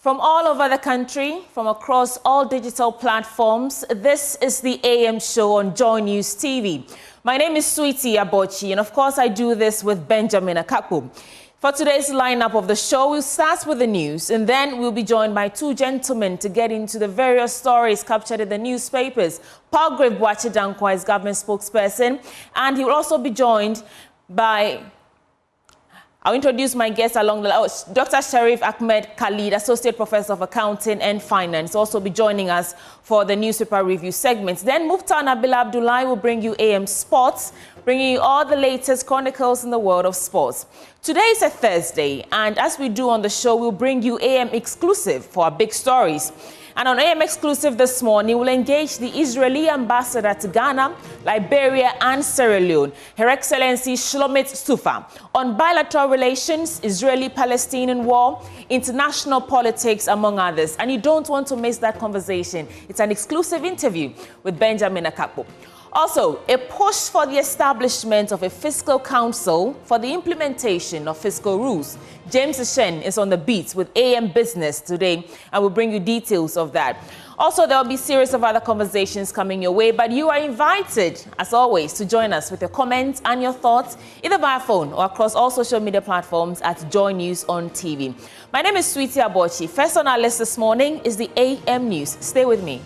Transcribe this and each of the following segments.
From all over the country, from across all digital platforms, this is the AM show on Joy News TV. My name is Sweetie Abochi, and of course I do this with Benjamin Akakpo. For today's lineup of the show, we'll start with the news, and then we'll be joined by two gentlemen to get into the various stories captured in the newspapers. Boakye Danquah is government spokesperson, and he will also be joined by... I'll introduce my guest along the line. Dr. Sharif Ahmed Khalid, Associate Professor of Accounting and Finance, also be joining us for the newspaper review segments. Then Muftar Nabil Abdullahi will bring you AM Sports, bringing you all the latest chronicles in the world of sports. Today is a Thursday, and as we do on the show, we'll bring you AM Exclusive for our big stories. And on AM Exclusive this morning, we'll engage the Israeli ambassador to Ghana, Liberia, and Sierra Leone, Her Excellency Shlomit Sufa, on bilateral relations, Israeli-Palestinian war, international politics, among others. And you don't want to miss that conversation. It's an exclusive interview with Benjamin Akakpo. Also, a push for the establishment of a fiscal council for the implementation of fiscal rules. James Shen is on the beat with AM Business today, and we'll bring you details of that. Also, there will be a series of other conversations coming your way, but you are invited, as always, to join us with your comments and your thoughts, either via phone or across all social media platforms at Joy News on TV. My name is Sweetie Abochi. First on our list this morning is the AM News. Stay with me.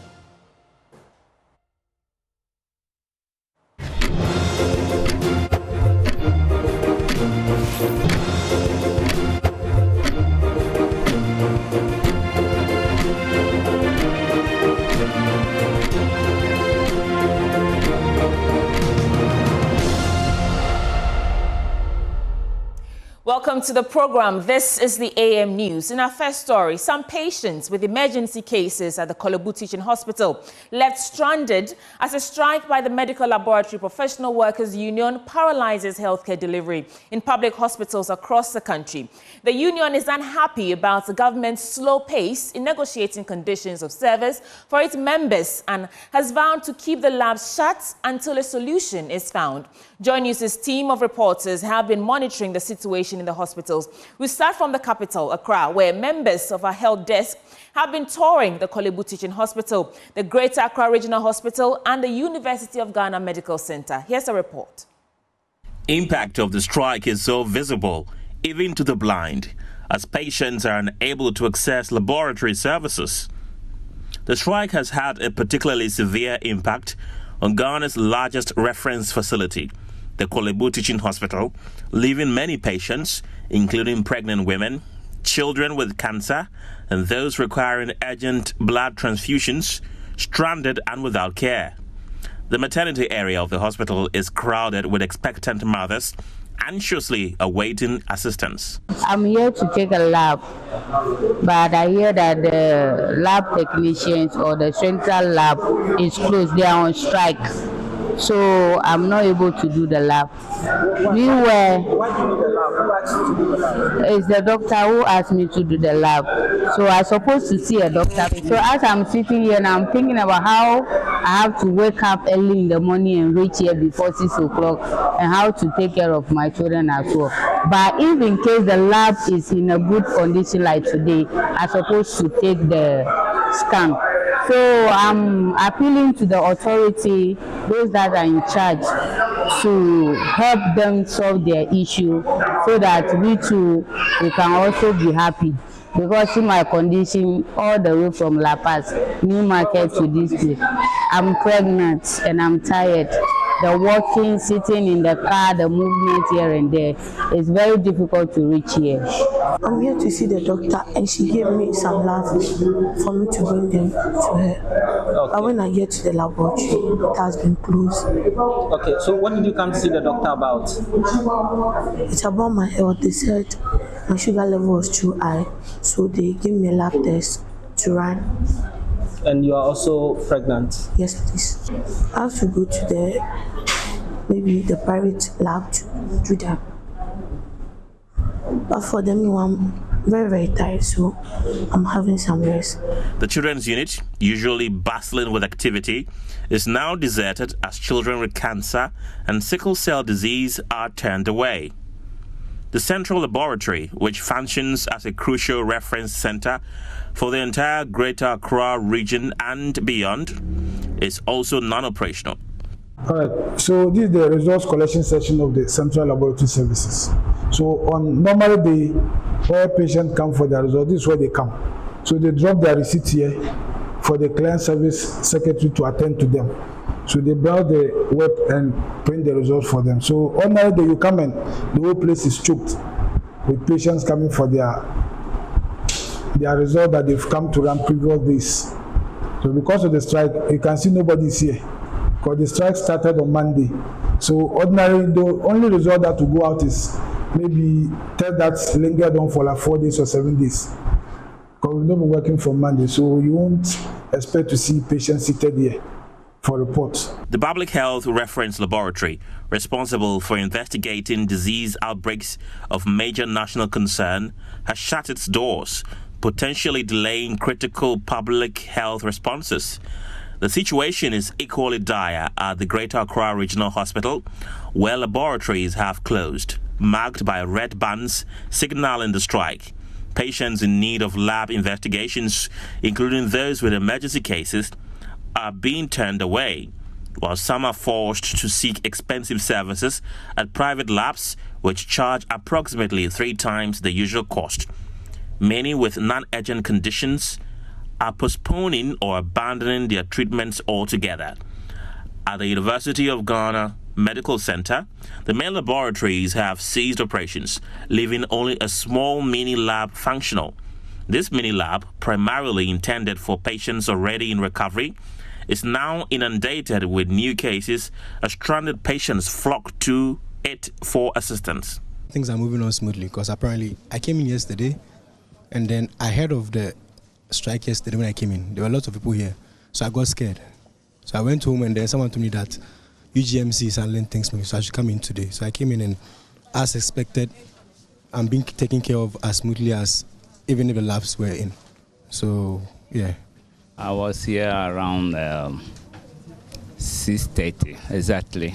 Welcome to the program. This is the AM News. In our first story, some patients with emergency cases at the Kolebu Teaching Hospital left stranded as a strike by the Medical Laboratory Professional Workers Union paralyzes healthcare delivery in public hospitals across the country. The union is unhappy about the government's slow pace in negotiating conditions of service for its members and has vowed to keep the labs shut until a solution is found. Joy News' team of reporters have been monitoring the situation in the hospitals. We start from the capital, Accra, where members of our health desk have been touring the Kolebu Teaching Hospital, the Greater Accra Regional Hospital, and the University of Ghana Medical Center. Here's a report. Impact of the strike is so visible, even to the blind, as patients are unable to access laboratory services. The strike has had a particularly severe impact on Ghana's largest reference facility, the Kolebu Teaching Hospital, leaving many patients, including pregnant women, children with cancer, and those requiring urgent blood transfusions, stranded and without care. The maternity area of the hospital is crowded with expectant mothers, anxiously awaiting assistance. I'm here to take a lab, but I hear that the lab technicians or the central lab is closed. They are on strike. So I'm not able to do the lab. It's the doctor who asked me to do the lab. So I'm supposed to see a doctor. So as I'm sitting here and I'm thinking about how I have to wake up early in the morning and reach here before 6 o'clock and how to take care of my children as well. But if in case the lab is in a good condition like today, I'm supposed to take the scan. So I'm appealing to the authority, those that are in charge, to help them solve their issue so that we can also be happy. Because in my condition, all the way from La Paz, New Market to this place, I'm pregnant and I'm tired. The walking, sitting in the car, the movement here and there, it's very difficult to reach here. I'm here to see the doctor, and she gave me some labs for me to bring them to her. Okay. But when I get to the laboratory, it has been closed. Okay, so what did you come to see the doctor about? It's about my health. They said my sugar level was too high, so they gave me a lab test to run. And you are also pregnant? Yes, please. I have to go to maybe the private lab to do that. But for them, I'm very, very tired, so I'm having some rest. The children's unit, usually bustling with activity, is now deserted as children with cancer and sickle cell disease are turned away. The Central Laboratory, which functions as a crucial reference center for the entire Greater Accra region and beyond, is also non-operational. All right, so this is the results collection section of the Central Laboratory Services. So on normal day, where patients come for their results, this is where they come. So they drop their receipt here for the client service secretary to attend to them. So they browse the web and print the results for them. So ordinary day you come and the whole place is choked with patients coming for their result that they've come to run previous days. So because of the strike, you can see nobody is here because the strike started on Monday. So ordinary, the only result that will go out is maybe test that lingered on for like 4 days or 7 days. Because we've not been working from Monday, so you won't expect to see patients seated here for reports. The Public Health Reference Laboratory, responsible for investigating disease outbreaks of major national concern, has shut its doors, potentially delaying critical public health responses. The situation is equally dire at the Greater Accra Regional Hospital, where laboratories have closed, marked by red bands signaling the strike. Patients in need of lab investigations, including those with emergency cases, are being turned away, while some are forced to seek expensive services at private labs, which charge approximately 3 times the usual cost. Many with non-urgent conditions are postponing or abandoning their treatments altogether. At the University of Ghana Medical Center, the main laboratories have ceased operations, leaving only a small mini-lab functional. This mini-lab, primarily intended for patients already in recovery, is now inundated with new cases as stranded patients flock to it for assistance. Things are moving on smoothly because apparently I came in yesterday and then I heard of the strike yesterday when I came in. There were lots of people here, so I got scared. So I went home and then someone told me that UGMC is handling things for me, so I should come in today. So I came in and as expected, I'm being taken care of as smoothly as even if the labs were in. So, yeah. I was here around 6:30 exactly.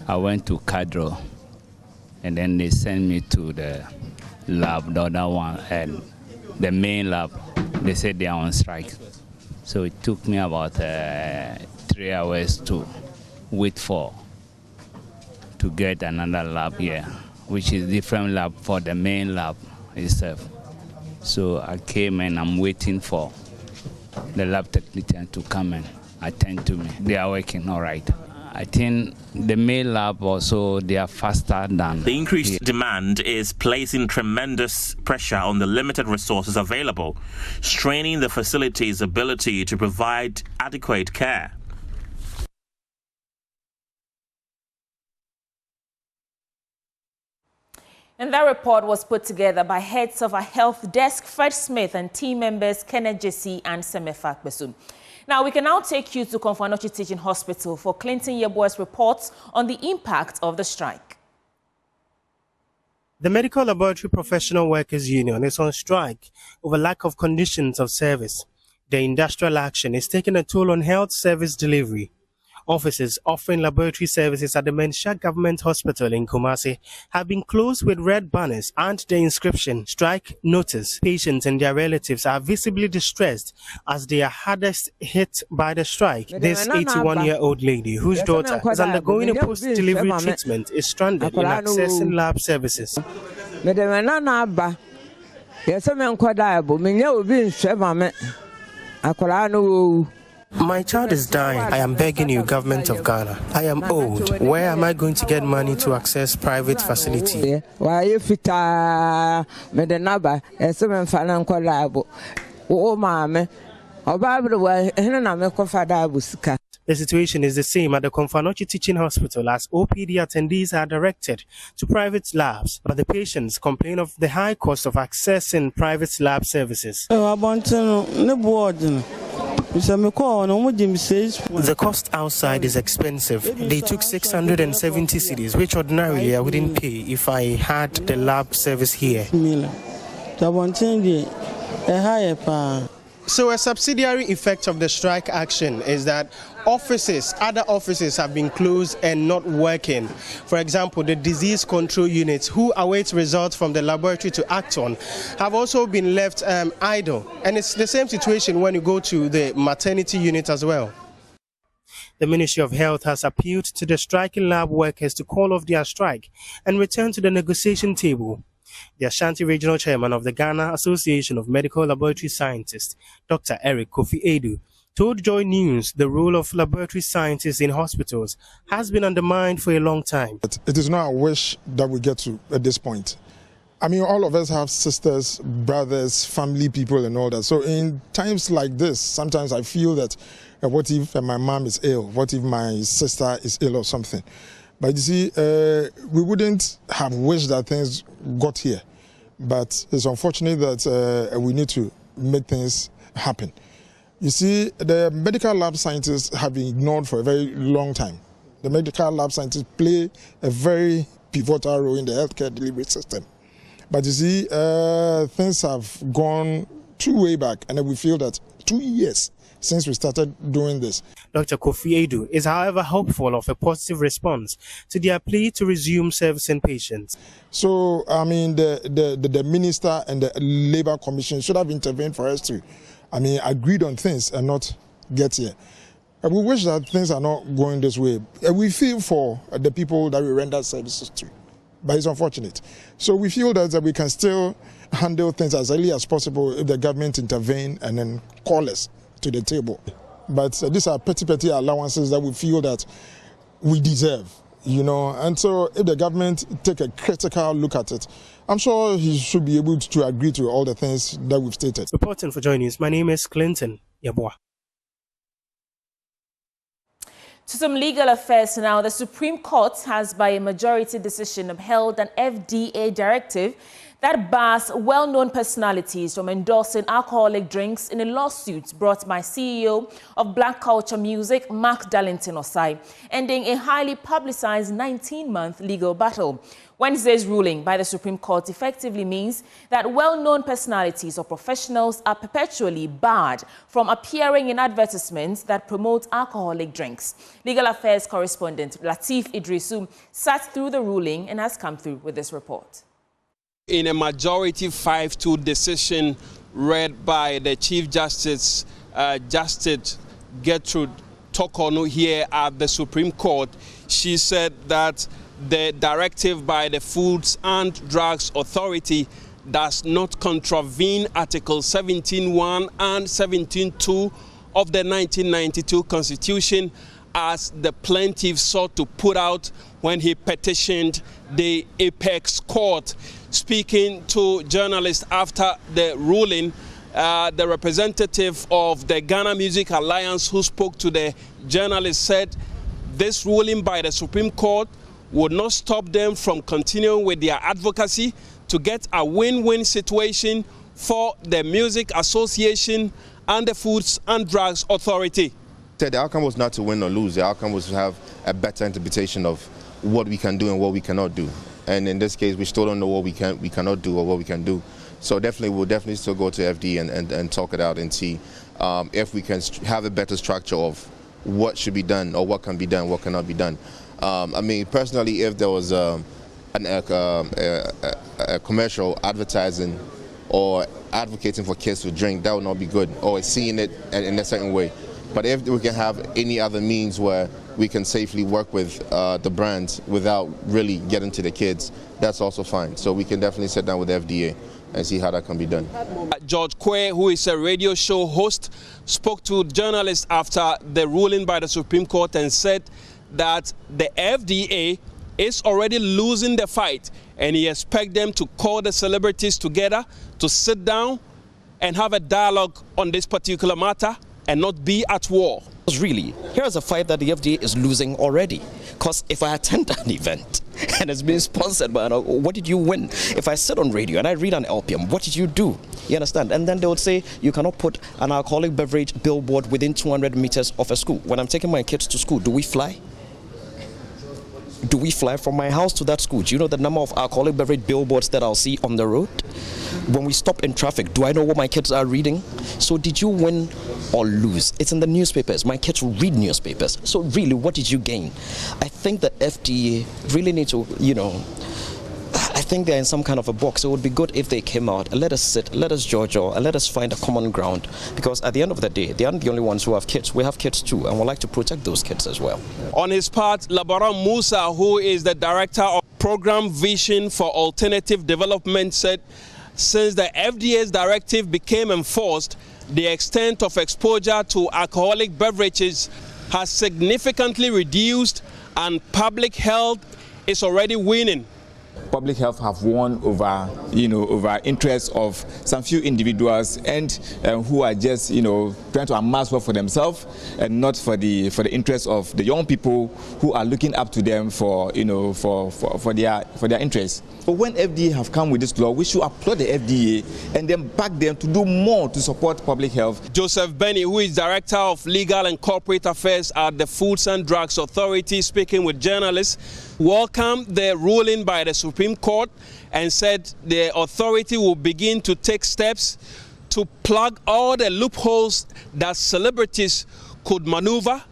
I went to Cadro and then they sent me to the lab, the other one, and the main lab. They said they are on strike. So it took me about 3 hours to wait to get another lab here, which is different lab for the main lab itself. So I came and I'm waiting for the lab technician to come and attend to me. They are working all right. I think the main lab also, they are faster than... The increased demand is placing tremendous pressure on the limited resources available, straining the facility's ability to provide adequate care. And that report was put together by heads of our health desk, Fred Smith, and team members Kenneth Jesse and Semefak Besun. Now, we can now take you to Konfanochi Teaching Hospital for Clinton Yeboah's reports on the impact of the strike. The Medical Laboratory Professional Workers Union is on strike over lack of conditions of service. The industrial action is taking a toll on health service delivery. Offices offering laboratory services at the Manhyia Government Hospital in Kumasi have been closed with red banners and the inscription "Strike Notice." Patients and their relatives are visibly distressed as they are hardest hit by the strike. This 81-year-old lady, whose daughter is undergoing a post-delivery treatment, is stranded in accessing lab services. My child is dying. I am begging you, government of Ghana. I am old. Where am I going to get money to access private facility? The situation is the same at the Konfanochi Teaching Hospital as OPD attendees are directed to private labs, but the patients complain of the high cost of accessing private lab services. The cost outside is expensive. They took 670 cedis, which ordinarily I wouldn't pay if I had the lab service here. So a subsidiary effect of the strike action is that other offices have been closed and not working. For example, the disease control units, who await results from the laboratory to act on, have also been left idle. And it's the same situation when you go to the maternity unit as well. The Ministry of Health has appealed to the striking lab workers to call off their strike and return to the negotiation table. The Ashanti Regional Chairman of the Ghana Association of Medical Laboratory Scientists, Dr. Kofi Edu, told Joy News the role of laboratory scientists in hospitals has been undermined for a long time. It is not a wish that we get to at this point. I mean, all of us have sisters, brothers, family people and all that. So in times like this, sometimes I feel that what if my mom is ill? What if my sister is ill or something? But you see, we wouldn't have wished that things got here. But it's unfortunate that we need to make things happen. You see, the medical lab scientists have been ignored for a very long time. The medical lab scientists play a very pivotal role in the healthcare delivery system. But you see, things have gone too way back, and we feel that 2 years since we started doing this. Dr. Kofi Edu is, however, hopeful of a positive response to their plea to resume servicing patients. So, I mean, the minister and the Labour Commission should have intervened for us to, agreed on things and not get here. We wish that things are not going this way. We feel for the people that we render services to, but it's unfortunate. So we feel that we can still handle things as early as possible if the government intervene and then call us to the table. But these are petty allowances that we feel that we deserve, and so if the government take a critical look at it, I'm sure he should be able to agree to all the things that we've stated. Reporting for Joy News, my name is Clinton Yabua. To some legal affairs now, the Supreme Court has by a majority decision upheld an FDA directive that bars well-known personalities from endorsing alcoholic drinks in a lawsuit brought by CEO of Black Culture Music, Mark Darlington Osai, ending a highly publicized 19-month legal battle. Wednesday's ruling by the Supreme Court effectively means that well-known personalities or professionals are perpetually barred from appearing in advertisements that promote alcoholic drinks. Legal Affairs correspondent Latif Idrisu sat through the ruling and has come through with this report. In a majority 5-2 decision read by the Chief Justice, Justice Gertrude Tokonu here at the Supreme Court, she said that the directive by the Foods and Drugs Authority does not contravene Article 17.1 and 17.2 of the 1992 Constitution, as the plaintiff sought to put out when he petitioned the Apex Court. Speaking to journalists after the ruling, the representative of the Ghana Music Alliance who spoke to the journalists said this ruling by the Supreme Court would not stop them from continuing with their advocacy to get a win-win situation for the Music Association and the Foods and Drugs Authority. The outcome was not to win or lose. The outcome was to have a better interpretation of what we can do and what we cannot do. And in this case, we still don't know what we cannot do or what we can do. So we'll definitely still go to FD and talk it out and see if we can have a better structure of what should be done or what can be done, what cannot be done. Personally, if there was a commercial advertising or advocating for kids to drink, that would not be good, or seeing it in a certain way. But if we can have any other means where we can safely work with the brands without really getting to the kids, that's also fine. So we can definitely sit down with the FDA and see how that can be done. George Quay, who is a radio show host, spoke to journalists after the ruling by the Supreme Court and said that the FDA is already losing the fight, and he expects them to call the celebrities together to sit down and have a dialogue on this particular matter and not be at war. Really, here's a fight that the FDA is losing already. Because if I attend an event and it's being sponsored by, what did you win? If I sit on radio and I read an LPM, what did you do? You understand? And then they would say you cannot put an alcoholic beverage billboard within 200 meters of a school. When I'm taking my kids to school, do we fly? Do we fly from my house to that school? Do you know the number of alcoholic beverage billboards that I'll see on the road? When we stop in traffic, do I know what my kids are reading? So did you win or lose? It's in the newspapers. My kids read newspapers. So really, what did you gain? I think the FDA really need to, I think they're in some kind of a box. It would be good if they came out and let us sit, let us judge, and let us find a common ground. Because at the end of the day, they aren't the only ones who have kids. We have kids too, and we'd like to protect those kids as well. On his part, Labaran Musa, who is the director of Program Vision for Alternative Development, said since the FDA's directive became enforced, the extent of exposure to alcoholic beverages has significantly reduced and public health is already winning. Public health have won over, over interests of some few individuals and who are just, trying to amass wealth for themselves and not for the interests of the young people who are looking up to them for, for their interests. But when FDA have come with this law, we should applaud the FDA and then back them to do more to support public health. Joseph Benny, who is Director of Legal and Corporate Affairs at the Foods and Drugs Authority, speaking with journalists, welcomed the ruling by the Supreme Court and said the authority will begin to take steps to plug all the loopholes that celebrities could maneuver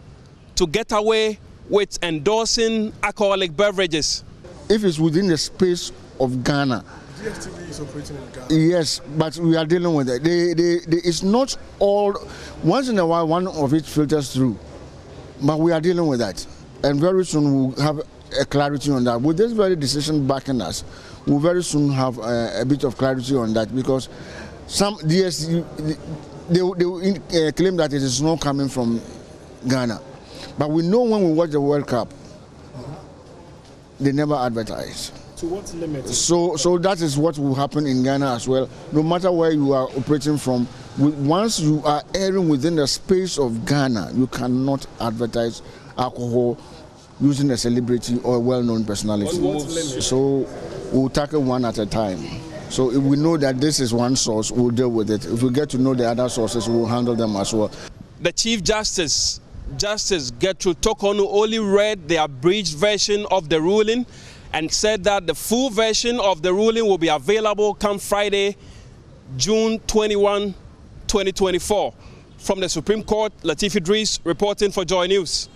to get away with endorsing alcoholic beverages. If it's within the space of Ghana, DSTV is operating in Ghana. Yes, but we are dealing with it. It's not all. Once in a while, one of it filters through, but we are dealing with that, and very soon we'll have a clarity on that. With this very decision backing us, we'll very soon have a bit of clarity on that, because some DSTV they will claim that it is not coming from Ghana, but we know when we watch the World Cup, they never advertise. To what limit? So that is what will happen in Ghana as well. No matter where you are operating from, once you are airing within the space of Ghana, you cannot advertise alcohol using a celebrity or a well-known personality. So we'll tackle one at a time. So if we know that this is one source, we'll deal with it. If we get to know the other sources, we'll handle them as well. The Chief Justice, Justice Gertrude Tokonu, only read the abridged version of the ruling and said that the full version of the ruling will be available come Friday, June 21, 2024. From the Supreme Court, Latif Idris reporting for Joy News.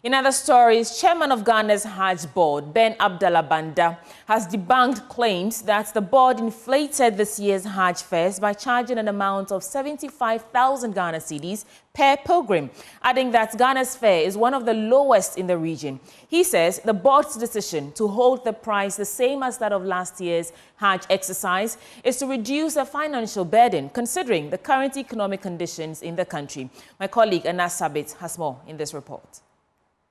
In other stories, Chairman of Ghana's Hajj Board, Ben Abdallah Banda, has debunked claims that the board inflated this year's Hajj fares by charging an amount of 75,000 Ghana cedis per pilgrim, adding that Ghana's fare is one of the lowest in the region. He says the board's decision to hold the price the same as that of last year's Hajj exercise is to reduce the financial burden, considering the current economic conditions in the country. My colleague Anas Sabit has more in this report.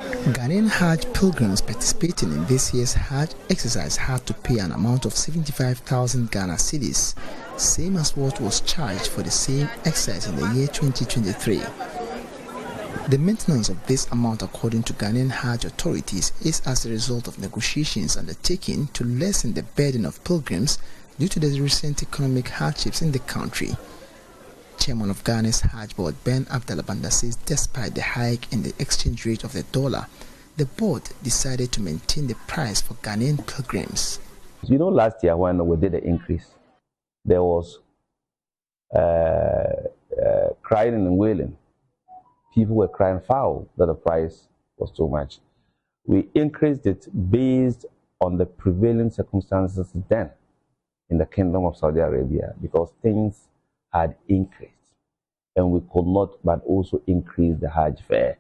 Ghanaian Hajj pilgrims participating in this year's Hajj exercise had to pay an amount of 75,000 Ghana cedis, same as what was charged for the same exercise in the year 2023. The maintenance of this amount, according to Ghanaian Hajj authorities, is as a result of negotiations undertaken to lessen the burden of pilgrims due to the recent economic hardships in the country. Chairman of Ghana's Hajj Board, Ben Abdallah Banda, says despite the hike in the exchange rate of the dollar, the board decided to maintain the price for Ghanaian pilgrims. You know, last year when we did the increase, there was crying and wailing. People were crying foul that the price was too much. We increased it based on the prevailing circumstances then in the Kingdom of Saudi Arabia, because things had increased, and we could not but also increase the Hajj fare.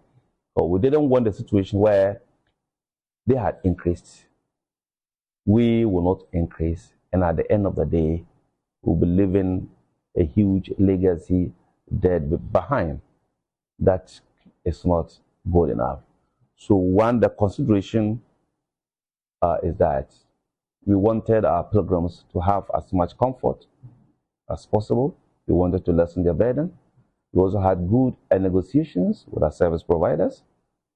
So we didn't want the situation where they had increased, we will not increase, and at the end of the day, we'll be leaving a huge legacy dead behind. That is not good enough. So one, the consideration is that we wanted our pilgrims to have as much comfort as possible. We wanted to lessen their burden. We also had good negotiations with our service providers,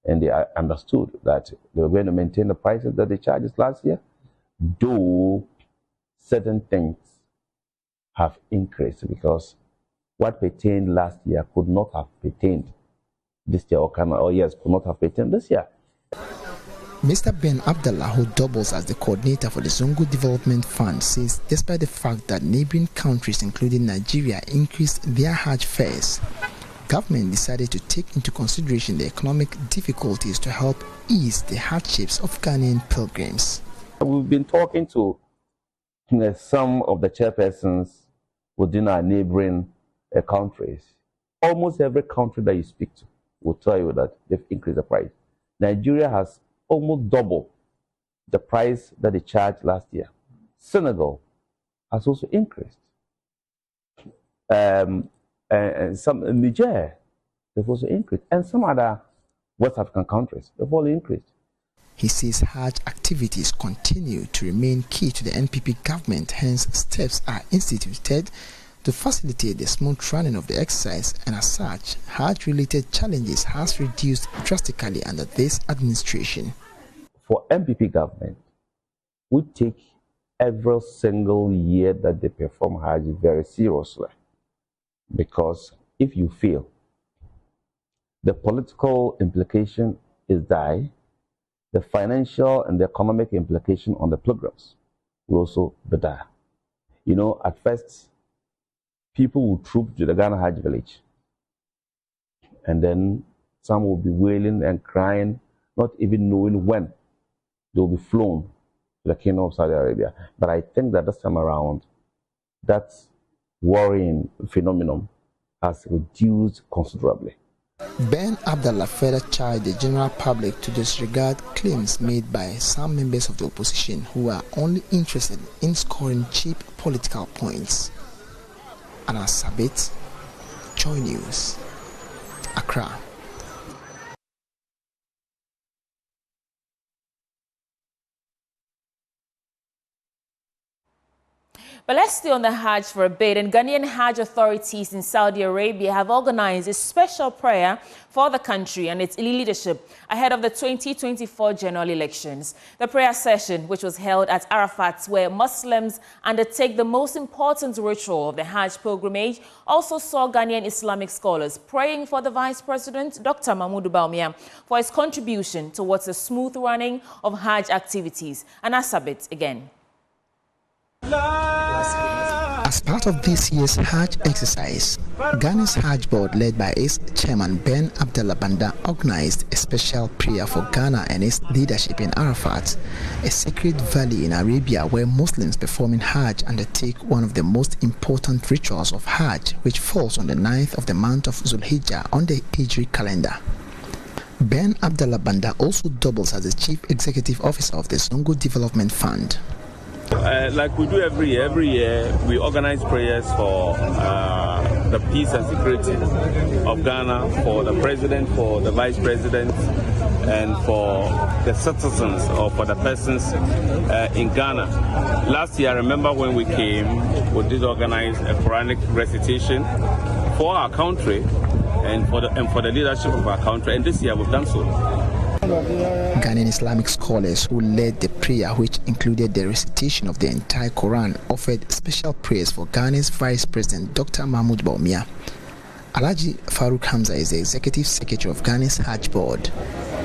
and they understood that they were going to maintain the prices that they charged us last year, though certain things have increased, because what pertained last year could not have pertained this year, could not have pertained this year. Mr. Ben Abdallah, who doubles as the coordinator for the Zongo Development Fund, says despite the fact that neighboring countries including Nigeria increased their Hajj fares, government decided to take into consideration the economic difficulties to help ease the hardships of Ghanaian pilgrims. We've been talking to some of the chairpersons within our neighboring countries. Almost every country that you speak to will tell you that they've increased the price. Nigeria has almost double the price that they charged last year. Senegal has also increased. And some Niger, they've also increased. And some other West African countries, they've all increased. He says Hajj activities continue to remain key to the NPP government, hence steps are instituted to facilitate the smooth running of the exercise, and as such, Hajj-related challenges has reduced drastically under this administration. For NPP government, we take every single year that they perform Hajj very seriously, because if you fail, the political implication is dire, the financial and the economic implication on the pilgrims will also be dire. You know, at first, people will troop to the Ghana Hajj village, and then some will be wailing and crying, not even knowing when they will be flown to the Kingdom of Saudi Arabia. But I think that this time around, that worrying phenomenon has reduced considerably. Ben Abdallah further charged the general public to disregard claims made by some members of the opposition who are only interested in scoring cheap political points. Anas Sabit, Joy News, Accra. But let's stay on the Hajj for a bit. And Ghanaian Hajj authorities in Saudi Arabia have organized a special prayer for the country and its leadership ahead of the 2024 general elections. The prayer session, which was held at Arafat, where Muslims undertake the most important ritual of the Hajj pilgrimage, also saw Ghanaian Islamic scholars praying for the Vice President, Dr. Mahmoud Bawumia, for his contribution towards the smooth running of Hajj activities. And Asabit again. As part of this year's Hajj exercise, Ghana's Hajj board, led by its chairman Ben Abdallah Banda, organized a special prayer for Ghana and its leadership in Arafat, a sacred valley in Arabia where Muslims performing Hajj undertake one of the most important rituals of Hajj, which falls on the 9th of the month of Zulhijjah on the Hijri calendar. Ben Abdallah Banda also doubles as the Chief Executive Officer of the Zongo Development Fund. Like we do every year, we organize prayers for the peace and security of Ghana, for the president, for the vice president, and for the citizens or for the persons in Ghana. Last year, I remember when we came, we did organize a Quranic recitation for our country and for the leadership of our country, and this year we've done so. Ghanaian Islamic scholars who led the prayer, which included the recitation of the entire Quran, offered special prayers for Ghana's Vice President Dr. Mahmoud Bawumia. Alhaji Farouk Hamza is the Executive Secretary of Ghana's Hajj Board.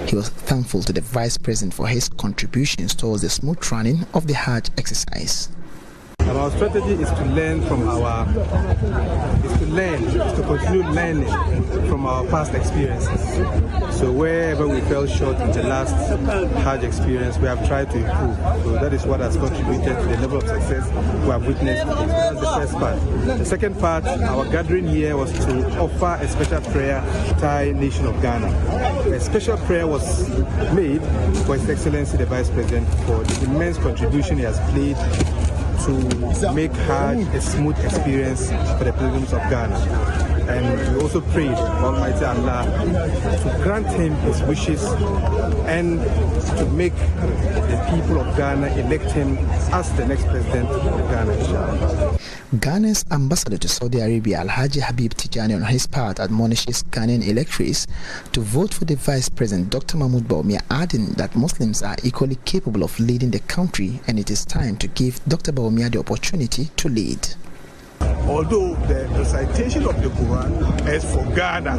He was thankful to the Vice President for his contributions towards the smooth running of the Hajj exercise. Our strategy is to learn from to continue learning from our past experiences. So wherever we fell short in the last Hajj experience, we have tried to improve. So that is what has contributed to the level of success we have witnessed today. That's the first part. The second part, our gathering here was to offer a special prayer to the entire nation of Ghana. A special prayer was made for His Excellency the Vice President for the immense contribution he has played to make Hajj a smooth experience for the pilgrims of Ghana. And we also prayed for Almighty Allah to grant him his wishes and to make the people of Ghana elect him as the next president of Ghana, inshallah. Ghana's ambassador to Saudi Arabia, Alhaji Habib Tijani, on his part admonishes Ghanaian electorates to vote for the Vice President Dr. Mahmoud Bawumia, adding that Muslims are equally capable of leading the country and it is time to give Dr. Bawumia the opportunity to lead. although the recitation of the Quran is for Ghana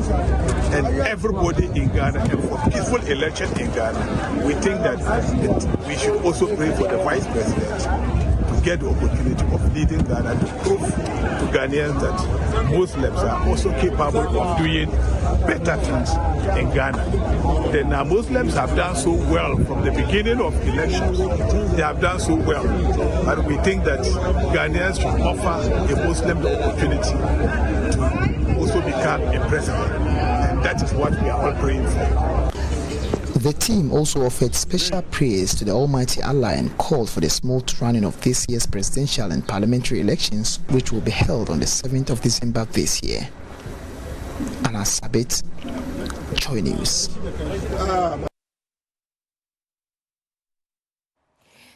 and everybody in Ghana and for peaceful election in Ghana, we think that we should also pray for the Vice President to get the opportunity of leading Ghana to prove to Ghanaians that Muslims are also capable of doing better things in Ghana. The Muslims have done so well from the beginning of elections. They have done so well. But we think that Ghanaians should offer a Muslim the opportunity to also become a president. And that is what we are all praying for. The team also offered special praise to the Almighty Allah and called for the smooth running of this year's presidential and parliamentary elections, which will be held on the 7th of December this year. Anna Sabit, Joy News.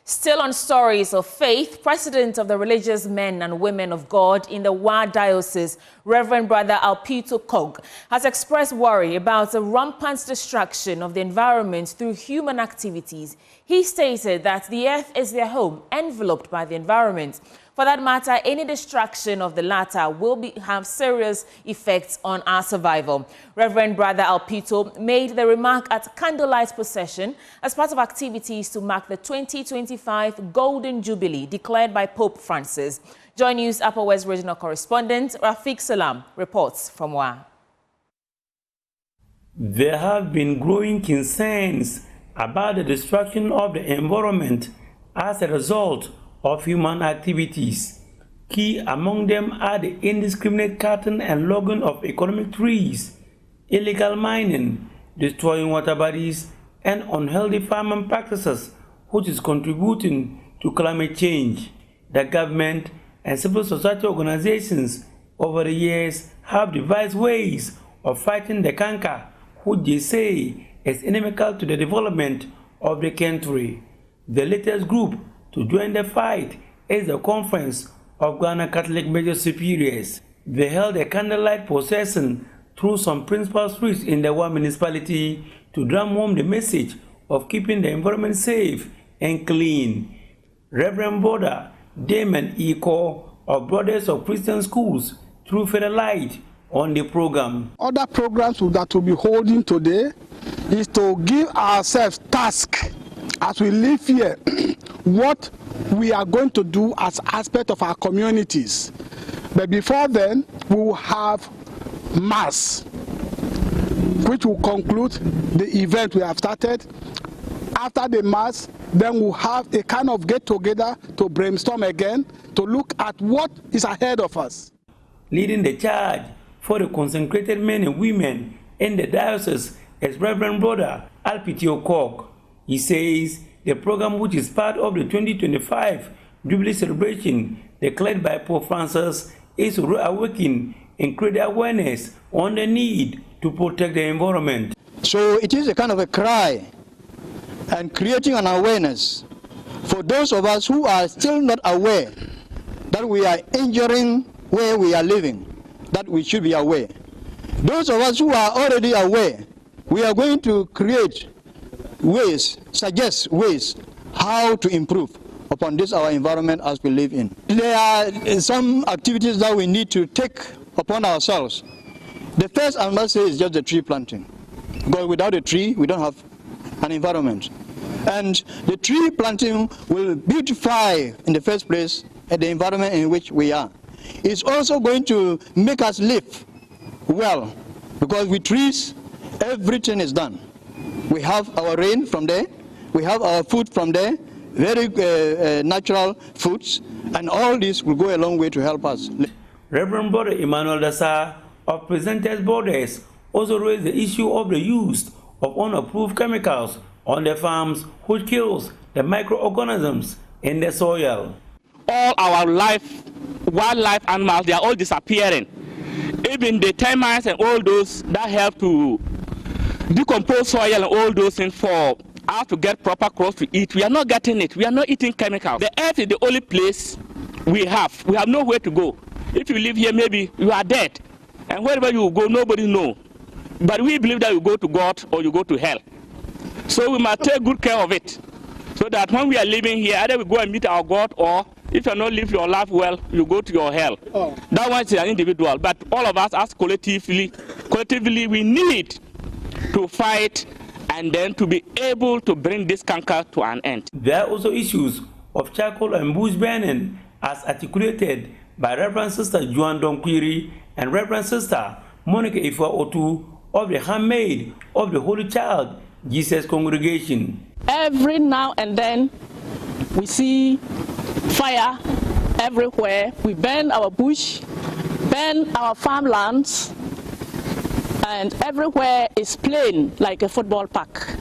Still on stories of faith, President of the Religious Men and Women of God in the Wa Diocese, Reverend Brother Alpito Kog, has expressed worry about the rampant destruction of the environment through human activities. He stated that the earth is their home, enveloped by the environment. For that matter, any destruction of the latter will have serious effects on our survival. Reverend Brother Alpito made the remark at candlelight procession as part of activities to mark the 2025 Golden Jubilee declared by Pope Francis. Joy News Upper West Regional Correspondent Rafiq Salam reports from Wa. There have been growing concerns about the destruction of the environment as a result of human activities. Key among them are the indiscriminate cutting and logging of economic trees, illegal mining, destroying water bodies, and unhealthy farming practices, which is contributing to climate change. The government and civil society organizations over the years have devised ways of fighting the canker, which they say is inimical to the development of the country. The latest group to join the fight is the Conference of Ghana Catholic Major Superiors. They held a candlelight procession through some principal streets in the Wa municipality to drum home the message of keeping the environment safe and clean. Reverend Brother Damon Eko of Brothers of Christian Schools threw further light on the program. Other programs that we'll be holding today is to give ourselves task as we live here what we are going to do as aspect of our communities. But before then, we will have mass, which will conclude the event we have started. After the mass, then we'll have a kind of get-together to brainstorm again, to look at what is ahead of us. Leading the charge for the consecrated men and women in the diocese is Reverend Brother Alpito Kog. He says the program, which is part of the 2025 Jubilee celebration declared by Pope Francis, is to reawaken and create awareness on the need to protect the environment. So it is a kind of a cry and creating an awareness for those of us who are still not aware that we are injuring where we are living, that we should be aware. Those of us who are already aware, we are going to create ways, suggest ways how to improve upon this our environment as we live in. There are some activities that we need to take upon ourselves. The first, I must say, is just the tree planting. Because without a tree, we don't have an environment. And the tree planting will beautify, in the first place, the environment in which we are. It's also going to make us live well, because with trees, everything is done. We have our rain from there, we have our food from there, very natural foods, and all this will go a long way to help us. Reverend Brother Emmanuel Dasa of Presenters Borders also raised the issue of the use of unapproved chemicals on the farms, which kills the microorganisms in the soil. All our wildlife animals, they are all disappearing. Even the termites and all those that help to decompose soil and all those things for us to get proper crops to eat, we are not getting it. We are not eating chemicals. The earth is the only place we have. We have nowhere to go. If you live here, maybe you are dead. And wherever you go, nobody knows. But we believe that you go to God or you go to hell. So we must take good care of it, so that when we are living here, either we go and meet our God or If you not live your life well, you go to your hell. Oh. That one is an individual, but all of us as collectively, we need to fight and then to be able to bring this canker to an end. There are also issues of charcoal and bush burning as articulated by Reverend Sister Joan Donquiri and Reverend Sister Monica Ifa Otu of the Handmaid of the Holy Child Jesus Congregation. Every now and then we see fire everywhere. We burn our bush, burn our farmlands, and everywhere is plain like a football park.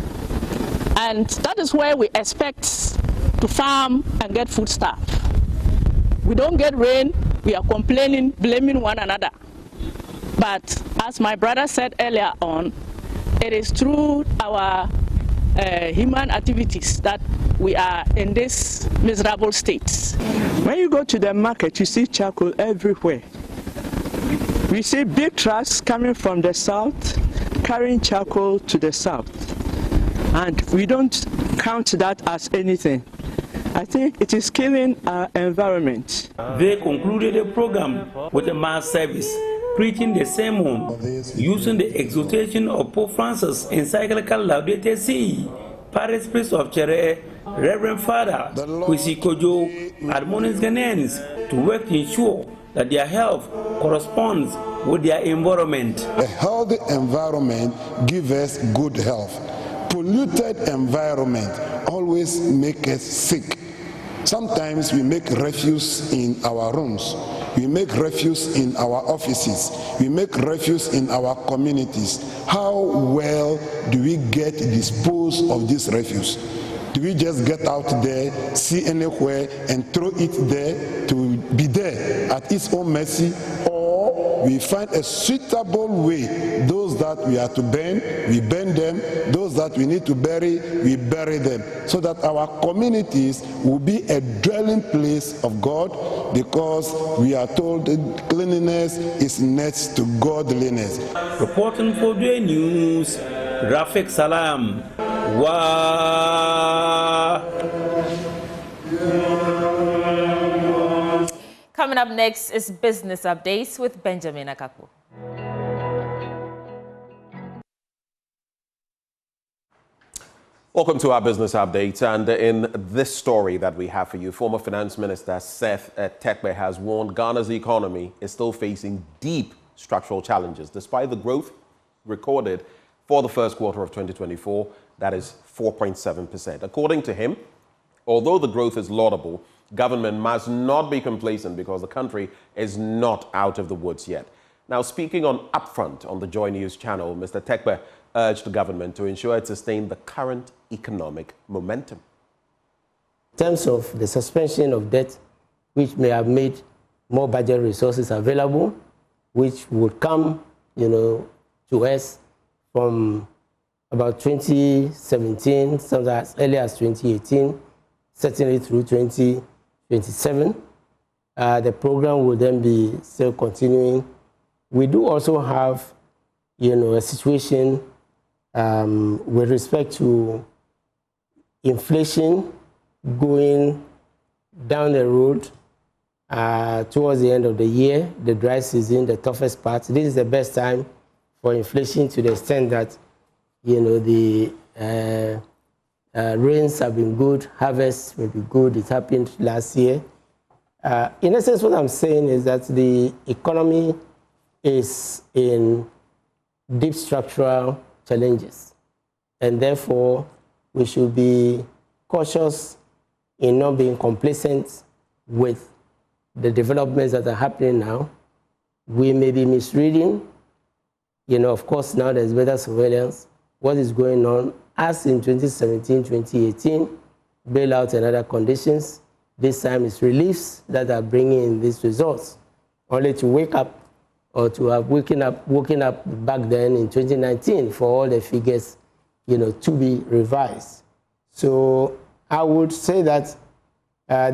And that is where we expect to farm and get foodstuff. We don't get rain, we are complaining, blaming one another. But as my brother said earlier on, it is through our human activities that we are in this miserable state. When you go to the market, you see charcoal everywhere. We see big trucks coming from the south, carrying charcoal to the south. And we don't count that as anything. I think it is killing our environment. They concluded the program with a mass service, preaching the sermon, using the exhortation of Pope Francis' encyclical Laudate Si, Parish Priest of Chere, Reverend Father Kwesi Kojo, admonished Ghanaians to work to ensure that their health corresponds with their environment. A healthy environment gives us good health. Polluted environment always makes us sick. Sometimes we make refuse in our rooms. We make refuse in our offices. We make refuse in our communities. How well do we get disposed of this refuse? Do we just get out there, see anywhere, and throw it there to be there at its own mercy? Or we find a suitable way? Those that we are to burn, we burn them. Those that we need to bury, we bury them. So that our communities will be a dwelling place of God, because we are told that cleanliness is next to godliness. Reporting for the news, Rafik Salam. Wow. Coming up next is Business Updates with Benjamin Akaku. Welcome to our Business Update, and in this story that we have for you, former Finance Minister Seth Tekpe has warned Ghana's economy is still facing deep structural challenges, despite the growth recorded for the first quarter of 2024, that is 4.7%. According to him, although the growth is laudable, government must not be complacent because the country is not out of the woods yet. Now, speaking on Upfront on the Joy News channel, Mr. Tekpe urged the government to ensure it sustained the current economic momentum. In terms of the suspension of debt, which may have made more budget resources available, which would come, to us from about 2017, sometimes as early as 2018, certainly through 2027. The program will then be still continuing. We do also have, a situation with respect to inflation going down the road towards the end of the year, the dry season, the toughest part. This is the best time for inflation, to the extent that the rains have been good, harvests will be good. It happened last year. In essence, what I'm saying is that the economy is in deep structural challenges, and therefore we should be cautious in not being complacent with the developments that are happening now. We may be misreading, of course now there's better surveillance, what is going on, as in 2017, 2018, bailout and other conditions. This time it's reliefs that are bringing in these results, only to wake up, or to have woken up back then in 2019 for all the figures, to be revised. So I would say that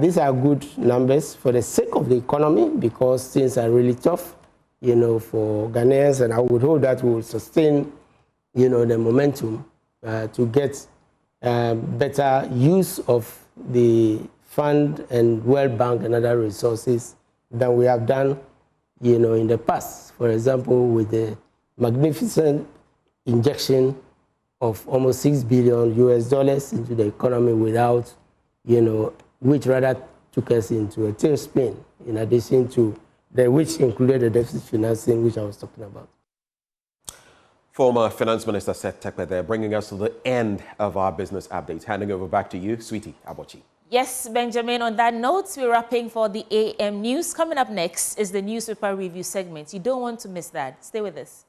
these are good numbers for the sake of the economy, because things are really tough, for Ghanaians, and I would hope that we will sustain, the momentum to get better use of the fund and World Bank and other resources than we have done, in the past. For example, with the magnificent injection of almost $6 billion into the economy without, which rather took us into a tailspin, in addition to which included the deficit financing, which I was talking about. Former Finance Minister Seth Terkper there, bringing us to the end of our business updates. Handing over back to you, Sweetie Abochi. Yes, Benjamin, on that note, we're wrapping for the AM News. Coming up next is the newspaper review segment. You don't want to miss that. Stay with us.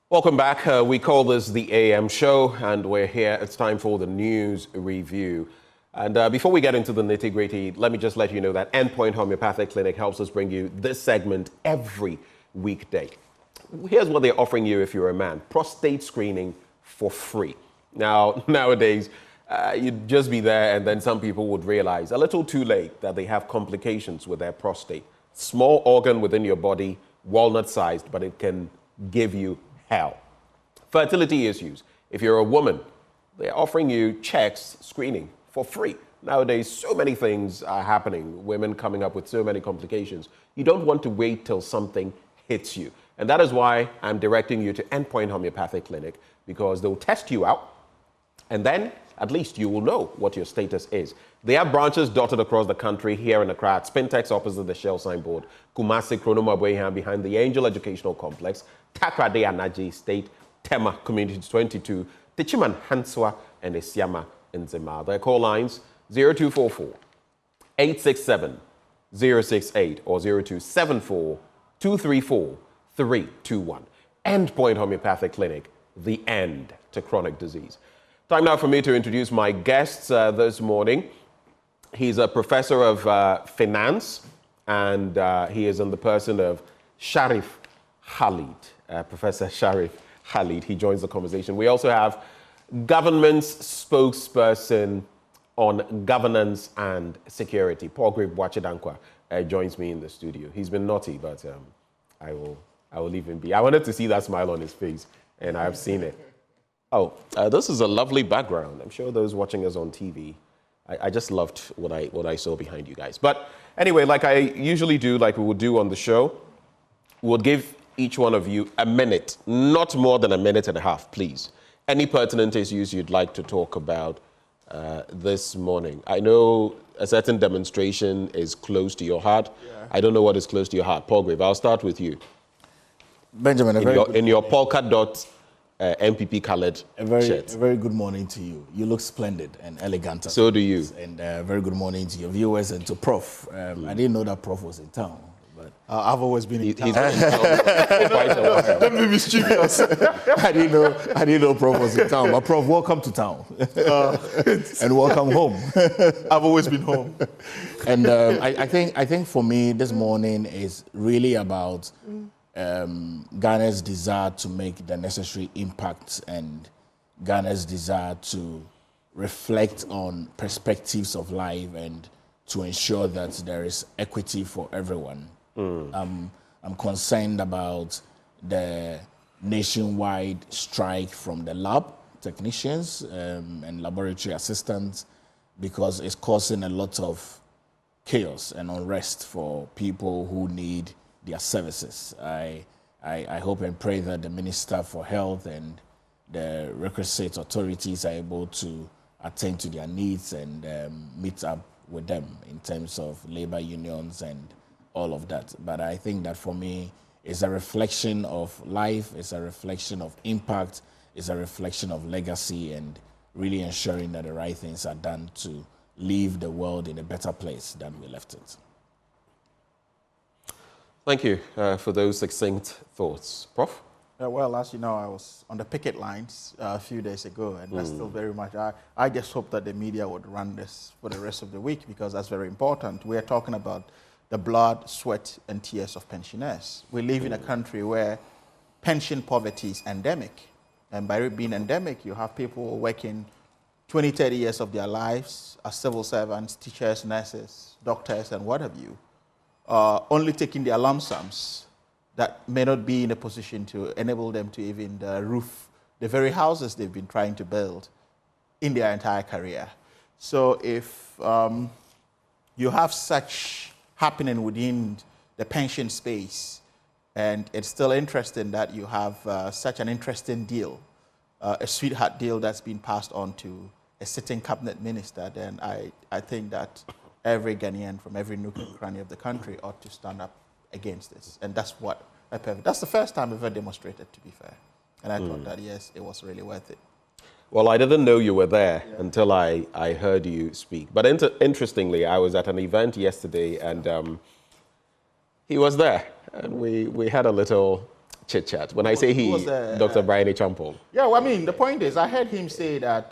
Welcome back. We call this the AM show, and we're here. It's time for the news review. And before we get into the nitty-gritty, let me just let you know that Endpoint Homeopathic Clinic helps us bring you this segment every weekday. Here's what they're offering you if you're a man. Prostate screening for free. Now, nowadays, you'd just be there, and then some people would realize a little too late that they have complications with their prostate. Small organ within your body, walnut-sized, but it can give you hell. Fertility issues. If you're a woman, they're offering you checks screening for free. Nowadays, so many things are happening. Women coming up with so many complications. You don't want to wait till something hits you. And that is why I'm directing you to Endpoint Homeopathic Clinic, because they'll test you out, and then at least you will know what your status is. They have branches dotted across the country, here in Accra, at Spintex opposite the Shell signboard, Kumasi, Kronoma Boyhan behind the Angel Educational Complex, Takrade Anaji State, Tema Community 22, Tichiman Hanswa, and Esiama in Zima. Their call lines 0244 867 068 or 0274 234 321. Endpoint Homeopathic Clinic, the end to chronic disease. Time now for me to introduce my guests this morning. He's a professor of finance, and he is in the person of Sharif Khalid. Professor Sharif Khalid, he joins the conversation. We also have government's spokesperson on governance and security, Boakye Danquah, joins me in the studio. He's been naughty, but I will leave him be. I wanted to see that smile on his face, and I've seen it. Oh, this is a lovely background. I'm sure those watching us on TV, I just loved what I saw behind you guys. But anyway, like I usually do, like we would do on the show, we'll give each one of you a minute, not more than a minute and a half, please. Any pertinent issues you'd like to talk about this morning. I know a certain demonstration is close to your heart. Yeah. I don't know what is close to your heart. Paul Grave, I'll start with you. Benjamin, in your polka dot MPP colored shirt. A very good morning to you. You look splendid and elegant. So do you. And very good morning to your viewers and to Prof. I didn't know that Prof was in town. I've always been in town. He's been in town quite a while. Don't be mischievous. I didn't know Prof was in town. But Prof, welcome to town. And welcome home. I've always been home. And I think for me this morning is really about Ghana's desire to make the necessary impact and Ghana's desire to reflect on perspectives of life and to ensure that there is equity for everyone. I'm concerned about the nationwide strike from the lab technicians and laboratory assistants because it's causing a lot of chaos and unrest for people who need their services. I hope and pray that the Minister for Health and the requisite authorities are able to attend to their needs and meet up with them in terms of labor unions and all of that. But I think that for me, it's a reflection of life, it's a reflection of impact, it's a reflection of legacy and really ensuring that the right things are done to leave the world in a better place than we left it. Thank you for those succinct thoughts. Prof? Well, as you know, I was on the picket lines a few days ago, and that's still very much. I just hope that the media would run this for the rest of the week because that's very important. We are talking about the blood, sweat, and tears of pensioners. We live in a country where pension poverty is endemic. And by it being endemic, you have people working 20, 30 years of their lives as civil servants, teachers, nurses, doctors, and what have you, only taking their lump sums that may not be in a position to enable them to even roof the very houses they've been trying to build in their entire career. So if you have such happening within the pension space, and it's still interesting that you have such an interesting deal, a sweetheart deal that's been passed on to a sitting cabinet minister, then I think that every Ghanaian from every nook and cranny of the country ought to stand up against this. And that's what that's the first time we've ever demonstrated, to be fair. And I thought that, yes, it was really worth it. Well, I didn't know you were there until I heard you speak. But interestingly, I was at an event yesterday, and he was there. And we had a little chit-chat. When I say he, Dr. Brian Champol. Yeah, well, I mean, the point is, I heard him say that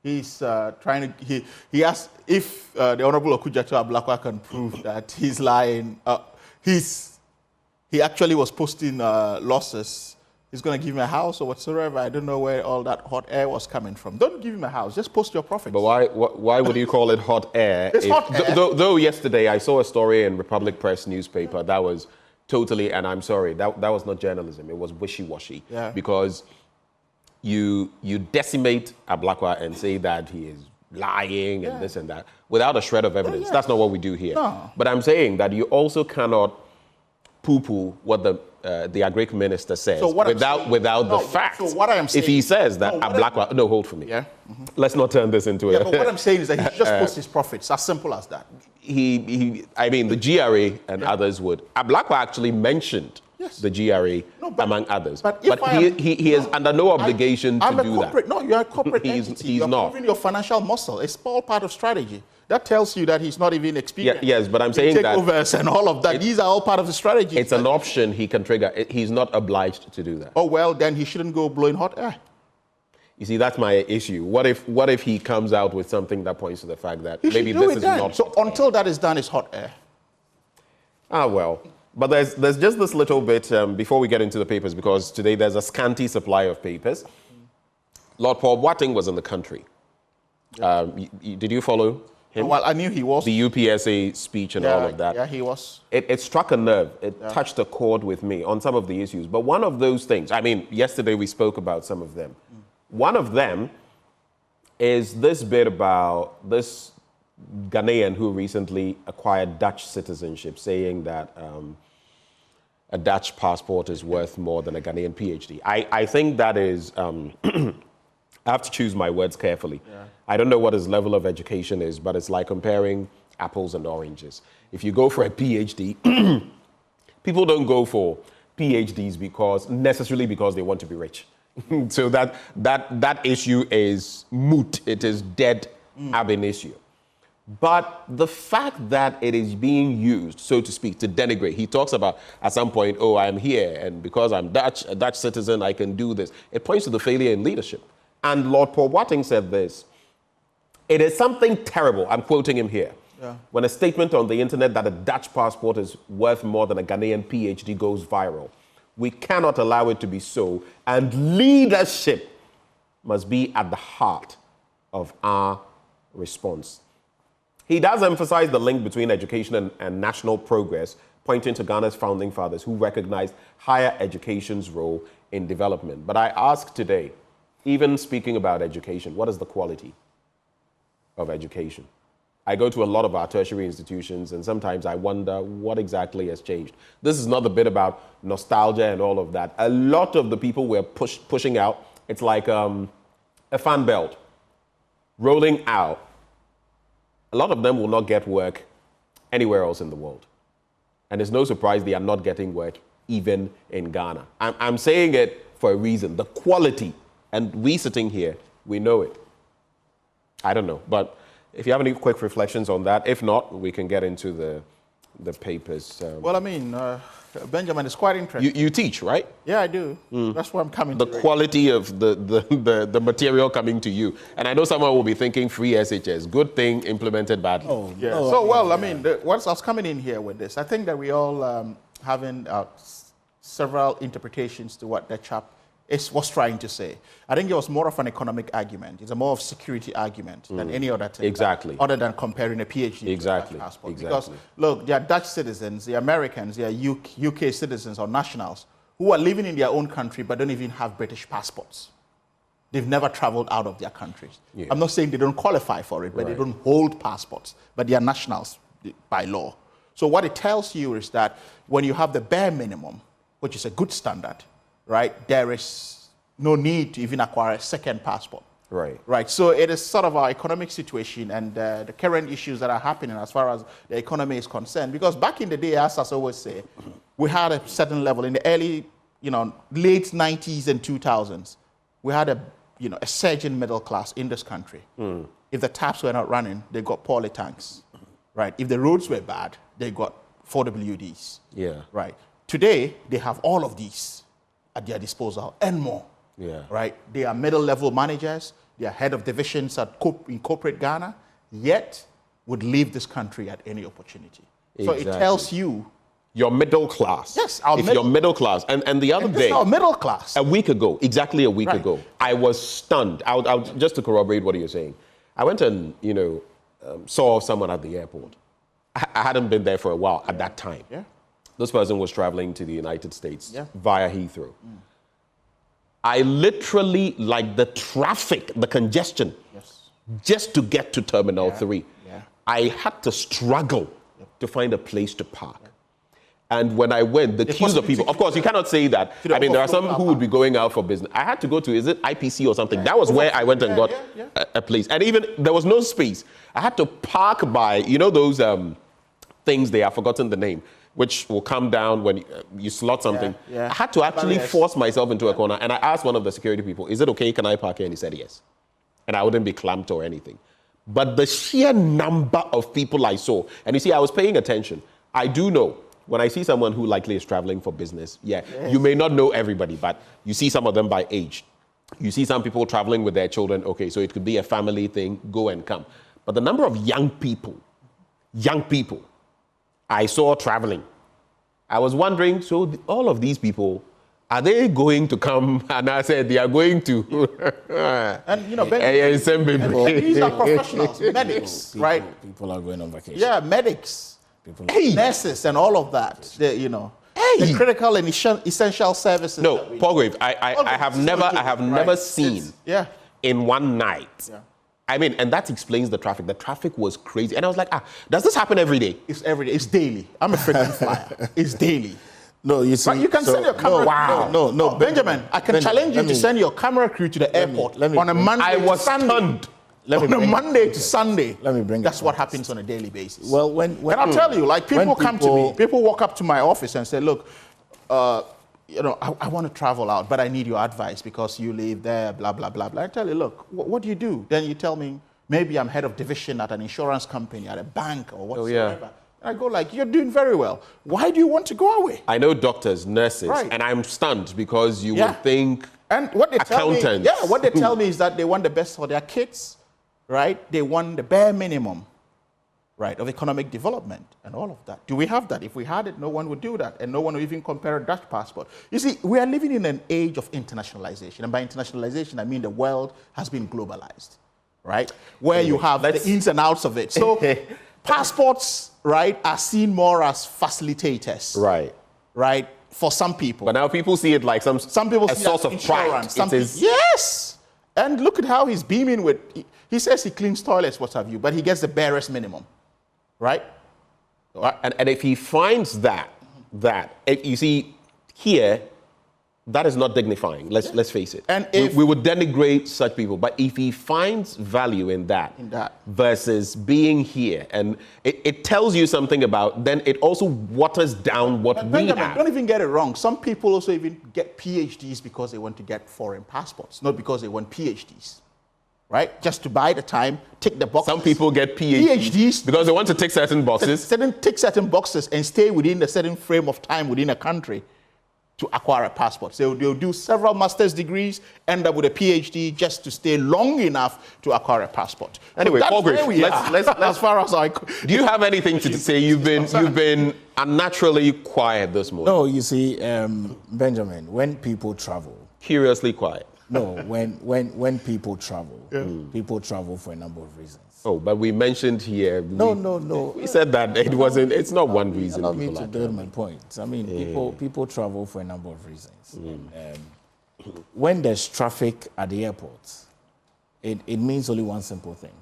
he's trying to, he asked if the Honorable Okudzeto Ablakwa can prove that he's lying. He actually was posting losses. He's going to give him a house or whatsoever. I don't know where all that hot air was coming from. Don't give him a house. Just post your profits. But why would you call it hot air? It's hot air. Though yesterday I saw a story in Republic Press newspaper that was totally, and I'm sorry, that was not journalism. It was wishy-washy. Yeah. Because you decimate Ablakwa and say that he is lying and this and that without a shred of evidence. That's not what we do here. No. But I'm saying that you also cannot poo-poo what the Agric minister says without the facts. So what I am saying, if he says that Ablakwa, no, hold for me. Yeah. Let's not turn this into but what I'm saying is that he just posts his profits. As simple as that. I mean, the GRA and others would. Ablakwa actually mentioned the GRA among others. But he is under no obligation to do that. No, you're a corporate entity. You're not. proving your financial muscle. It's all part of strategy. That tells you that he's not even experienced. Yes, but I'm saying that takeovers and all of that. These are all part of the strategy. It's an option he can trigger. He's not obliged to do that. Oh, well, then he shouldn't go blowing hot air. You see, that's my issue. What if he comes out with something that points to the fact that maybe this is not... So until that is done, it's hot air. Ah, well. But there's just this little bit before we get into the papers, because today there's a scanty supply of papers. Lord Paul Boateng was in the country. Did you follow him? Well, I knew he was. The UPSA speech and all of that. Yeah, he was. It struck a nerve. It touched a chord with me on some of the issues. But one of those things, I mean, yesterday we spoke about some of them. One of them is this bit about this Ghanaian who recently acquired Dutch citizenship, saying that a Dutch passport is worth more than a Ghanaian PhD. I think that is... I have to choose my words carefully. Yeah. I don't know what his level of education is, but it's like comparing apples and oranges. If you go for a PhD, people don't go for PhDs necessarily because they want to be rich. So that issue is moot. It is dead ab initio. But the fact that it is being used, so to speak, to denigrate, he talks about at some point, oh, I'm here, and because I'm Dutch, a Dutch citizen, I can do this. It points to the failure in leadership. And Lord Paul Boateng said this, it is something terrible, I'm quoting him here, when a statement on the internet that a Dutch passport is worth more than a Ghanaian PhD goes viral. We cannot allow it to be so, and leadership must be at the heart of our response. He does emphasize the link between education and national progress, pointing to Ghana's founding fathers who recognized higher education's role in development. But I ask today, even speaking about education, what is the quality of education? I go to a lot of our tertiary institutions, and sometimes I wonder what exactly has changed. This is not the bit about nostalgia and all of that. A lot of the people we're pushing out, it's like a fan belt rolling out. A lot of them will not get work anywhere else in the world. And it's no surprise they are not getting work even in Ghana. I'm saying it for a reason. The quality. And we sitting here, we know it. I don't know. But if you have any quick reflections on that, if not, we can get into the the papers. Well, I mean, Benjamin, it's quite interesting. You teach, right? Yeah, I do. That's why I'm coming the to quality of the material coming to you. And I know someone will be thinking free SHS, good thing implemented badly. I mean, once I was coming in here with this, I think that we all having several interpretations to what the chap was trying to say. I think it was more of an economic argument. It's a more of security argument than any other thing. Exactly. Other than comparing a PhD to a Dutch passport. Because, look, they are Dutch citizens, they are Americans, they are UK citizens or nationals who are living in their own country but don't even have British passports. They've never traveled out of their countries. Yeah. I'm not saying they don't qualify for it, but they don't hold passports. But they are nationals by law. So what it tells you is that when you have the bare minimum, which is a good standard, right, there is no need to even acquire a second passport. Right. So it is sort of our economic situation and the current issues that are happening as far as the economy is concerned. Because back in the day, as I always say, we had a certain level in the early, late 90s and 2000s. We had a surge in middle class in this country. If the taps were not running, they got poly tanks. Right. If the roads were bad, they got 4WDs. Yeah. Right. Today, they have all of these at their disposal and more. Yeah. Right? They are middle-level managers. They are head of divisions in corporate Ghana, yet would leave this country at any opportunity. Exactly. So it tells you... You're middle class. Yes, you're middle class. And the other day... our middle class. A week ago, exactly a week ago, I was stunned. Just to corroborate what you're saying, I went and, saw someone at the airport. I hadn't been there for a while at that time. Yeah. This person was traveling to the United States via Heathrow. I literally, like the traffic, the congestion, just to get to Terminal 3, I had to struggle to find a place to park. And when I went, the queues of people, of course, you cannot say that. I mean, there are some who would be going out for business. I had to go to, is it IPC or something? That was where I went and got a place. And even, there was no space. I had to park by, those things, they have forgotten the name, which will come down when you slot something. I had to actually force myself into a corner, and I asked one of the security people, is it okay, can I park here? And he said yes. And I wouldn't be clamped or anything. But the sheer number of people I saw, and you see, I was paying attention. I do know, when I see someone who likely is traveling for business, you may not know everybody, but you see some of them by age. You see some people traveling with their children, okay, so it could be a family thing, go and come. But the number of young people I saw traveling. I was wondering, so all of these people, are they going to come? And I said, they are going to. And, these are professionals, medics, right? People are going on vacation. Yeah, medics, nurses, and all of that. The critical and essential services. No, Paul, I have never seen in one night. I mean, and that explains the traffic. The traffic was crazy. And I was like, does this happen every day? It's every day. It's daily. I'm a frequent flyer. It's daily. No, you see. But you can send your camera. No, Benjamin, I can challenge you to send your camera crew to the airport on a Monday to Sunday. Stunned. On a Monday to Sunday. Let me bring That's what happens on a daily basis. Well, and I'll tell you, like, people come to me. People walk up to my office and say, look, I want to travel out, but I need your advice because you live there, blah, blah, blah, blah. I tell you, look, what do you do? Then you tell me, maybe I'm head of division at an insurance company, at a bank, or whatsoever. And I go like, you're doing very well. Why do you want to go away? I know doctors, nurses, and I'm stunned because you would think and what they accountants. Tell me, what they tell me is that they want the best for their kids, right? They want the bare minimum, right, of economic development and all of that. Do we have that? If we had it, no one would do that, and no one would even compare a Dutch passport. You see, we are living in an age of internationalization, and by internationalization, I mean the world has been globalized, right? Where you have the ins and outs of it. So passports, right, are seen more as facilitators, right, for some people. But now people see it like some people a source of pride. Yes, and look at how he's beaming with. He says he cleans toilets, what have you, but he gets the barest minimum. Right? And if he finds that if you see here, that is not dignifying. Let's face it. And if we would denigrate such people, but if he finds value in that versus being here, and it tells you something about, then it also waters down what we have. Don't even get it wrong. Some people also even get PhDs because they want to get foreign passports, not because they want PhDs. right? Just to buy the time, tick the boxes. Some people get PhDs because they want to tick certain boxes. Tick certain boxes and stay within a certain frame of time within a country to acquire a passport. So they'll do several master's degrees, end up with a PhD just to stay long enough to acquire a passport. Anyway, so Paul let's as far as I do you have anything to say? You've been unnaturally quiet this morning. No, you see, Benjamin, when people travel, curiously quiet. No, when people travel, people travel for a number of reasons. Oh, but we mentioned here. No. We said that it wasn't. It's not one reason. Allow me to build my point. I mean, people travel for a number of reasons. When there's traffic at the airport, it means only one simple thing.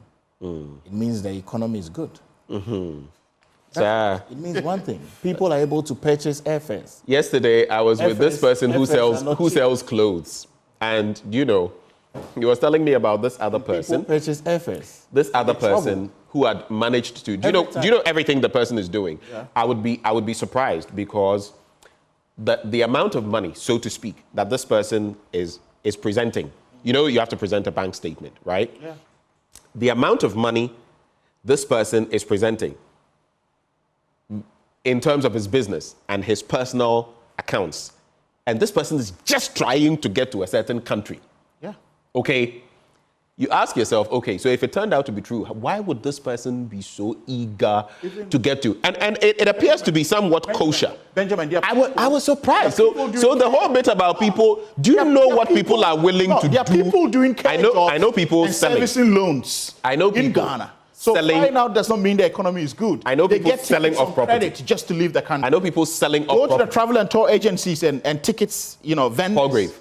It means the economy is good. It means one thing. People are able to purchase airfares. Yesterday, I was with this person who sells clothes, and he was telling me about this other person. People purchase airfares. This other person who had managed to. Do you know everything the person is doing? Yeah. I would be surprised because the amount of money, so to speak, that this person is presenting. You have to present a bank statement, right? Yeah. The amount of money this person is presenting in terms of his business and his personal accounts, and this person is just trying to get to a certain country. Yeah. Okay, you ask yourself, okay, so if it turned out to be true, why would this person be so eager to get to? And it appears to be somewhat kosher. Benjamin, I was surprised. So the whole bit about people, do you know what people are willing to do? There are people doing care I know people and selling. servicing loans I know people in Ghana. So flying out does not mean the economy is good. I know people get selling off property. Credit just to leave the country. I know people selling off property. Go to the travel and tour agencies and tickets, vendors. Palgrave.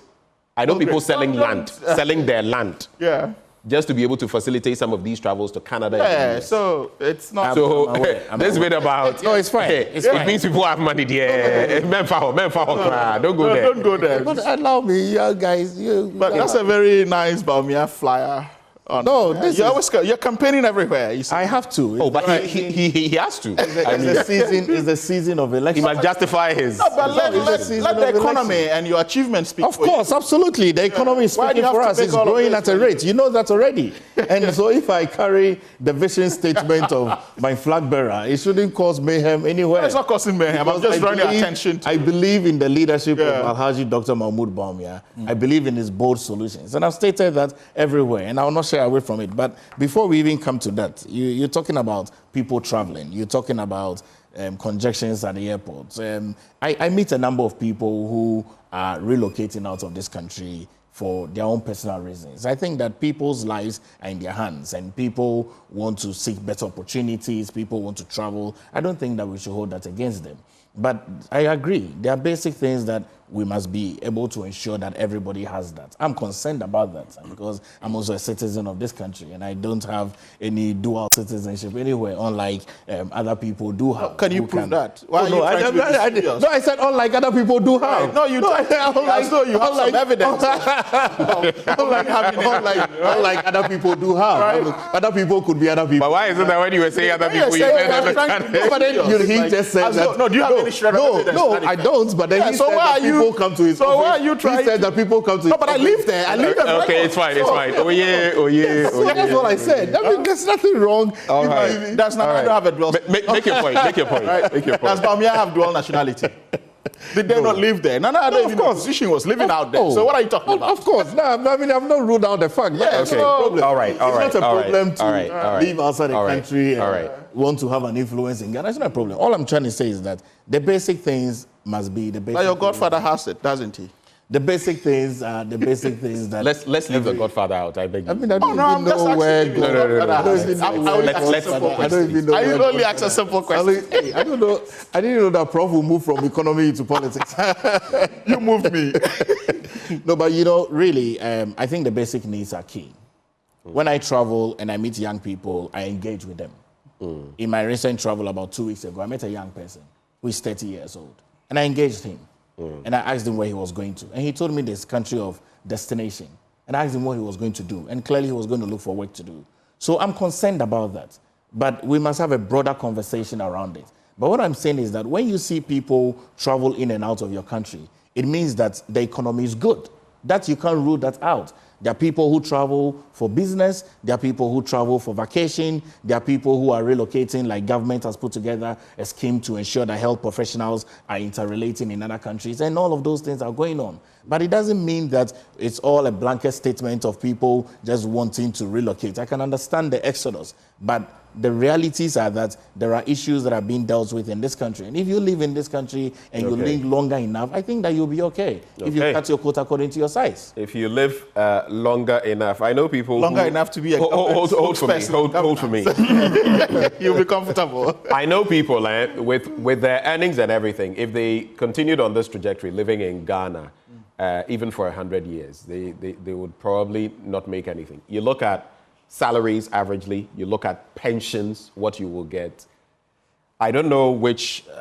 I know people selling land, selling their land. Yeah. Just to be able to facilitate some of these travels to Canada. Yeah, so it's not. So this bit about. No, it's fine. It means people have money there. Men power. Don't go there. Don't go there. But allow me, you guys. But that's a very nice Baumia flyer. No, you're campaigning everywhere. You see. I have to. But he has to. It's the season of election. He must justify his. No, but let the economy and your achievements speak. Of course, absolutely. The economy is speaking for us. It's growing at a rate. You know that already. And so if I carry the vision statement of my flag bearer, it shouldn't cause mayhem anywhere. It's not causing mayhem. I'm just drawing your attention to. I believe in the leadership of Alhaji Dr. Mahmoud Bawumia. I believe in his bold solutions. And I've stated that everywhere. And I will not shy away from it. But before we even come to that, you're talking about people traveling. You're talking about congestions at the airports. I meet a number of people who are relocating out of this country for their own personal reasons. I think that people's lives are in their hands and people want to seek better opportunities, people want to travel. I don't think that we should hold that against them. But I agree, there are basic things that we must be able to ensure that everybody has that. I'm concerned about that because I'm also a citizen of this country and I don't have any dual citizenship anywhere, unlike other people do have. Can you prove that? Why No, I said unlike other people do have. No, you have some evidence. Unlike other people do have. Right. Other people could be other people. But why is it that when you were saying other people, you said but then he just said that. No, do you have any shred of evidence? No, I don't. But then he said that people come to his office. So why are you trying? He said that people come to his No, but I live there. I live there. Okay, it's fine. Oh yeah. So that's what I said. I mean, there's nothing wrong. All right. That's not. I don't have a dual. Make your point. Make your point. Does Bawumia have dual nationality? Did they not live there? None of the opposition was living out there. So what are you talking about? Of course. No, I mean, I've not ruled out the fact. Yeah, okay. No all right. It's not a problem to live outside the country and want to have an influence in Ghana. It's not a problem. All I'm trying to say is that the basic things must be the basic. But your godfather has it, doesn't he? The basic things are the basic things that. Let's leave the godfather out. I beg you. I mean, I don't even know where. I don't even know. I only ask a simple question. I don't know. I didn't know that Prof will move from economy to politics. You moved me. No, but really, I think the basic needs are key. When I travel and I meet young people, I engage with them. In my recent travel about 2 weeks ago, I met a young person who is 30 years old, and I engaged him. And I asked him where he was going to. And he told me this country of destination. And I asked him what he was going to do. And clearly he was going to look for work to do. So I'm concerned about that. But we must have a broader conversation around it. But what I'm saying is that when you see people travel in and out of your country, it means that the economy is good. That you can't rule that out. There are people who travel for business. There are people who travel for vacation. There are people who are relocating, like government has put together a scheme to ensure that health professionals are interrelating in other countries. And all of those things are going on. But it doesn't mean that it's all a blanket statement of people just wanting to relocate. I can understand the exodus, but the realities are that there are issues that are being dealt with in this country. And if you live in this country and you live longer enough, I think that you'll be okay. If you cut your coat according to your size. If you live longer enough, I know people longer enough to be a hold for me. Hold for me. You'll be comfortable. I know people with their earnings and everything. If they continued on this trajectory, living in Ghana, even for 100 years, they would probably not make anything. You look at salaries averagely, you look at pensions, what you will get. I don't know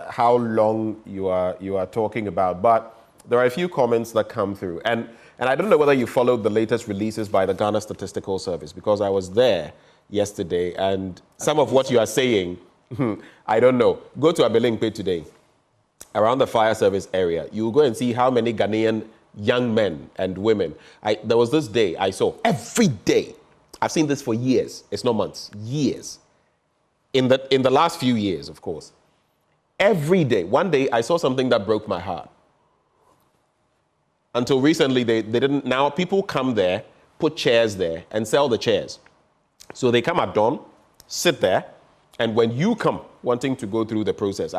how long you are talking about, but there are a few comments that come through. And I don't know whether you followed the latest releases by the Ghana Statistical Service, because I was there yesterday, and some of what you are saying, I don't know. Go to Abelinkpe today, around the fire service area. You will go and see how many Ghanaian young men and women. There was this day I saw, every day. I've seen this for years. It's not months, years. In the last few years, of course. Every day. One day, I saw something that broke my heart. Until recently, they didn't. Now, people come there, put chairs there, and sell the chairs. So they come at dawn, sit there, and when you come wanting to go through the process,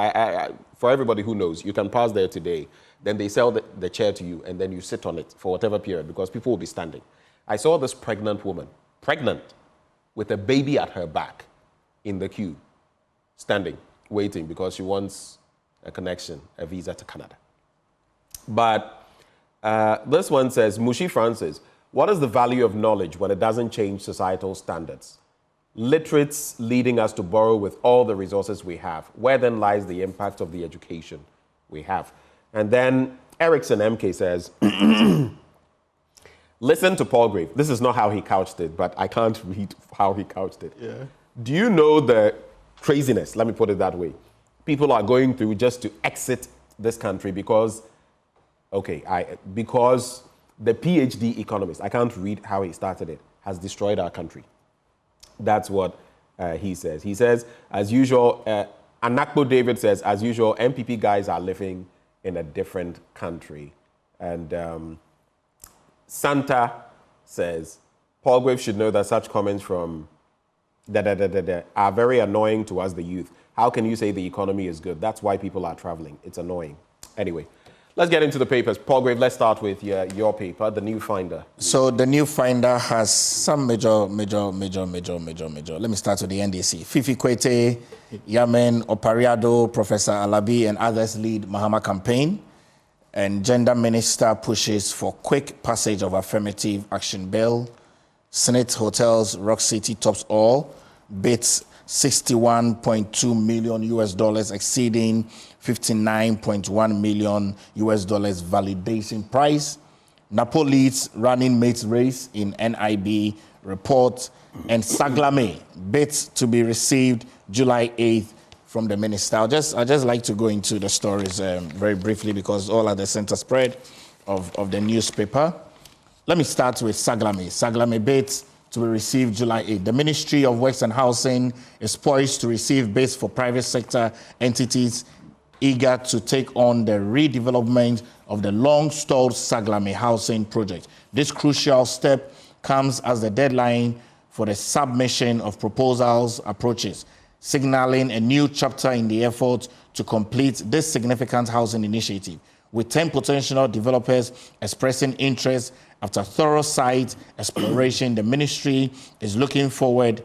for everybody who knows, you can pass there today. Then they sell the chair to you, and then you sit on it for whatever period, because people will be standing. I saw this pregnant woman, with a baby at her back in the queue, standing, waiting, because she wants a connection, a visa to Canada. But this one says, Mushi Francis, what is the value of knowledge when it doesn't change societal standards? Literates leading us to borrow with all the resources we have. Where then lies the impact of the education we have? And then Erickson MK says, listen to Paul Grave. This is not how he couched it, but I can't read how he couched it. Yeah. Do you know the craziness, let me put it that way, people are going through just to exit this country because, because the PhD economist, I can't read how he started it, has destroyed our country. That's what he says. He says, as usual, Anakpo David says, as usual, MPP guys are living in a different country. And Santa says, Paul Grave should know that such comments from are very annoying to us, the youth. How can you say the economy is good? That's why people are traveling. It's annoying. Anyway, let's get into the papers. Paul Grave, let's start with your paper, The New Finder. So The New Finder has some major. Let me start with the NDC. Fifi Kwete, Yamen Opariado, Professor Alabi, and others lead Mahama campaign. And Gender Minister pushes for quick passage of affirmative action bill. Senate hotels, Rock City tops all, bids $61.2 million US, exceeding $59.1 million US validation price. Napo leads running mates race in NIB report, and Saglame bids to be received July 8th from the minister. I'd just like to go into the stories very briefly, because all are the center spread of the newspaper. Let me start with Saglame. Saglame bids to be received July 8th. The Ministry of Works and Housing is poised to receive bids for private sector entities eager to take on the redevelopment of the long-stalled Saglame housing project. This crucial step comes as the deadline for the submission of proposals approaches, signaling a new chapter in the effort to complete this significant housing initiative. With 10 potential developers expressing interest after thorough site exploration, the ministry is looking forward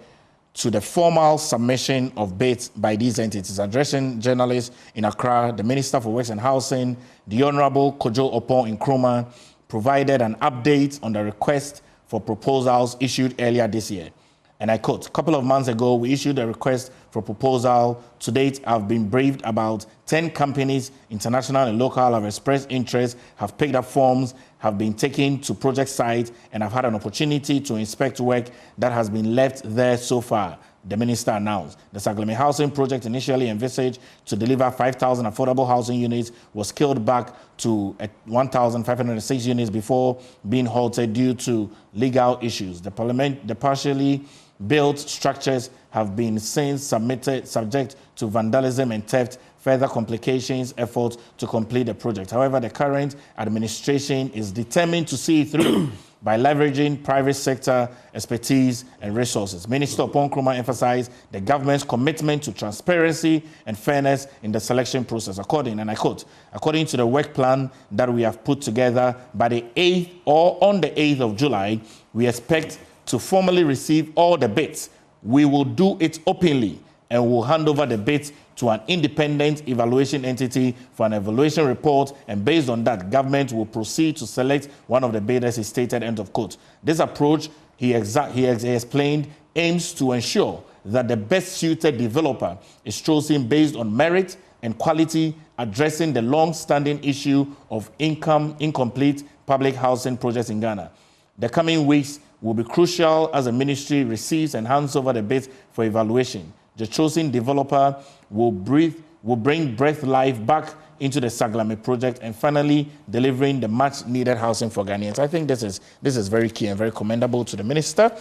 to the formal submission of bids by these entities. Addressing journalists in Accra, the Minister for Works and Housing, the Honorable Kojo Opon Nkrumah, provided an update on the request for proposals issued earlier this year. And I quote, a couple of months ago, we issued a request for proposal. To date, I've been briefed about 10 companies, international and local, have expressed interest, have picked up forms, have been taken to project sites, and have had an opportunity to inspect work that has been left there so far. the minister announced. The Saglame housing project, initially envisaged to deliver 5,000 affordable housing units, was scaled back to 1,506 units before being halted due to legal issues. The partially built structures have been since subject to vandalism and theft, further complications efforts to complete the project. However, the current administration is determined to see it through by leveraging private sector expertise and resources. Minister Opoku Prempeh emphasized the government's commitment to transparency and fairness in the selection process. According to the work plan that we have put together, by the 8th or on the 8th of July, we expect to formally receive all the bids. We will do it openly and will hand over the bids to an independent evaluation entity for an evaluation report, and based on that, government will proceed to select one of the bidders, he stated, end of quote. This approach, he explained, aims to ensure that the best suited developer is chosen based on merit and quality, addressing the long-standing issue of incomplete public housing projects in Ghana. The coming weeks will be crucial as the ministry receives and hands over the bids for evaluation. The chosen developer will bring breath life back into the Saglame project and finally delivering the much needed housing for Ghanaians. I think this is very key and very commendable to the minister.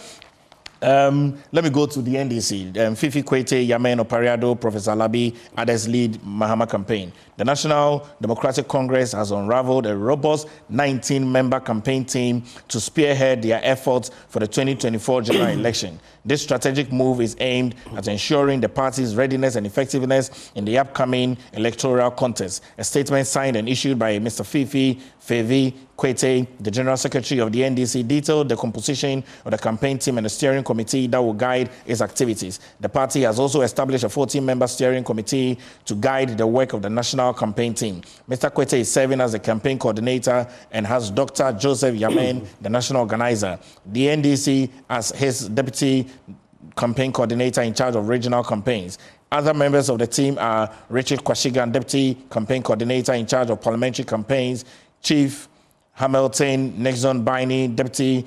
Let me go to the NDC. Fifi Kwete, Yamen Opariado, Professor Alabi, others lead Mahama campaign. The National Democratic Congress has unraveled a robust 19-member campaign team to spearhead their efforts for the 2024 general election. This strategic move is aimed at ensuring the party's readiness and effectiveness in the upcoming electoral contest. A statement signed and issued by Mr. Fifi Kwete, the General Secretary of the NDC, detailed the composition of the campaign team and the steering committee that will guide its activities. The party has also established a 14-member steering committee to guide the work of the national campaign team. Mr. Kwete is serving as the campaign coordinator and has Dr. Joseph Yamen, the national organizer. The NDC as his deputy campaign coordinator in charge of regional campaigns. Other members of the team are Richard Kwashigan, deputy campaign coordinator in charge of parliamentary campaigns, Chief Hamilton Nixon Baini, deputy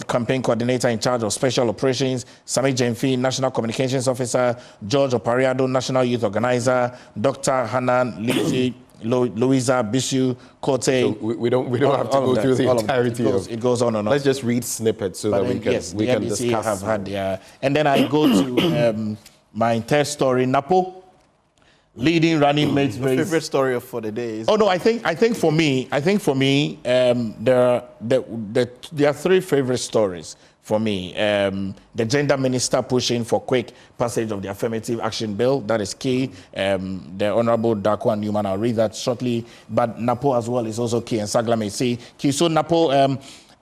campaign coordinator in charge of special operations, Sami Jemfi, national communications officer, George Opariado, national youth organizer, Dr. Hanan Louisa Bisu Kote. So we don't have to go through the entirety of it. It goes on and on. Let's just read snippets so that we can discuss. Have had, and then I go to my third story, Napo. Leading running mates race. Favorite story for the day is. Oh no, I think for me, there are three favorite stories for me. The gender minister pushing for quick passage of the affirmative action bill, that is key. The Honorable Danquah Newman, I'll read that shortly. But Napo as well is also key, and Saglame is key. So Napo,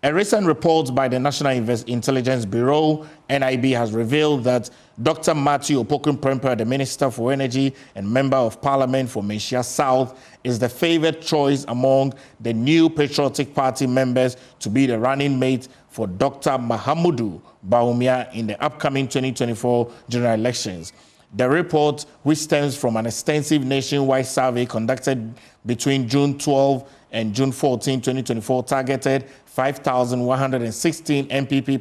a recent report by the National Intelligence Bureau, NIB, has revealed that Dr. Opoku Prempeh, the Minister for Energy and Member of Parliament for Manhyia South, is the favored choice among the new Patriotic Party members to be the running mate for Dr. Mahamudu Bawumia in the upcoming 2024 general elections. The report, which stems from an extensive nationwide survey conducted between June 12 and June 14, 2024, targeted 5,116 MPP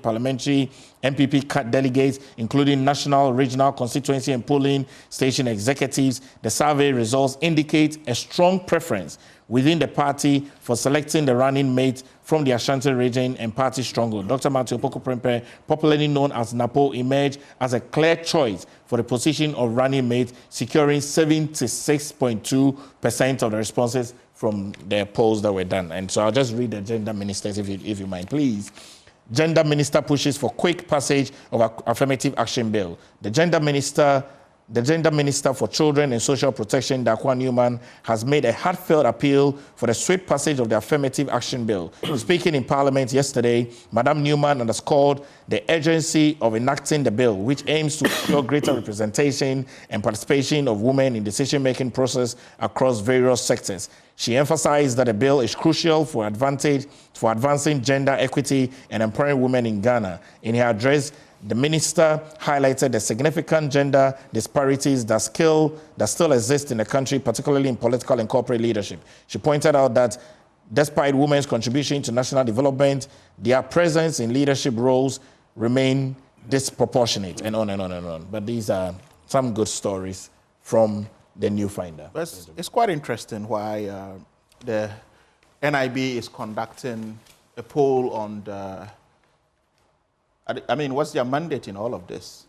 delegates, including national, regional, constituency, and polling station executives. The survey results indicate a strong preference within the party for selecting the running mate from the Ashanti region and party stronghold. Dr. Opoku Prempeh, popularly known as Napo, emerged as a clear choice for the position of running mate, securing 76.2% of the responses from the polls that were done. And so I'll just read the gender ministers, if you mind, please. Gender minister pushes for quick passage of affirmative action bill. The gender minister for Children and Social Protection, Danquah Newman, has made a heartfelt appeal for the swift passage of the affirmative action bill. Speaking in Parliament yesterday, Madam Newman underscored the urgency of enacting the bill, which aims to ensure greater representation and participation of women in decision-making process across various sectors. She emphasized that the bill is crucial for advancing gender equity and empowering women in Ghana. In her address, the minister highlighted the significant gender disparities that still exist in the country, particularly in political and corporate leadership. She pointed out that despite women's contribution to national development, their presence in leadership roles remain disproportionate, and on and on and on. But these are some good stories from the new finder. It's quite interesting why the NIB is conducting a poll on the... I mean, what's their mandate in all of this?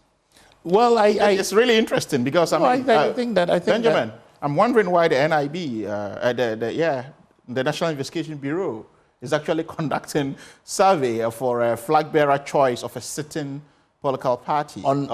Well, it's really interesting because I think Benjamin, I'm wondering why the NIB, the National Investigation Bureau, is actually conducting survey for a flag bearer choice of a sitting political party, and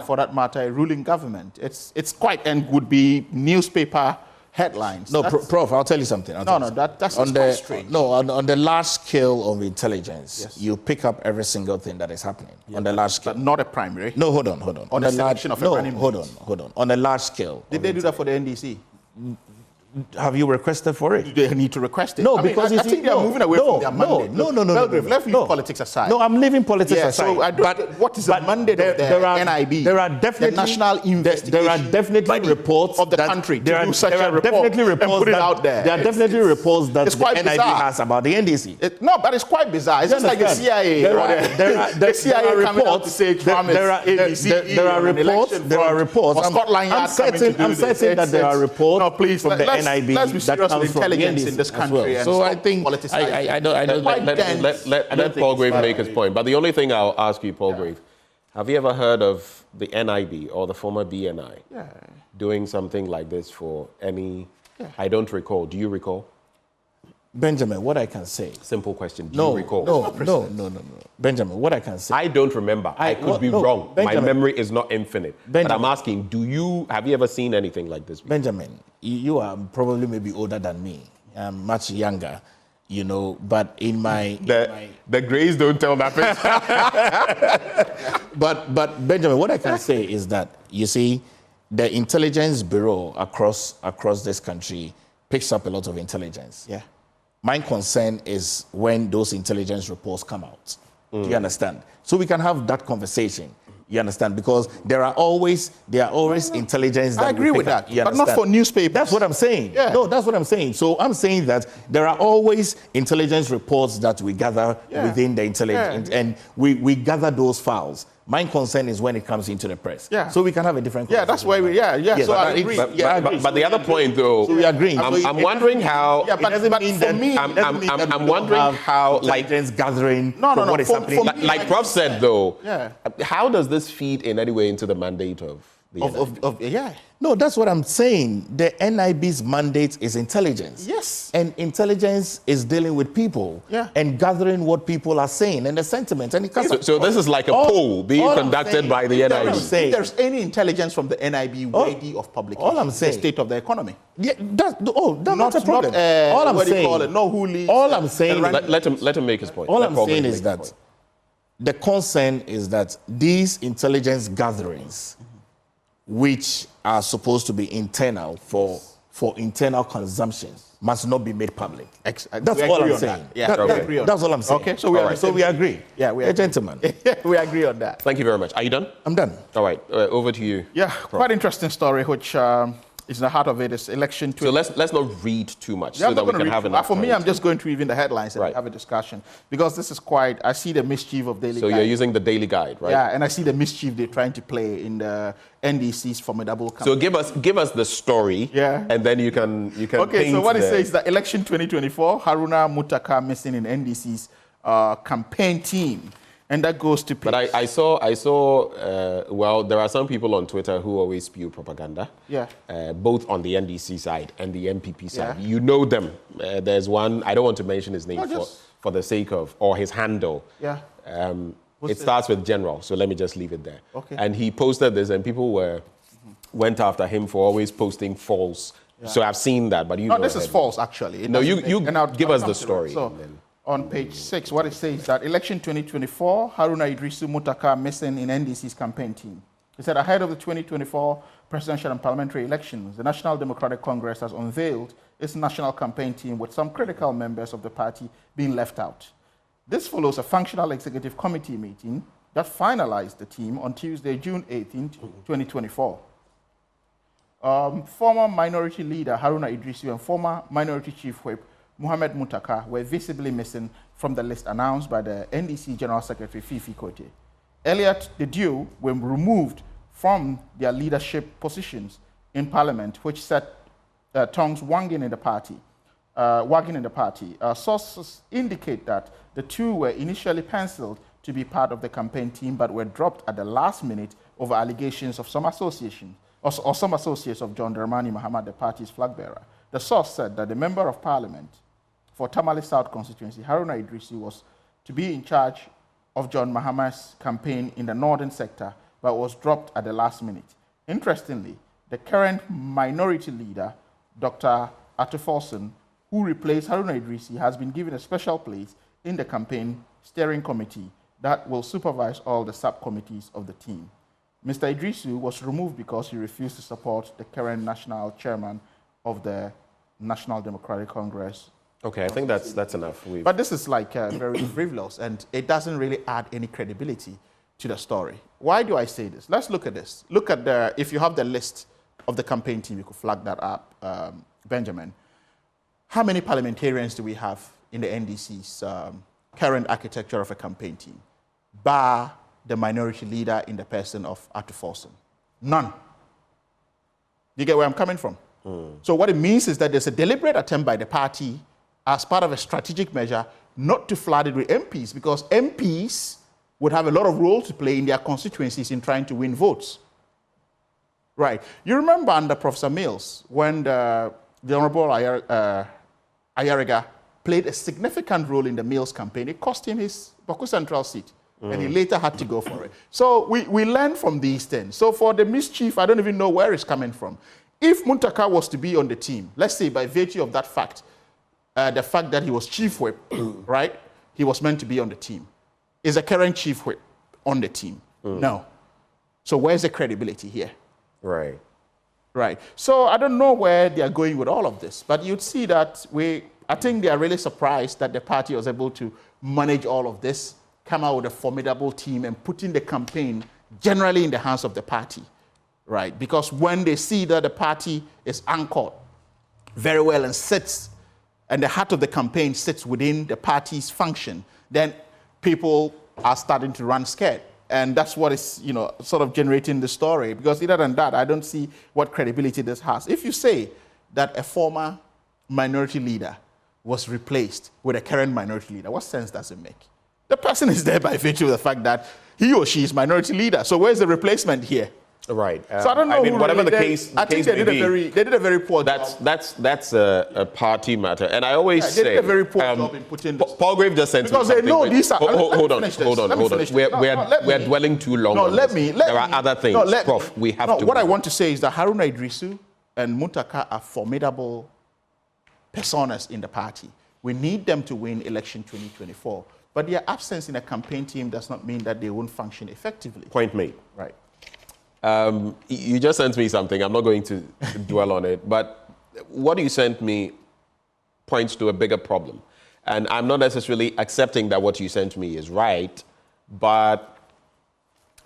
for that matter, a ruling government. It's quite, and would be newspaper headlines. No, Prof, I'll tell you something. That's on quite strange. No, on the large scale of intelligence, Yes. you pick up every single thing that is happening on the large scale. But not a primary. No, hold on. On the selection of a running hold on. On a large scale. Did they do that for the NDC? Have you requested for it? They need to request it. No, I mean, because I think they are moving away from their mandate. No. Let's leave politics aside. No, I'm leaving politics aside. So what is the mandate of the NIB? There are definitely the national investigation. There are definitely reports of the country to do such a report definitely reports and put it out there. There are definitely reports that it's quite the NIB bizarre. has about the NDC. No, but it's quite bizarre. It's just like the CIA. The CIA coming out to say Trump is ABCE. There are reports. I'm certain that there are reports from the NIB that comes from intelligence in this country. So I think I don't. Let Paul Grave make his point. But the only thing I'll ask you, Paul Grave, have you ever heard of the NIB or the former DNI doing something like this for any? I don't recall. Do you recall? Benjamin, what I can say. Simple question. Do you recall? No. Benjamin, what I can say. I don't remember. I could be wrong. Benjamin, my memory is not infinite. Benjamin, but I'm asking, have you ever seen anything like this before? Benjamin, you are probably maybe older than me. I'm much younger, but in my... The grays don't tell that picture. But Benjamin, what I can say is that, you see, the intelligence bureau across this country picks up a lot of intelligence. Yeah. My concern is when those intelligence reports come out. Do you understand? So we can have that conversation. You understand? Because there are always intelligence that I agree with that, but not for newspapers. That's what I'm saying. Yeah. No, that's what I'm saying. So I'm saying that there are always intelligence reports that we gather within the intelligence, and we gather those files. My concern is when it comes into the press. Yeah. So we can have a different conversation. That's why so I agree. But the other point, though, so we agree. I'm wondering how. Yeah, but for me, I'm wondering how, like, gathering. No. What is happening? Like Prof said, though. Yeah. How does this feed in any way into the mandate of the NIB? No, that's what I'm saying. The NIB's mandate is intelligence. Yes. And intelligence is dealing with people and gathering what people are saying and the sentiment. And so this is like a poll being conducted by the NIB. If there's any intelligence from the NIB worthy of publication, all I'm saying, the state of the economy. Yeah, that's not a problem. All I'm saying, all I'm saying, let him make his point. All I'm saying is that the concern is that these intelligence gatherings, which are supposed to be internal for internal consumption, must not be made public. That's all I'm saying. That's all I'm saying. Okay, so we agree. Yeah, we agree. Gentlemen. We agree on that. Thank you very much. Are you done? I'm done. All right, over to you. Yeah, quite interesting story, which is the heart of it is election. So let's not read too much so that we can have enough. For me, I'm just going to even the headlines and have a discussion because this is quite. I see the mischief of Daily Guide. So you're using the Daily Guide, right? Yeah, and I see the mischief they're trying to play in the NDC's formidable campaign. So give us the story. Yeah. And then you can. Okay. So what it says is that election 2024, Haruna Mutaka missing in NDC's campaign team. And that goes to page. But I saw, well, there are some people on Twitter who always spew propaganda. Yeah. Both on the NDC side and the MPP side. Yeah. You know them. There's one, I don't want to mention his name for the sake of, or his handle. Yeah. It starts with General, so let me just leave it there. Okay. And he posted this, and people went after him for always posting false. Yeah. So I've seen that, but you No, this is false, actually. No, you give us the story. So, on page 6, what it says is that election 2024, Haruna Idrisu Mutaka missing in NDC's campaign team. He said ahead of the 2024 presidential and parliamentary elections, the National Democratic Congress has unveiled its national campaign team with some critical members of the party being left out. This follows a functional executive committee meeting that finalized the team on Tuesday, June 18, 2024. Former minority leader Haruna Idrisu and former minority chief whip Mohamed Mutaka were visibly missing from the list announced by the NDC General Secretary Fifi Kote. Elliott the Dew were removed from their leadership positions in Parliament, which set tongues wagging in the party. Sources indicate that the two were initially penciled to be part of the campaign team, but were dropped at the last minute over allegations of some association or some associates of John Dramani Mahama, the party's flag bearer. The source said that the Member of Parliament for Tamale South constituency, Haruna Idrisi, was to be in charge of John Mahama's campaign in the northern sector, but was dropped at the last minute. Interestingly, the current minority leader, Dr. Opoku, who replaced Haruna Idrisi, has been given a special place in the campaign steering committee that will supervise all the subcommittees of the team. Mr. Idrisu was removed because he refused to support the current national chairman of the National Democratic Congress. Okay, I think that's enough. But this is like very frivolous, and it doesn't really add any credibility to the story. Why do I say this? Let's look at this. Look at if you have the list of the campaign team, you could flag that up, Benjamin. How many parliamentarians do we have in the NDC's current architecture of a campaign team, bar the minority leader in the person of Opoku? None. You get where I'm coming from? So what it means is that there's a deliberate attempt by the party as part of a strategic measure not to flood it with MPs, because MPs would have a lot of role to play in their constituencies in trying to win votes. Right. You remember under Professor Mills, when the Honorable Ayariga played a significant role in the Mills campaign. It cost him his Boku Central seat, and he later had to go for it. So we learn from these things. So for the mischief, I don't even know where it's coming from. If Muntaka was to be on the team, let's say by virtue of that fact, the fact that he was chief whip, right? He was meant to be on the team. Is the current chief whip on the team? No. So where's the credibility here? Right. Right. So I don't know where they are going with all of this, but you'd see that I think they are really surprised that the party was able to manage all of this, come out with a formidable team, and put in the campaign generally in the hands of the party, right? Because when they see that the party is anchored very well and sits, and the heart of the campaign sits within the party's function, then people are starting to run scared. And that's what is, sort of generating the story. Because other than that, I don't see what credibility this has. If you say that a former minority leader was replaced with a current minority leader, what sense does it make? The person is there by virtue of the fact that he or she is minority leader. So where's the replacement here? Right. So I don't know. I mean, whatever the case, I think they did a very poor job. That's a party matter, and I always say they did a very poor job in putting this. Paul Grave just sent because they know these are. Hold on. We're dwelling too long. No, let me. There are other things, Prof. We have to. What I want to say is that Haruna Idrisu and Muntaka are formidable personas in the party. We need them to win election 2024, but their absence in a campaign team does not mean that they won't function effectively. Point made. Right. You just sent me something. I'm not going to dwell on it. But what you sent me points to a bigger problem. And I'm not necessarily accepting that what you sent me is right, and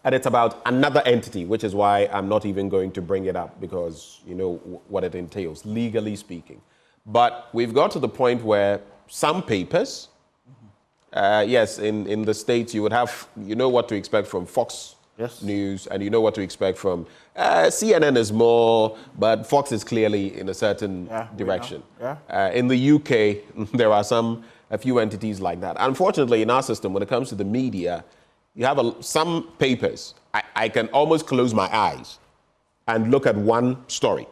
it's about another entity, which is why I'm not even going to bring it up, because you know what it entails, legally speaking. But we've got to the point where some papers, yes, in the States, you would have, what to expect from Fox News, and you know what to expect from CNN is more, but Fox is clearly in a certain direction. In the UK, there are a few entities like that. Unfortunately, in our system, when it comes to the media, you have some papers. I can almost close my eyes and look at one story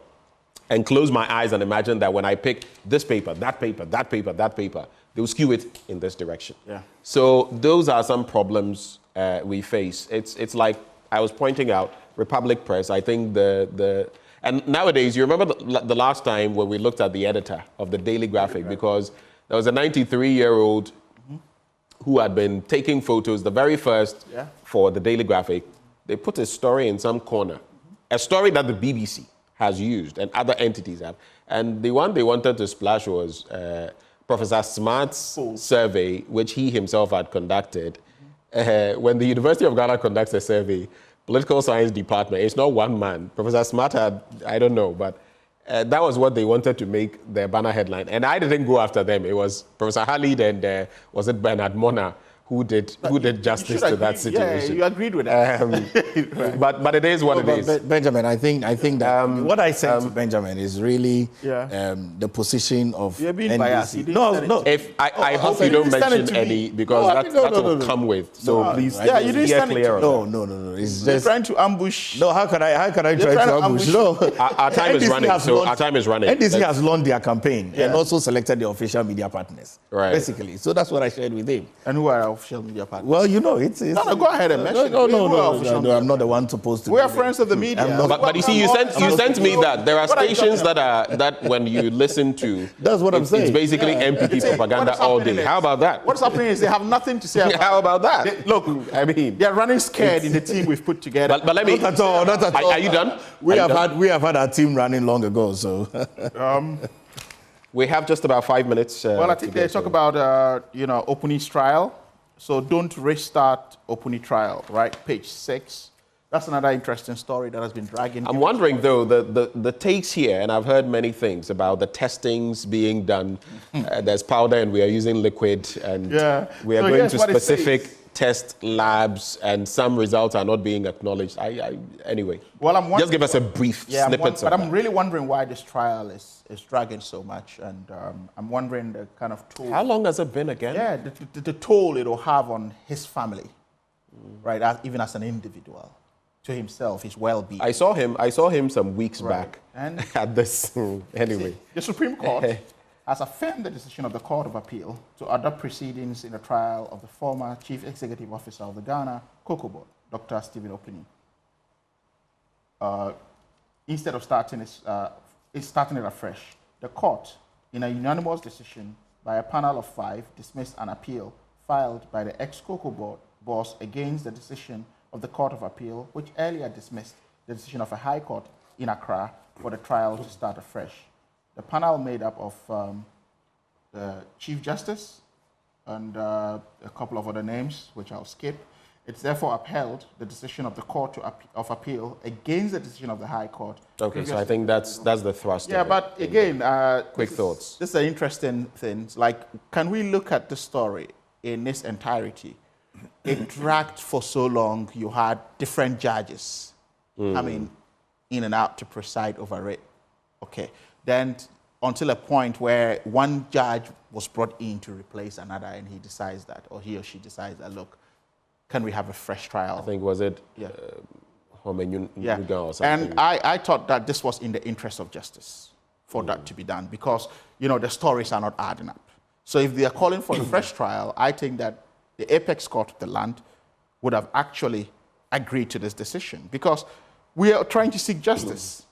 and close my eyes and imagine that when I pick this paper, that paper, that paper, that paper, they will skew it in this direction. So those are some problems we face. It's like I was pointing out, Republic Press, I think and nowadays, you remember the last time when we looked at the editor of the Daily Graphic, because there was a 93-year-old who had been taking photos, the very first for the Daily Graphic. They put a story in some corner, a story that the BBC has used and other entities have. And the one they wanted to splash was Professor Smart's survey, which he himself had conducted. When the University of Ghana conducts a survey, political science department, it's not one man. Professor Smart had, I don't know, but that was what they wanted to make their banner headline. And I didn't go after them. It was Professor Halid and was it Bernard Mona who did justice to that situation. Yeah, you agreed with that. Right. But it is what it is. Benjamin, I think that what I said to Benjamin is really the position of You're being NDC. biased. No. If I hope you don't mention any, because that will come with. So please, yeah, you didn't stand clear on No. It's You're just trying to ambush. No, how can I try to ambush? No, our time is running. Our time is running. NDC has launched their campaign and also selected the official media partners. Right. Basically, so that's what I shared with him. And who are our official media partners? Well, you know, it's no, go ahead and mention No, I'm not the one supposed to. We are friends of the media. But you see, you sent me that there are stations that when you listen to, that's what I'm saying. It's basically MPP propaganda all day. How about that? What's happening is they have nothing to say about How about that? Look, I mean, they're running scared in the team we've put together. But let me. Not at all. Are you done? We have had our team running long ago, so. We have just about 5 minutes. Well, I think they talk about Opuni's trial. So don't restart Opuni trial, right? Page 6. That's another interesting story that has been dragging. I'm wondering, though, the takes here, and I've heard many things about the testings being done. There's powder, and we are using liquid, and we are going to specific test labs, and some results are not being acknowledged. Anyway, well, just give us a brief snippet. But I'm really wondering why this trial is dragging so much, and I'm wondering the kind of toll. How long has it been again? Yeah, the toll it will have on his family, right? Even as an individual, to himself, his well-being. I saw him some weeks back and at this. Anyway, the Supreme Court has affirmed the decision of the Court of Appeal to adopt proceedings in the trial of the former Chief Executive Officer of the Ghana Cocoa Board, Dr. Stephen Opuni. Instead of starting it afresh, the court, in a unanimous decision by a panel of 5, dismissed an appeal filed by the ex-Cocoa Board boss against the decision of the Court of Appeal, which earlier dismissed the decision of a High Court in Accra for the trial to start afresh. The panel made up of the Chief Justice and a couple of other names, which I'll skip. It's therefore upheld the decision of the Court of Appeal against the decision of the High Court. Okay, so I think that's the thrust. Yeah, but again, quick thoughts. This is an interesting thing. Like, can we look at the story in its entirety? It dragged for so long. You had different judges coming in and out to preside over it. Okay. Then until a point where one judge was brought in to replace another, and he decides that, or he or she decides that, look, can we have a fresh trial? I think, was it Homenyuga or something? And I thought that this was in the interest of justice for that to be done, because, the stories are not adding up. So if they are calling for a fresh trial, I think that the apex court of the land would have actually agreed to this decision, because we are trying to seek justice.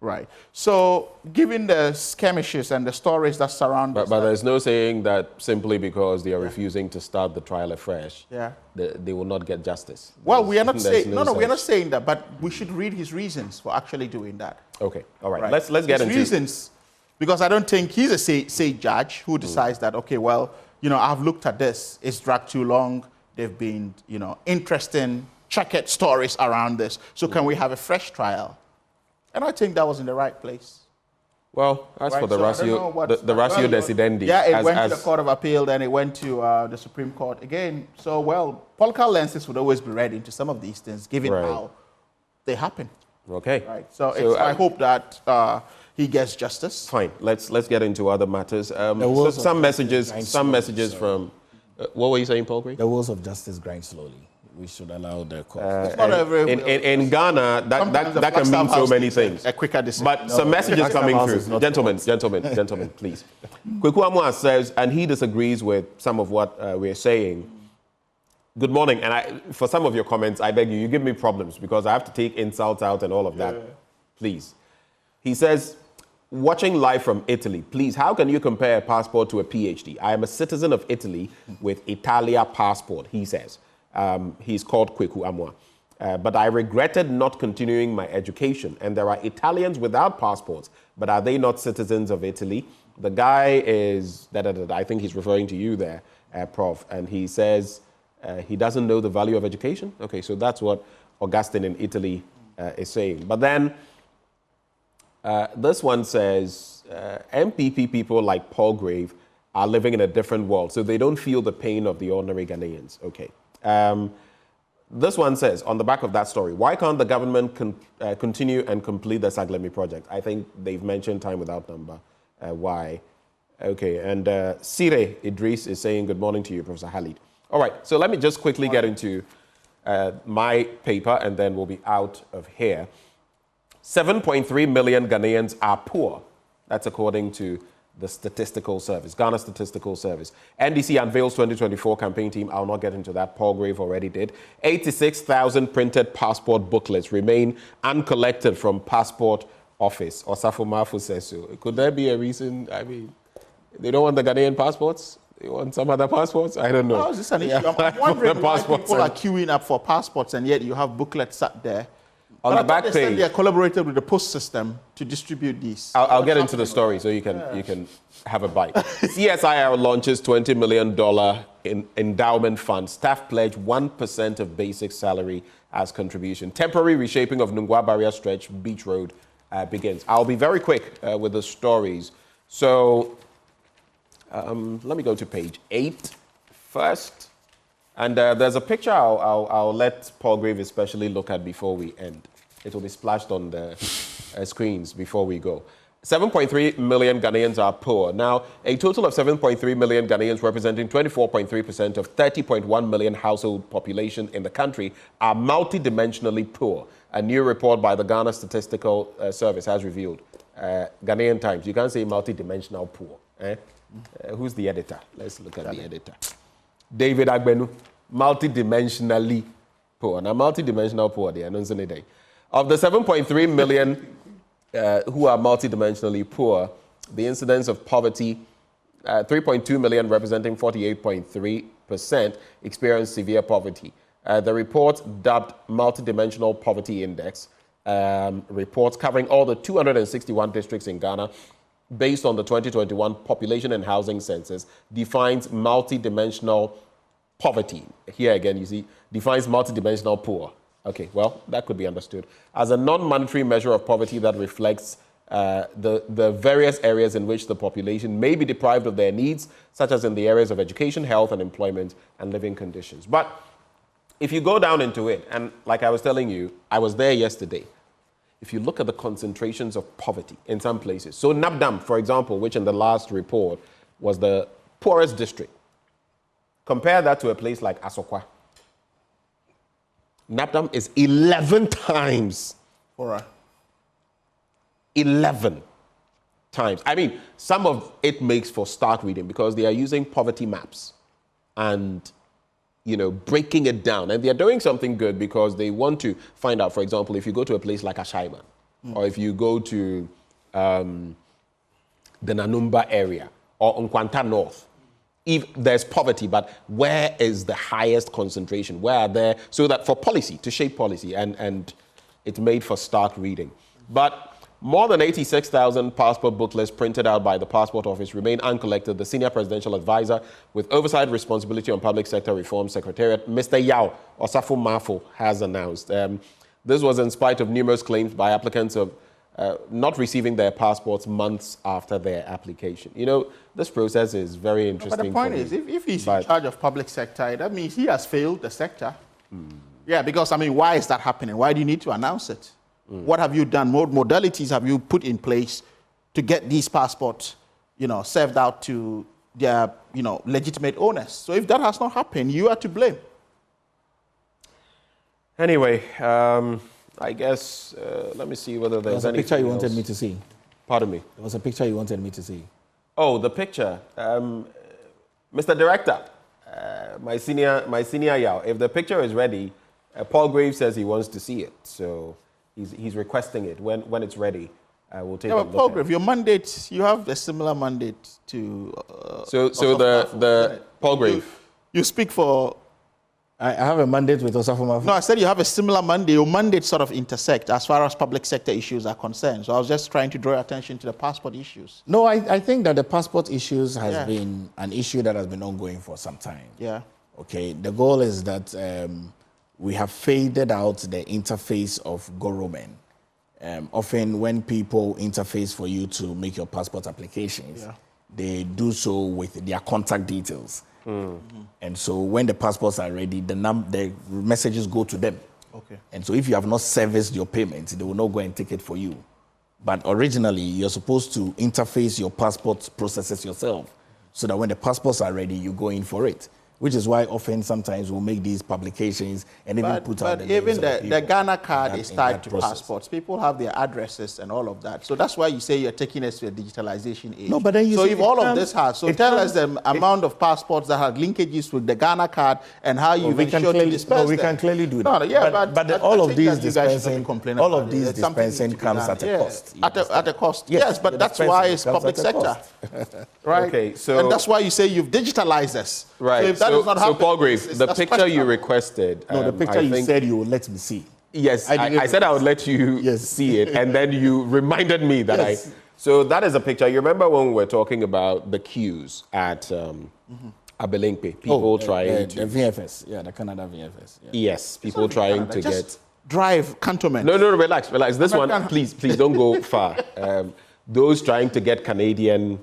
Right. So, given the skirmishes and the stories that surround us... But there's no saying that simply because they are refusing to start the trial afresh, they will not get justice. Well, we are not saying... No, we are not saying that, but we should read his reasons for actually doing that. Okay. All right. Let's get into... reasons, because I don't think he's a sage judge who decides that, okay, well, I've looked at this, it's dragged too long, there've been, interesting, checkered stories around this, so can we have a fresh trial? And I think that was in the right place. Well, as for the ratio decidendi... Yeah, it went to the Court of Appeal, then it went to the Supreme Court again. So, political lenses would always be read into some of these things, given how they happen. Okay. Right. So I hope that he gets justice. Fine. Let's get into other matters. So some messages from... what were you saying, Paul Gray? The wheels of justice grind slowly. We should allow the court. In Ghana, that can mean so many things. A quicker decision. But some messages coming through. Gentlemen, please. Kweku Amwa says, and he disagrees with some of what we're saying. Good morning. And for some of your comments, I beg you give me problems, because I have to take insults out and all of that. Please. He says, watching live from Italy, please, how can you compare a passport to a PhD? I am a citizen of Italy with Italia passport, he says. He's called Kweku Amwa. But I regretted not continuing my education. And there are Italians without passports, but are they not citizens of Italy? The guy is, I think he's referring to you there, Prof. And he says he doesn't know the value of education. Okay, so that's what Augustine in Italy is saying. But then this one says, MPP people like Paul Grave are living in a different world, so they don't feel the pain of the ordinary Ghanaians. Okay. This one says, on the back of that story, why can't the government continue and complete the Saglemi project? I think they've mentioned time without number. Why? Okay, and Sire Idris is saying good morning to you, Professor Halid. All right, so let me just quickly get into my paper, and then we'll be out of here. 7.3 million Ghanaians are poor. That's according to the Statistical Service, Ghana Statistical Service. NDC unveils 2024 campaign team. I'll not get into that. Paul Grave already did. 86,000 printed passport booklets remain uncollected from passport office. Osafo Mafu says so. Could there be a reason? I mean, they don't want the Ghanaian passports? They want some other passports? I don't know. How is this an issue? I'm wondering why people are queuing up for passports and yet you have booklets sat there. On the back page, they are collaborated with the post system to distribute these. I'll get into the story so you can have a bite. CSIR launches $20 million in endowment fund. Staff pledge 1% of basic salary as contribution. Temporary reshaping of Nungwa Barrier Stretch Beach Road begins. I'll be very quick with the stories. So let me go to page 8 first. And there's a picture I'll let Paul Grave especially look at before we end. It will be splashed on the screens before we go. 7.3 million Ghanaians are poor. Now, a total of 7.3 million Ghanaians, representing 24.3% of 30.1 million household population in the country, are multidimensionally poor. A new report by the Ghana Statistical Service has revealed. Ghanaian Times, you can't say multidimensional poor. Who's the editor? Let's look at the editor. David Agbenu, multidimensionally poor. Now, multidimensional poor, they are not saying day. Of the 7.3 million who are multidimensionally poor, the incidence of poverty, 3.2 million, representing 48.3%, experience severe poverty. The report, dubbed Multidimensional Poverty Index, reports covering all the 261 districts in Ghana, based on the 2021 Population and Housing Census, defines multidimensional poverty. Here again, you see, defines multidimensional poor. Okay, well, that could be understood as a non-monetary measure of poverty that reflects the various areas in which the population may be deprived of their needs, such as in the areas of education, health, and employment, and living conditions. But if you go down into it, and like I was telling you, I was there yesterday. If you look at the concentrations of poverty in some places, so Nabdam, for example, which in the last report was the poorest district, compare that to a place like Asokwa. Nabdam is 11 times poorer. 11 times. I mean, some of it makes for stark reading because they are using poverty maps and, you know, breaking it down. And they're doing something good because they want to find out, for example, if you go to a place like Ashaiman, or if you go to the Nanumba area or Nkwanta North, if there's poverty, but where is the highest concentration? Where are there? So that for policy, to shape policy, and it's made for stark reading. But more than 86,000 passport booklets printed out by the Passport Office remain uncollected. The Senior Presidential Advisor with Oversight Responsibility on Public Sector Reform Secretariat, Mr. Yao Osafo Mafo, has announced. This was in spite of numerous claims by applicants of not receiving their passports months after their application. You know, this process is very interesting. But the point is, if he's in charge of public sector, that means he has failed the sector. Yeah, because, I mean, why is that happening? Why do you need to announce it? What have you done? What modalities have you put in place to get these passports, you know, served out to their, you know, legitimate owners? So if that has not happened, you are to blame. Anyway, I guess, let me see whether there's anything a picture you else. wanted me to see. Pardon me? There was a picture you wanted me to see. Oh, the picture. Mr. Director, my senior Yao, if the picture is ready, Paul Graves says he wants to see it. So he's requesting it. When it's ready, we'll take a look. Paul Graves, your mandate, you have a similar mandate to... so the Paul Graves. You speak for... I have a mandate with Osafo Mafo. No, I said you have a similar mandate. Your mandates sort of intersect as far as public sector issues are concerned. So I was just trying to draw your attention to the passport issues. No, I think that the passport issues has been an issue that has been ongoing for some time. Yeah. Okay, the goal is that we have faded out the interface of government. Often when people interface for you to make your passport applications, they do so with their contact details. And so when the passports are ready, the messages go to them. Okay. And so if you have not serviced your payment, they will not go and take it for you. But originally, you're supposed to interface your passport processes yourself, so that when the passports are ready, you go in for it. Which is why often sometimes we'll make these publications and even put out the names even of the Ghana card that, is tied to process. passports. People have their addresses and all of that. So that's why you say you're taking us to a digitalization age. No, but then you so see, if all of this has, so tell us the amount of passports that have linkages with the Ghana card and how you ensure to disperse we them. can clearly do that. No, yeah, but all of these dispensing comes at a cost. At a cost, yes, but that's why it's public sector. Right? Okay, so... And that's why you say you've digitalized us. Right, So if that is not happening, Palgrave, the picture you requested... No, the picture you said you would let me see. Yes, I said I would let you see it, and then you reminded me that So that is a picture. You remember when we were talking about the queues at Abelinkpe? People trying to... The VFS, the Canada VFS. Yeah. Yes, people trying to get... Drive cantonment. No, relax. This one, please don't go far. Those trying to get Canadian,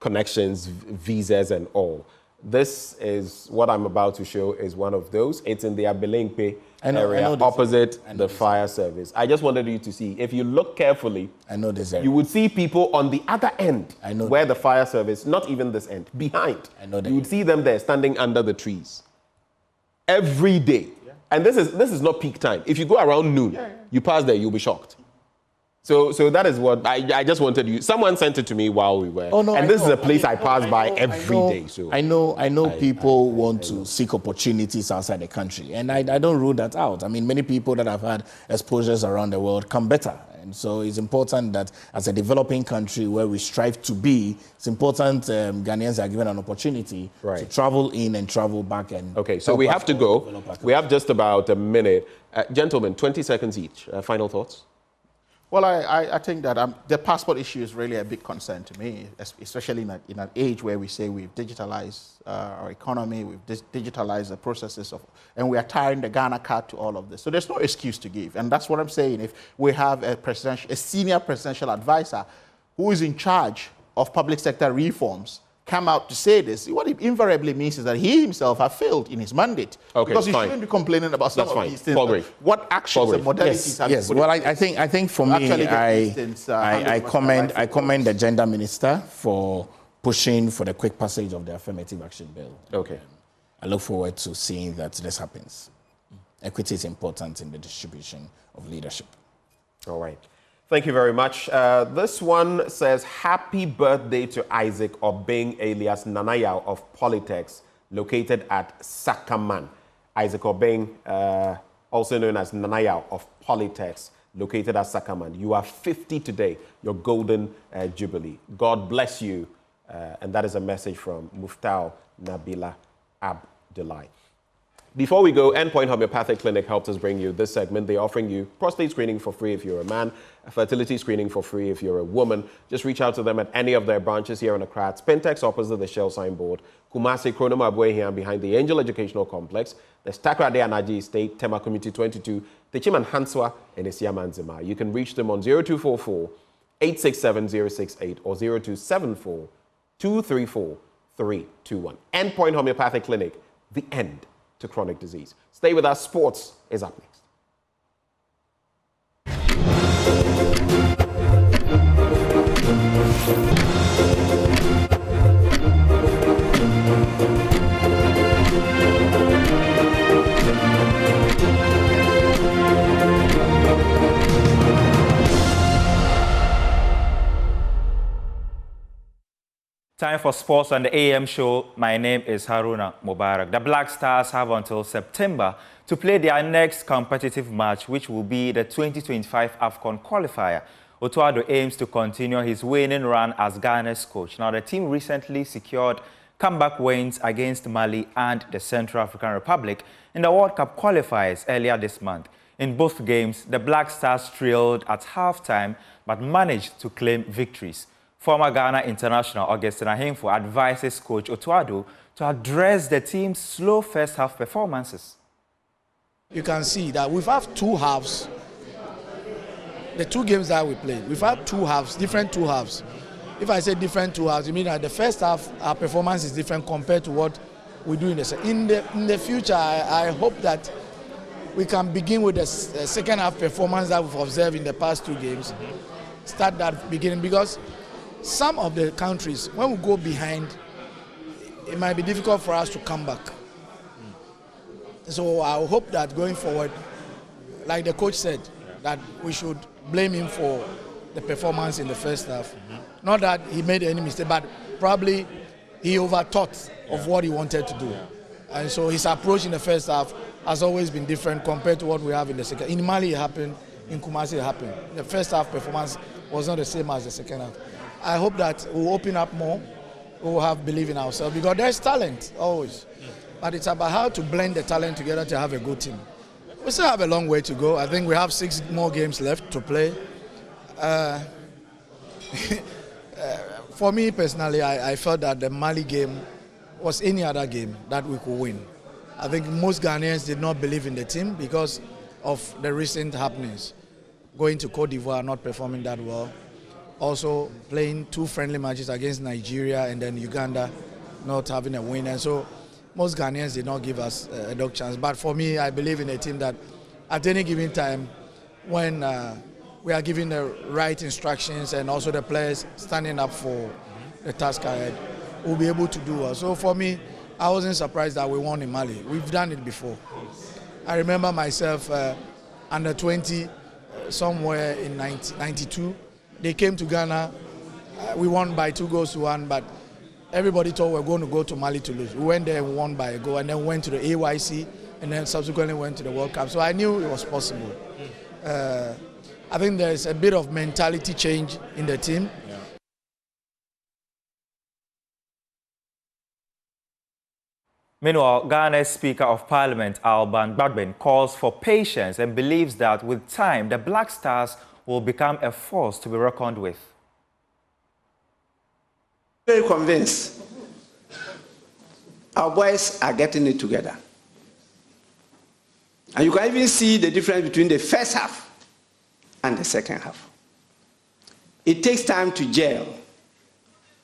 connections, visas and all. This is what I'm about to show is one of those. It's in the Abelinkpe area opposite the fire service. I just wanted you to see. If you look carefully, I know this area. You would see people on the other end where the fire service, not even this end, behind. I know that. You would see them there standing under the trees every day. Yeah. And this is not peak time. If you go around noon, you pass there, you'll be shocked. So that is what I just wanted you. Someone sent it to me while we were. This is a place I pass by every day. So I know people want to seek opportunities outside the country, and I don't rule that out. I mean, many people that have had exposures around the world come better, and so it's important that as a developing country where we strive to be, it's important Ghanaians are given an opportunity to travel in and travel back. And okay, so we have to go. We have just about a minute, gentlemen. 20 seconds each. Final thoughts. Well, I think that the passport issue is really a big concern to me, especially in an age where we say we've digitalized our economy, we've digitalized the processes and we are tying the Ghana card to all of this. So there's no excuse to give. And that's what I'm saying. If we have a senior presidential advisor who is in charge of public sector reforms come out to say this, what it invariably means is that he himself has failed in his mandate. Okay, because he shouldn't be complaining about some of these things. What actions and modalities have Yes, well, I think for me, I commend the gender minister for pushing for the quick passage of the affirmative action bill. Okay. I look forward to seeing that this happens. Equity is important in the distribution of leadership. All right. Thank you very much. This one says, happy birthday to Isaac Obeng alias Nanayao of Polytex, located at Sakaman. Isaac Obeng, also known as Nanayao of Polytex, located at Sakaman. You are 50 today, your golden jubilee. God bless you. And that is a message from Muftau Nabila Abdullahi. Before we go, Endpoint Homeopathic Clinic helped us bring you this segment. They're offering you prostate screening for free if you're a man, a fertility screening for free if you're a woman. Just reach out to them at any of their branches here in Accra. Spintex opposite the Shell signboard. Kumasi, Kronoma, Boakye behind the Angel Educational Complex. There's Takrade Anaji Estate, Tema Community 22, Techiman Hanswa, and Isiamanzima. You can reach them on 0244 867 068 or 0274 234 321. Endpoint Homeopathic Clinic, the end to chronic disease. Stay with us. Sports is up next. Time for sports on the AM show. My name is Haruna Mubarak. The Black Stars have until September to play their next competitive match, which will be the 2025 AFCON qualifier. Otuado aims to continue his winning run as Ghana's coach. Now, the team recently secured comeback wins against Mali and the Central African Republic in the World Cup qualifiers earlier this month. In both games, the Black Stars trailed at halftime but managed to claim victories. Former Ghana international Augustine Ahemfo advises coach Otuado to address the team's slow first-half performances. You can see that we've had two halves. The two games that we played, we've had two halves, different two halves. If I say different to us, you mean that the first half, our performance is different compared to what we do in the second. In the future, I hope that we can begin with the second half performance that we've observed in the past 2 games. Start that beginning, because some of the countries, when we go behind, it might be difficult for us to come back. So I hope that going forward, like the coach said, that we should blame him for the performance in the first half. Not that he made any mistake, but probably he overthought of what he wanted to do. And so his approach in the first half has always been different compared to what we have in the second. In Mali it happened, in Kumasi it happened. The first half performance was not the same as the second half. I hope that we'll open up more, we'll have belief in ourselves, because there's talent always. But it's about how to blend the talent together to have a good team. We still have a long way to go. I think we have 6 more games left to play. For me personally, I felt that the Mali game was any other game that we could win. I think most Ghanaians did not believe in the team because of the recent happenings. Going to Cote d'Ivoire, not performing that well. Also playing 2 friendly matches against Nigeria and then Uganda, not having a win. And so most Ghanaians did not give us a dog chance. But for me, I believe in a team that at any given time, when we are given the right instructions and also the players standing up for the task ahead, we'll be able to do well. So for me, I wasn't surprised that we won in Mali. We've done it before. I remember myself under 20 somewhere in 92. They came to Ghana. We won by 2-1, but everybody thought we were going to go to Mali to lose. We went there and won by a goal, and then went to the AYC, and then subsequently went to the World Cup. So I knew it was possible. I think there's a bit of mentality change in the team. Meanwhile, Ghana's Speaker of Parliament, Alban Gbadben, calls for patience and believes that with time, the Black Stars will become a force to be reckoned with. Very convinced our boys are getting it together. And you can even see the difference between the first half and the second half. It takes time to gel.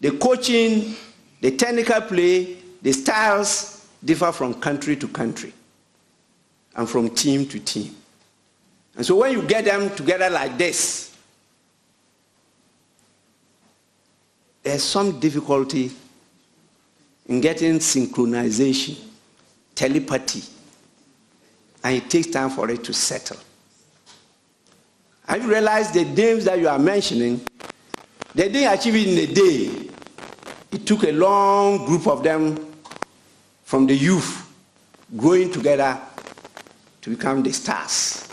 The coaching, the technical play, the styles differ from country to country and from team to team. And so when you get them together like this, there's some difficulty in getting synchronization, telepathy, and it takes time for it to settle. Have you realized the names that you are mentioning, they didn't achieve it in a day. It took a long group of them from the youth growing together to become the stars.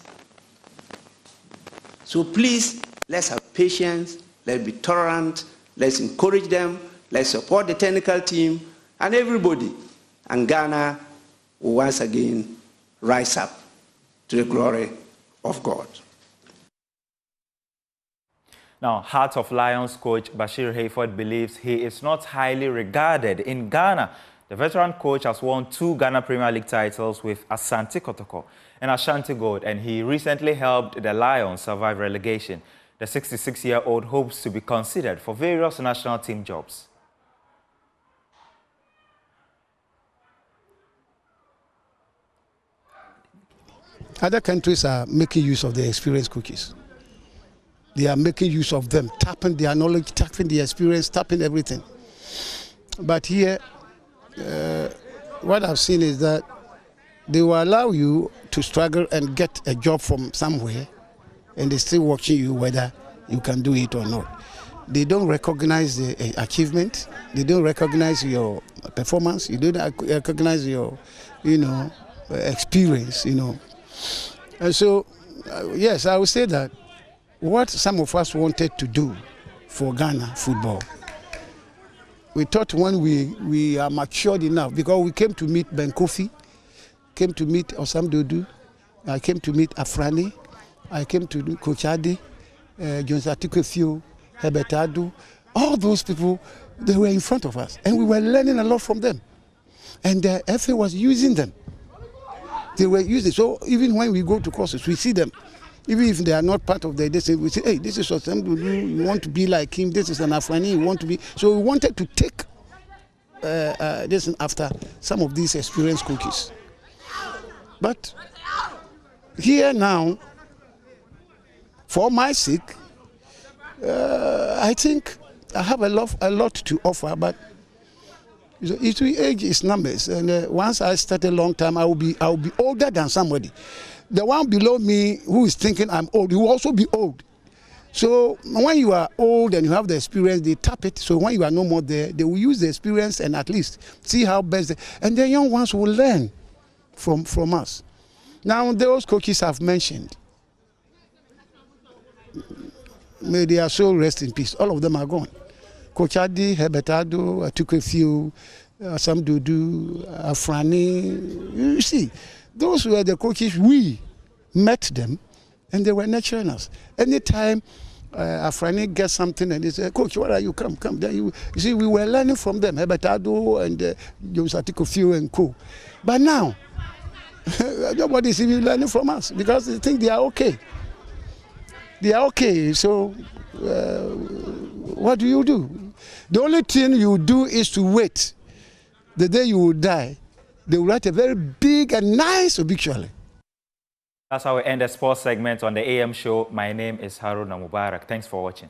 So please, let's have patience, let's be tolerant, let's encourage them, let's support the technical team and everybody. And Ghana will once again rise up to the glory of God. Now, Heart of Lions coach Bashir Hayford believes he is not highly regarded in Ghana. The veteran coach has won 2 Ghana Premier League titles with Asante Kotoko and Ashanti Gold, and he recently helped the Lions survive relegation. The 66-year-old hopes to be considered for various national team jobs. Other countries are making use of the experienced coaches. They are making use of them, tapping their knowledge, tapping their experience, tapping everything. But here, what I've seen is that they will allow you to struggle and get a job from somewhere, and they're still watching you whether you can do it or not. They don't recognize the achievement. They don't recognize your performance. You don't recognize your, experience, And so, yes, I would say that what some of us wanted to do for Ghana football, we thought when we are matured enough, because we came to meet Ben Kofi, came to meet Osam Dodu, I came to meet Afrani, I came to meet Coach Ade, Jones Atikofio, Herbert Adu, all those people, they were in front of us, and we were learning a lot from them. And the FA was using them. They were using, so even when we go to courses, we see them. Even if they are not part of the this, we say, hey, this is Osem, you want to be like him, this is an Afrani, you want to be. So we wanted to take this after some of these experienced coaches. But here now, for my sake, I think I have a lot to offer, but age is numbers. And once I start a long time, I will be older than somebody. The one below me who is thinking I'm old, he will also be old. So when you are old and you have the experience, they tap it. So when you are no more there, they will use the experience and at least see how best. And the young ones will learn from us. Now those coaches I've mentioned, may their soul rest in peace. All of them are gone. Coach Adi, Hebertado, I took a few, some Dudu, Afrani. You see, those were the coaches, we met them and they were nurturing us. Anytime Afrani gets something and they say, Coach, what are you? Come. Then you see, we were learning from them, Hebertado and Jones Atikofiu and co. But now, nobody is even learning from us because they think they are okay. They are okay, so what do? The only thing you do is to wait. The day you will die, they will write a very big and nice obituary. That's how we end the sports segment on the AM show. My name is Haruna Mubarak. Thanks for watching.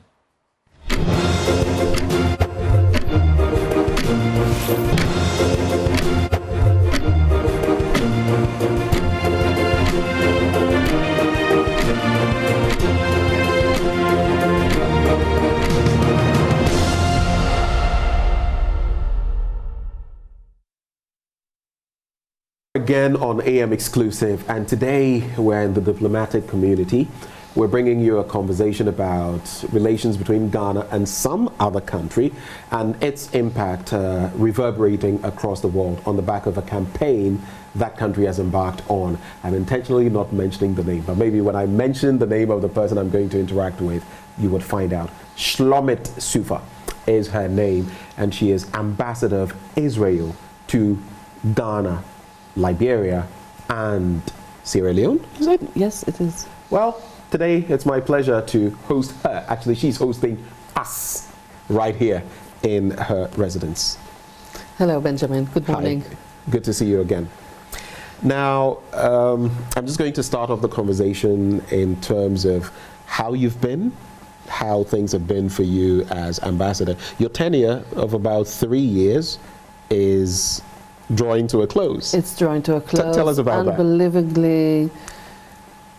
Again on AM Exclusive, and today we're in the diplomatic community. We're bringing you a conversation about relations between Ghana and some other country and its impact reverberating across the world on the back of a campaign that country has embarked on. I'm intentionally not mentioning the name, but maybe when I mention the name of the person I'm going to interact with, you would find out. Shlomit Sufa is her name, and she is ambassador of Israel to Ghana, Liberia, and Sierra Leone, is it? Yes, it is. Well, today it's my pleasure to host her. Actually, she's hosting us right here in her residence. Hello, Benjamin. Good morning. Hi. Good to see you again. Now, I'm just going to start off the conversation in terms of how you've been, how things have been for you as ambassador. Your tenure of about 3 years is drawing to a close. It's drawing to a close. Tell us about that. Unbelievably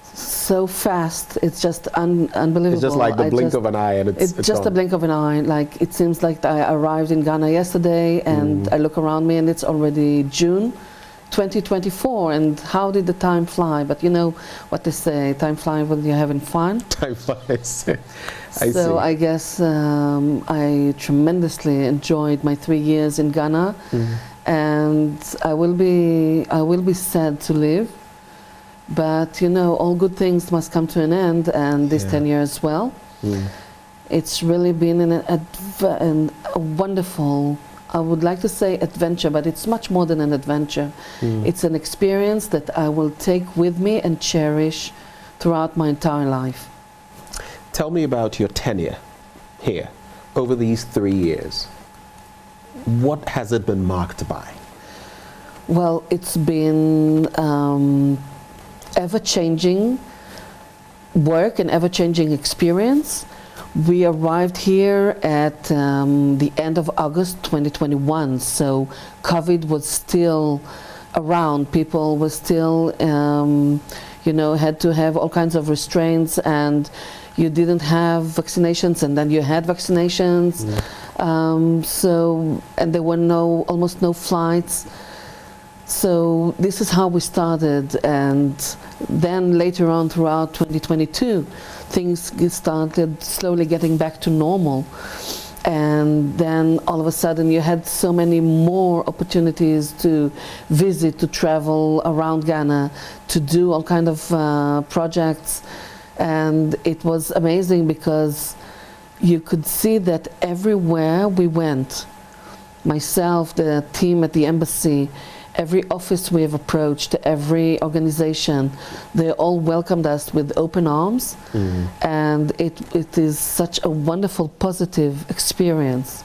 so fast. It's just unbelievable. It's just like the blink of an eye, and it's just a blink of an eye. Like, it seems like I arrived in Ghana yesterday, and I look around me and it's already June 2024, and how did the time fly? But you know what they say, time flies when you're having fun. Time flies. I guess I tremendously enjoyed my 3 years in Ghana. And I will be sad to leave, but you know, all good things must come to an end, and this tenure as well. It's really been a wonderful, I would like to say adventure, but it's much more than an adventure. It's an experience that I will take with me and cherish throughout my entire life. Tell me about your tenure here over these 3 years. What has it been marked by? Well, it's been ever-changing work and ever-changing experience. We arrived here at the end of August 2021, so COVID was still around. People were still, you know, had to have all kinds of restraints, and you didn't have vaccinations, and then you had vaccinations. And there were almost no flights. So this is how we started, and then later on throughout 2022, things started slowly getting back to normal. And then all of a sudden you had so many more opportunities to visit, to travel around Ghana, to do all kinds of projects. And it was amazing because you could see that everywhere we went, myself, the team at the embassy, every office we have approached, every organization, they all welcomed us with open arms, and it is such a wonderful, positive experience.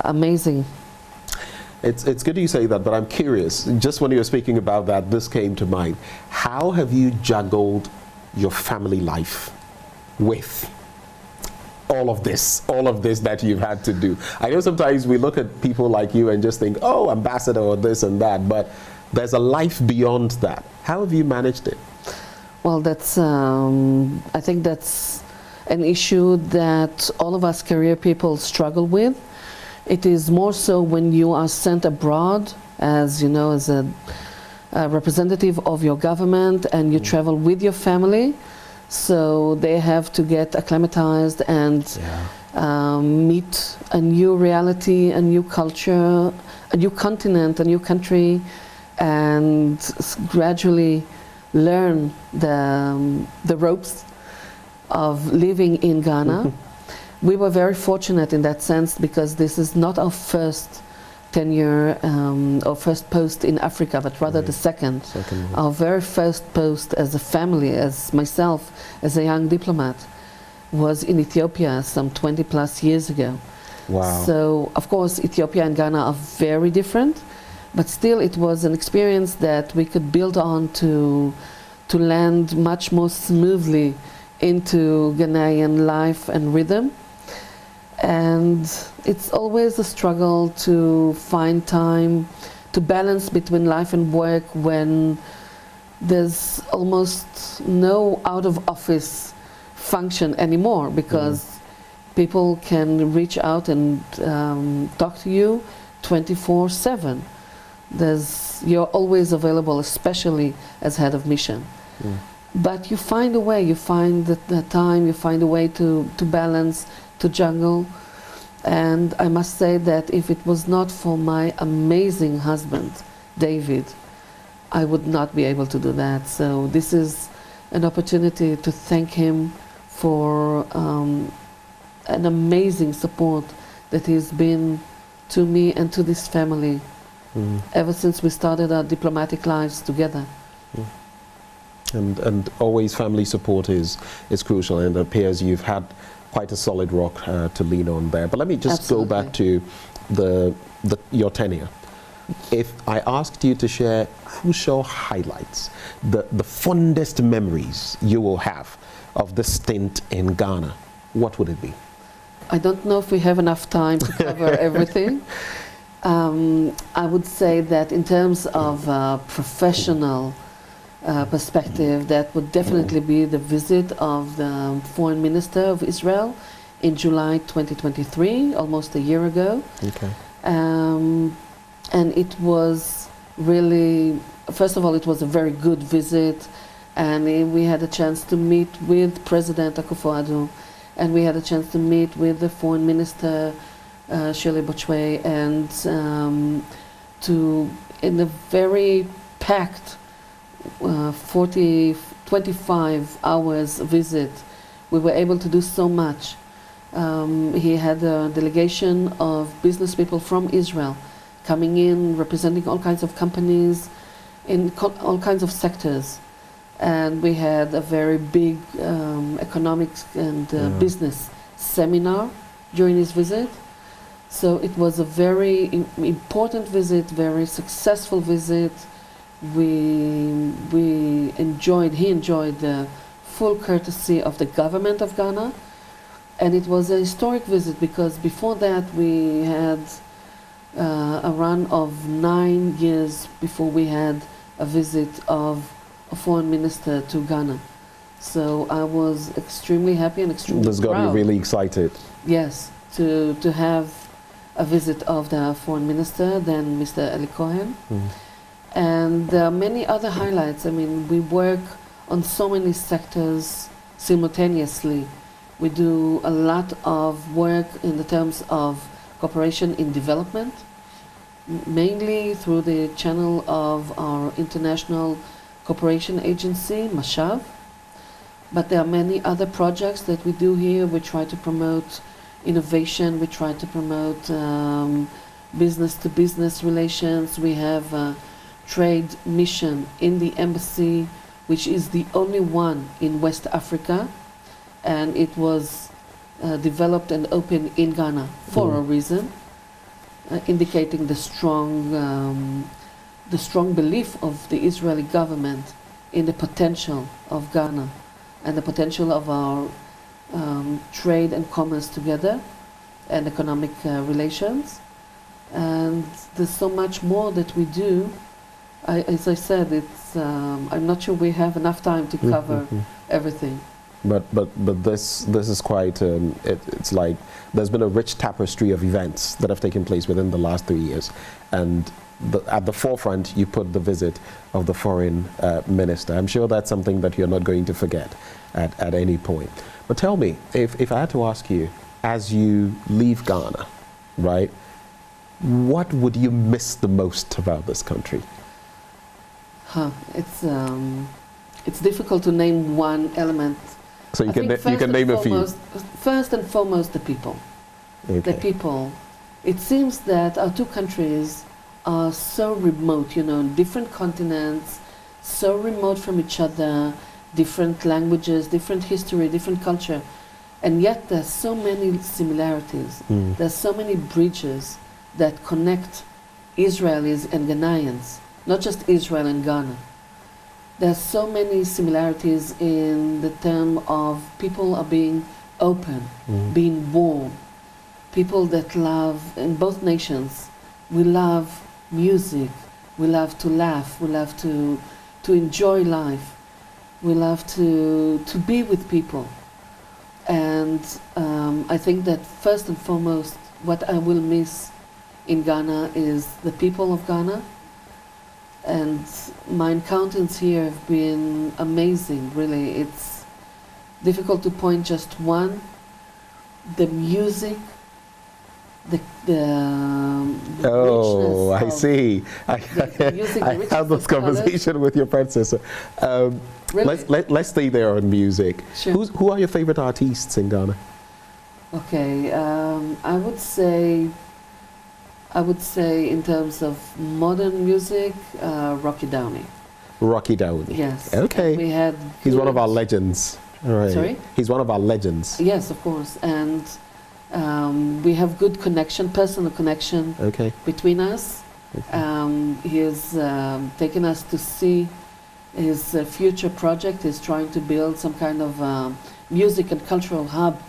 Amazing. It's good you say that, but I'm curious, just when you were speaking about that, this came to mind. How have you juggled your family life with all of this that you've had to do? I know sometimes we look at people like you and just think, oh, ambassador or this and that, but there's a life beyond that. How have you managed it? Well, that's, I think that's an issue that all of us career people struggle with. It is more so when you are sent abroad, as you know, as a representative of your government, and you travel with your family, so they have to get acclimatized and meet a new reality, a new culture, a new continent, a new country, and gradually learn the ropes of living in Ghana. We were very fortunate in that sense, because this is not our first tenure or first post in Africa, but rather the second. Our very first post as a family, as myself, as a young diplomat, was in Ethiopia some 20 plus years ago. Wow. So, of course, Ethiopia and Ghana are very different, but still it was an experience that we could build on to land much more smoothly into Ghanaian life and rhythm. And it's always a struggle to find time to balance between life and work when there's almost no out-of-office function anymore, because people can reach out and talk to you 24/7. You're always available, especially as head of mission. But you find a way, you find the time, you find a way to balance, to juggle. And I must say that if it was not for my amazing husband, David, I would not be able to do that. So this is an opportunity to thank him for an amazing support that he's been to me and to this family ever since we started our diplomatic lives together. And always family support is crucial, and it appears you've had quite a solid rock to lean on there. But let me just go back to your tenure. If I asked you to share crucial highlights, the fondest memories you will have of the stint in Ghana, what would it be? I don't know if we have enough time to cover everything. I would say that in terms of professional perspective, that would definitely be the visit of the Foreign Minister of Israel in July 2023, almost a year ago. Okay. And it was really, first of all, it was a very good visit, and we had a chance to meet with President Akufo-Addo, and we had a chance to meet with the Foreign Minister Shirley Boakye, and in a very packed 25 hours visit, we were able to do so much. He had a delegation of business people from Israel coming in, representing all kinds of companies in all kinds of sectors. And we had a very big economics and business seminar during his visit. So it was a very important visit, very successful visit. He enjoyed the full courtesy of the government of Ghana, and it was a historic visit because before that we had a run of 9 years before we had a visit of a foreign minister to Ghana. So I was extremely happy and extremely proud. This got you really excited. Yes, to have a visit of the foreign minister, then Mr. Eli Cohen. And there are many other highlights. I mean, we work on so many sectors simultaneously. We do a lot of work in the terms of cooperation in development, mainly through the channel of our international cooperation agency, Mashav. But there are many other projects that we do here. We try to promote innovation. We try to promote business-to-business relations. We have a trade mission in the embassy, which is the only one in West Africa, and it was developed and opened in Ghana for a reason, indicating the strong belief of the Israeli government in the potential of Ghana and the potential of our trade and commerce together and economic relations. And there's so much more that we do. As I said, it's I'm not sure we have enough time to cover everything. But this is quite it's like there's been a rich tapestry of events that have taken place within the last 3 years, and at the forefront you put the visit of the foreign minister. I'm sure that's something that you're not going to forget at any point. But tell me, if I had to ask you, as you leave Ghana, right, what would you miss the most about this country? It's difficult to name one element. So you can name a few. First and foremost, the people. Okay. The people. It seems that our two countries are so remote, you know, different continents, so remote from each other, different languages, different history, different culture, and yet there's so many similarities. There's so many bridges that connect Israelis and Ghanaians, not just Israel and Ghana. There's so many similarities in the term of people are being open, being warm, people that love, in both nations, we love music, we love to laugh, we love to enjoy life, we love to be with people. And I think that first and foremost, what I will miss in Ghana is the people of Ghana. And my encounters here have been amazing, really. It's difficult to point just one. The music, the oh, I see. I the had this conversation with your predecessor. Really? Let's stay there on music. Sure. Who are your favorite artists in Ghana? Okay, I would say in terms of modern music, Rocky Downey. Rocky Downey. Yes. Okay. We had. He's one of our legends. Right. Sorry? He's one of our legends. Yes, of course, and we have good connection, personal connection between us. He has taken us to see his future project. He's trying to build some kind of music and cultural hub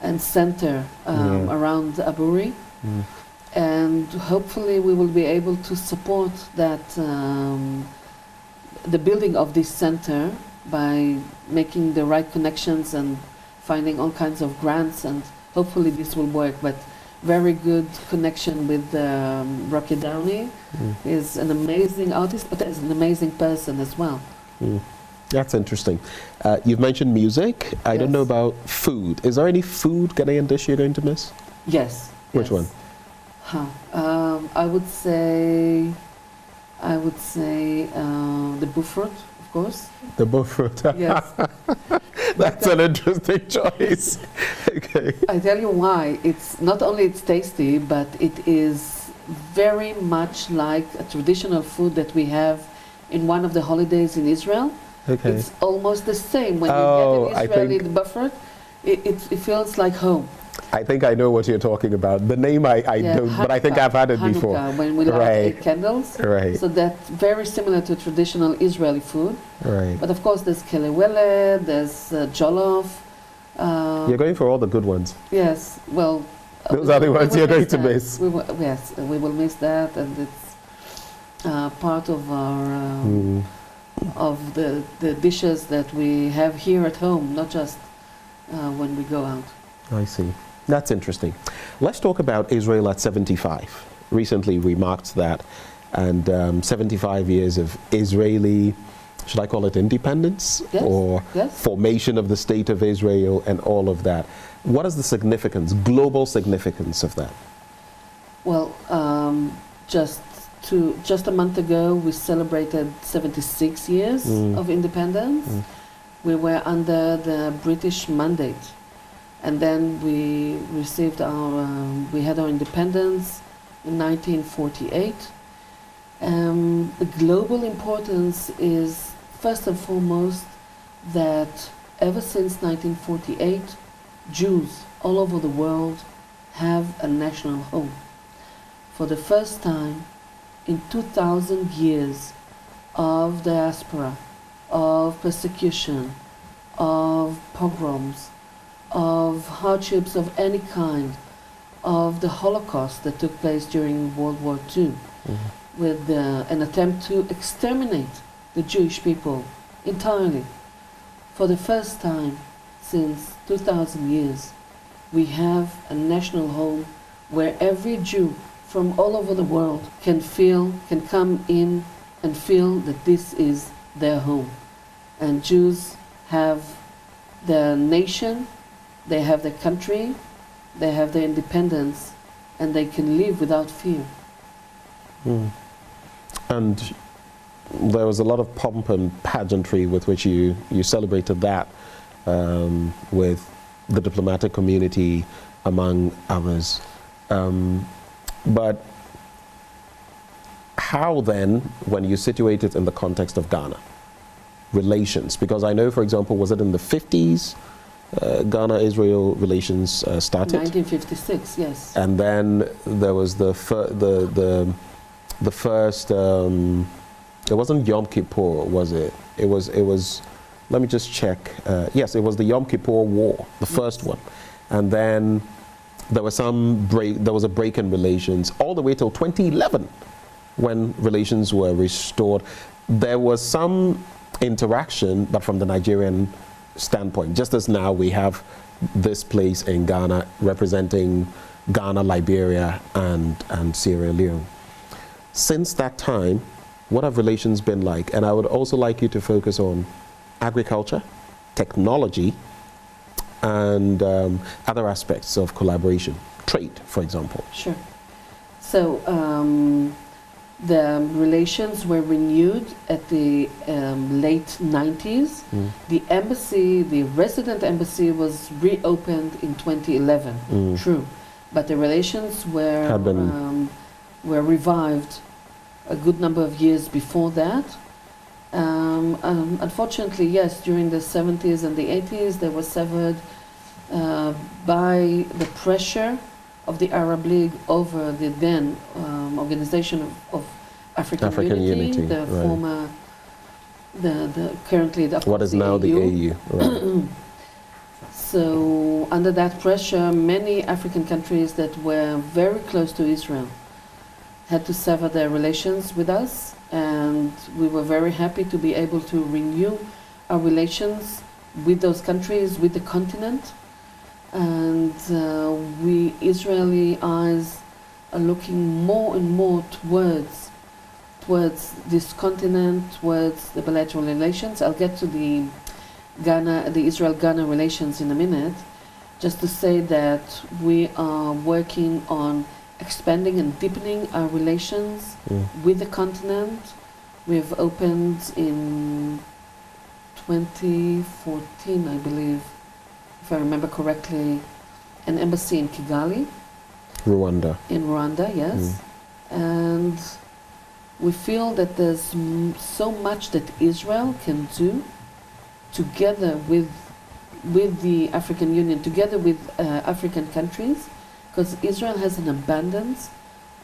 and center around Aburi. And hopefully we will be able to support that, the building of this center by making the right connections and finding all kinds of grants, and hopefully this will work. But very good connection with Rocky Downey. He's an amazing artist, but he's an amazing person as well. That's interesting. You've mentioned music. I don't know about food. Is there any food Ghanaian dish you're going to miss? Yes. Which one? I would say the buffet, of course. The buffet. Yes. That's an interesting choice. Okay. I tell you why. It's not only it's tasty, but it is very much like a traditional food that we have in one of the holidays in Israel. Okay. It's almost the same when you get an Israeli buffet. It feels like home. I think I know what you're talking about. The name I don't, but I think I've had it before. When we light candles. Right. So that's very similar to traditional Israeli food. Right. But of course there's kelewele, there's jollof. You're going for all the good ones. Yes. Well, those are the ones you're going to miss. Yes, we will miss that, and it's part of our of the dishes that we have here at home, not just when we go out. I see. That's interesting. Let's talk about Israel at 75. Recently we marked that, and 75 years of Israeli, should I call it independence? Yes. Or formation of the state of Israel and all of that. What is the significance, global significance of that? Well, just a month ago we celebrated 76 years of independence. We were under the British mandate. And then we received we had our independence in 1948. The global importance is first and foremost that ever since 1948, Jews all over the world have a national home. For the first time in 2,000 years of diaspora, of persecution, of pogroms, of hardships of any kind, of the Holocaust that took place during World War II, with an attempt to exterminate the Jewish people entirely. For the first time since 2,000 years, we have a national home where every Jew from all over the world can come in and feel that this is their home. And Jews have their nation, they have their country, they have their independence, and they can live without fear. And there was a lot of pomp and pageantry with which you celebrated that with the diplomatic community, among others. But how then, when you situate it in the context of Ghana, relations? Because I know, for example, was it in the 50s Ghana-Israel relations started? 1956, yes. And then there was the first, it wasn't Yom Kippur, was it? It was, let me just check. Yes, it was the Yom Kippur War, the first one. And then there was a break in relations all the way till 2011 when relations were restored. There was some interaction, but from the Nigerian standpoint, just as now we have this place in Ghana representing Ghana, Liberia, and Sierra Leone. Since that time, what have relations been like? And I would also like you to focus on agriculture, technology, and other aspects of collaboration, trade, for example. Sure. So the relations were renewed at the late 90s. The embassy, the resident embassy, was reopened in 2011. True, but the relations were revived a good number of years before that. Unfortunately, yes, during the 70s and the 80s, they were severed by the pressure of the Arab League over the then Organization of African Unity, the right. former, currently the what is now the AU. Right. So under that pressure, many African countries that were very close to Israel had to sever their relations with us, and we were very happy to be able to renew our relations with those countries, with the continent. And we Israeli eyes are looking more and more towards this continent, towards the bilateral relations. I'll get to the Israel-Ghana relations in a minute, just to say that we are working on expanding and deepening our relations with the continent. We have opened in 2014, I believe, if I remember correctly, an embassy in Kigali. Rwanda. In Rwanda, yes. And we feel that there's so much that Israel can do together with the African Union, together with African countries, because Israel has an abundance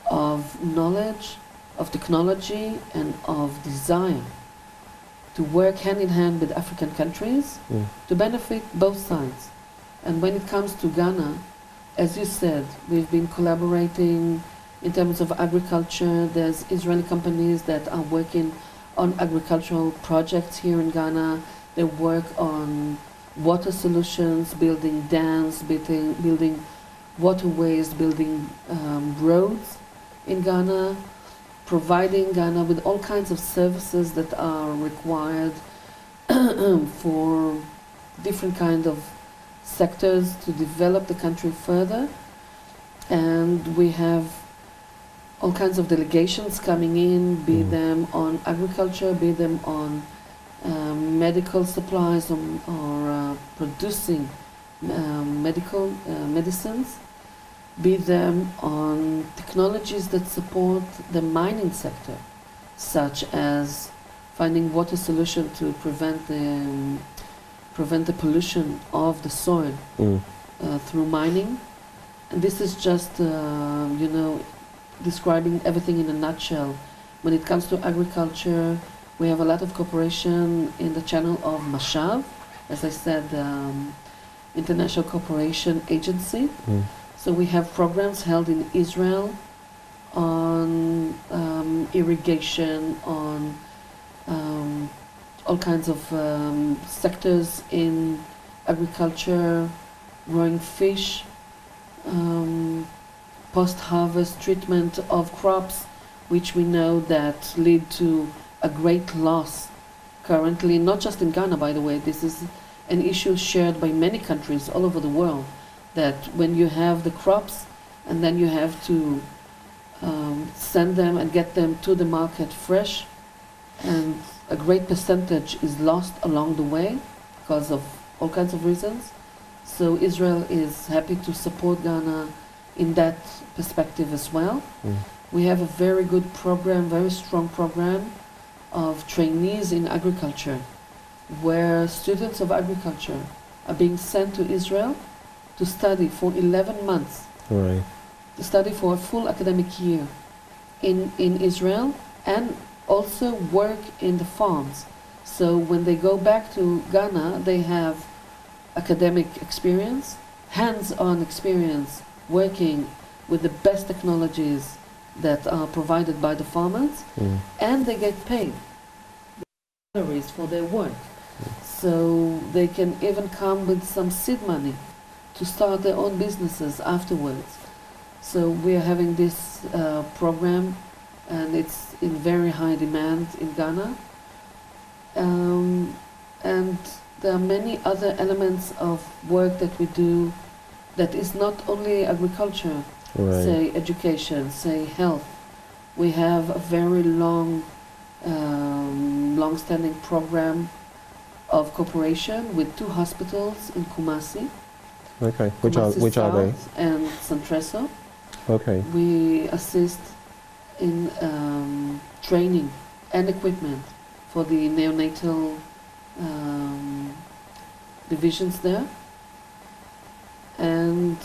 of knowledge, of technology, and of desire to work hand in hand with African countries to benefit both sides. And when it comes to Ghana, as you said, we've been collaborating in terms of agriculture. There's Israeli companies that are working on agricultural projects here in Ghana. They work on water solutions, building dams, building waterways, building roads in Ghana, providing Ghana with all kinds of services that are required for different kind of sectors to develop the country further. And we have all kinds of delegations coming in, be them on agriculture, be them on medical supplies or producing medicines. be them on technologies that support the mining sector, such as finding water solution to prevent the pollution of the soil through mining. And this is just, you know, describing everything in a nutshell. When it comes to agriculture, we have a lot of cooperation in the channel of Mashav, as I said, International Cooperation Agency. So we have programs held in Israel on irrigation, on all kinds of sectors in agriculture, growing fish, post-harvest treatment of crops, which we know that lead to a great loss currently, not just in Ghana, by the way. This is an issue shared by many countries all over the world, that when you have the crops and then you have to send them and get them to the market fresh, and a great percentage is lost along the way because of all kinds of reasons. So Israel is happy to support Ghana in that perspective as well. We have a very good program, very strong program of trainees in agriculture, where students of agriculture are being sent to Israel to study for 11 months, to study for a full academic year in Israel, and also work in the farms. So when they go back to Ghana, they have academic experience, hands-on experience, working with the best technologies that are provided by the farmers, and they get paid salaries for their work. So they can even come with some seed money to start their own businesses afterwards. So we are having this program, and it's in very high demand in Ghana. And there are many other elements of work that we do that is not only agriculture, say education, say health. We have a very long-standing program of cooperation with 2 hospitals in Kumasi. Okay, which are they? And Centreso. Okay. We assist in training and equipment for the neonatal divisions there, and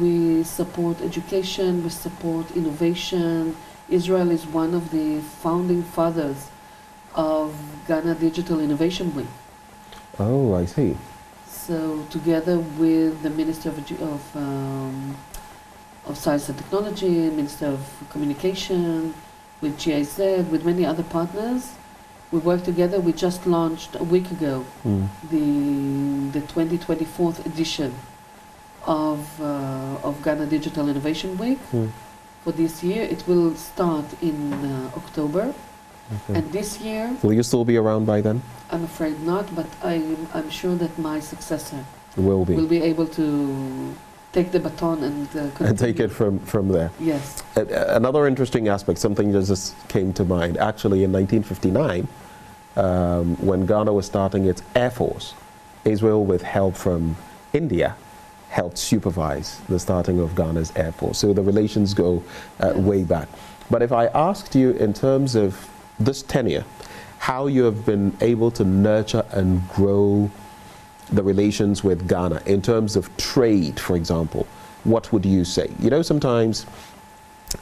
we support education, we support innovation. Israel is one of the founding fathers of Ghana Digital Innovation Week. Oh, I see. So together with the Minister of Science and Technology, Minister of Communication, with GIZ, with many other partners, we work together. We just launched a week ago the 2024 edition of Ghana Digital Innovation Week. For this year, it will start in October. And this year... Will you still be around by then? I'm afraid not, but I'm sure that my successor will be able to take the baton and take it from there. Yes. Another interesting aspect, something that just came to mind, actually in 1959, when Ghana was starting its Air Force, Israel, with help from India, helped supervise the starting of Ghana's Air Force. So the relations go way back. But if I asked you in terms of this tenure, how you have been able to nurture and grow the relations with Ghana in terms of trade, for example, what would you say? You know, sometimes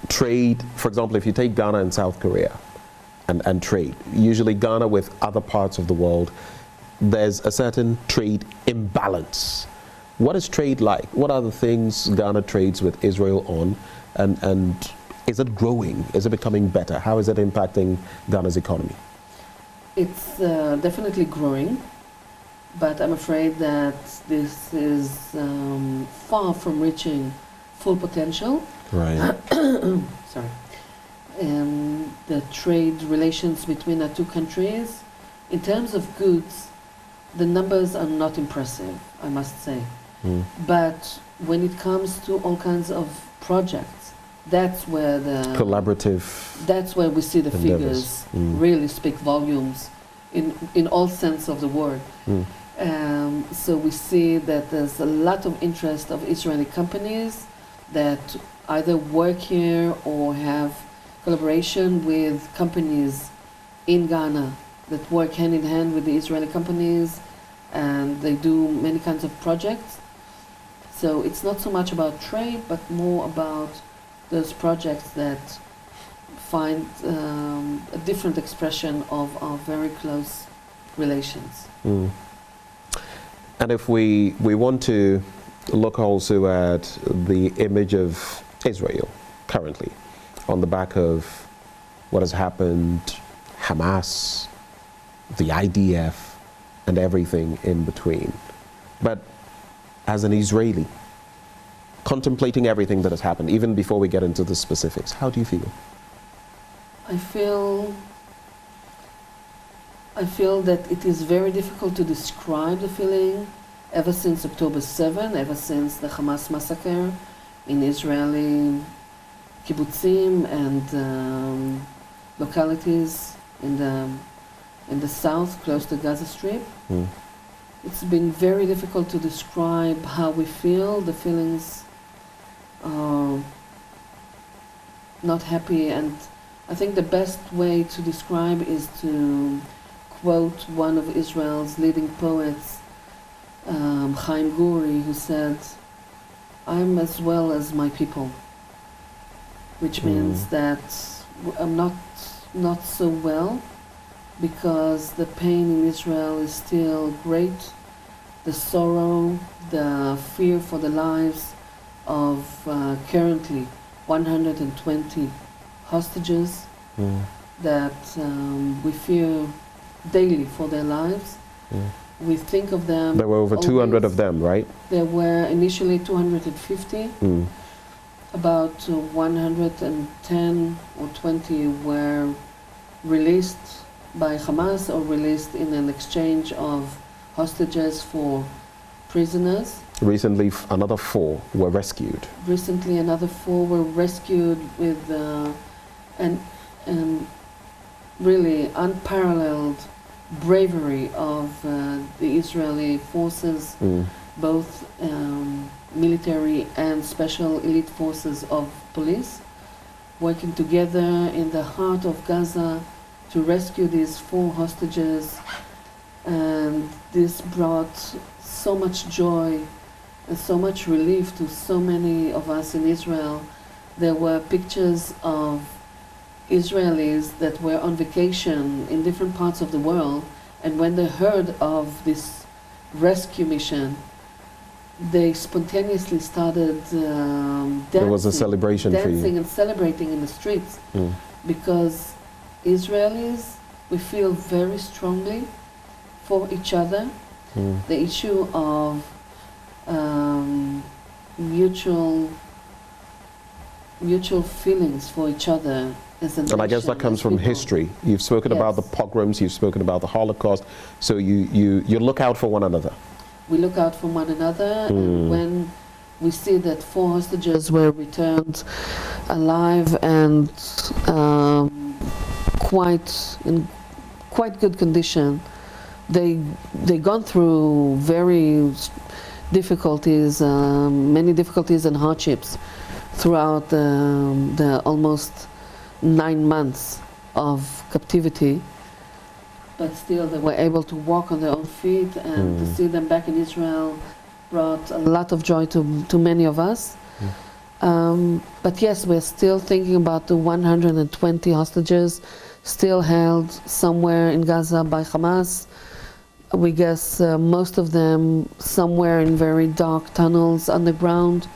trade, for example, if you take Ghana and South Korea and trade, usually Ghana with other parts of the world, there's a certain trade imbalance. What is trade like? What are the things Ghana trades with Israel on? And is it growing? Is it becoming better? How is it impacting Ghana's economy? It's definitely growing, but I'm afraid that this is far from reaching full potential. Right. Sorry. The trade relations between our 2 countries, in terms of goods, the numbers are not impressive, I must say. But when it comes to all kinds of projects, that's where that's where we see the figures really speak volumes in all sense of the word. So we see that there's a lot of interest of Israeli companies that either work here or have collaboration with companies in Ghana that work hand in hand with the Israeli companies, and they do many kinds of projects. So it's not so much about trade, but more about those projects that find a different expression of our very close relations. Mm. And if we want to look also at the image of Israel currently on the back of what has happened, Hamas, the IDF, and everything in between. But as an Israeli, contemplating everything that has happened, even before we get into the specifics, how do you feel? I feel that it is very difficult to describe the feeling ever since October 7, ever since the Hamas massacre in Israeli kibbutzim and localities in the south, close to Gaza Strip. Mm. It's been very difficult to describe how we feel. The feelings are not happy, and I think the best way to describe is to quote one of Israel's leading poets, Chaim Guri, who said, "I'm as well as my people," which means that I'm not so well, because the pain in Israel is still great, the sorrow, the fear for the lives of currently 120 hostages that we fear daily for their lives. We think of them. There were over 200 of them, right? There were initially 250. About 110 or 20 were released by Hamas or released in an exchange of hostages for prisoners. Recently, another 4 were rescued. Recently, another 4 were rescued with an really unparalleled bravery of the Israeli forces, both military and special elite forces of police, working together in the heart of Gaza to rescue these 4 hostages. And this brought so much joy and so much relief to so many of us in Israel. There were pictures of Israelis that were on vacation in different parts of the world, and when they heard of this rescue mission, they spontaneously started dancing. There was a celebration for you. Dancing and celebrating in the streets, because Israelis, we feel very strongly for each other. The issue of mutual feelings for each other as a nation. And I guess that comes from history. You've spoken about the pogroms, you've spoken about the Holocaust, so you look out for one another. We look out for one another, and when we see that 4 hostages were returned alive and in quite good condition, they gone through very difficulties, many difficulties and hardships throughout the almost 9 months of captivity. But still, they were able to walk on their own feet, and to see them back in Israel brought a lot of joy to many of us. But yes, we're still thinking about the 120 hostages still held somewhere in Gaza by Hamas. We guess most of them somewhere in very dark tunnels underground.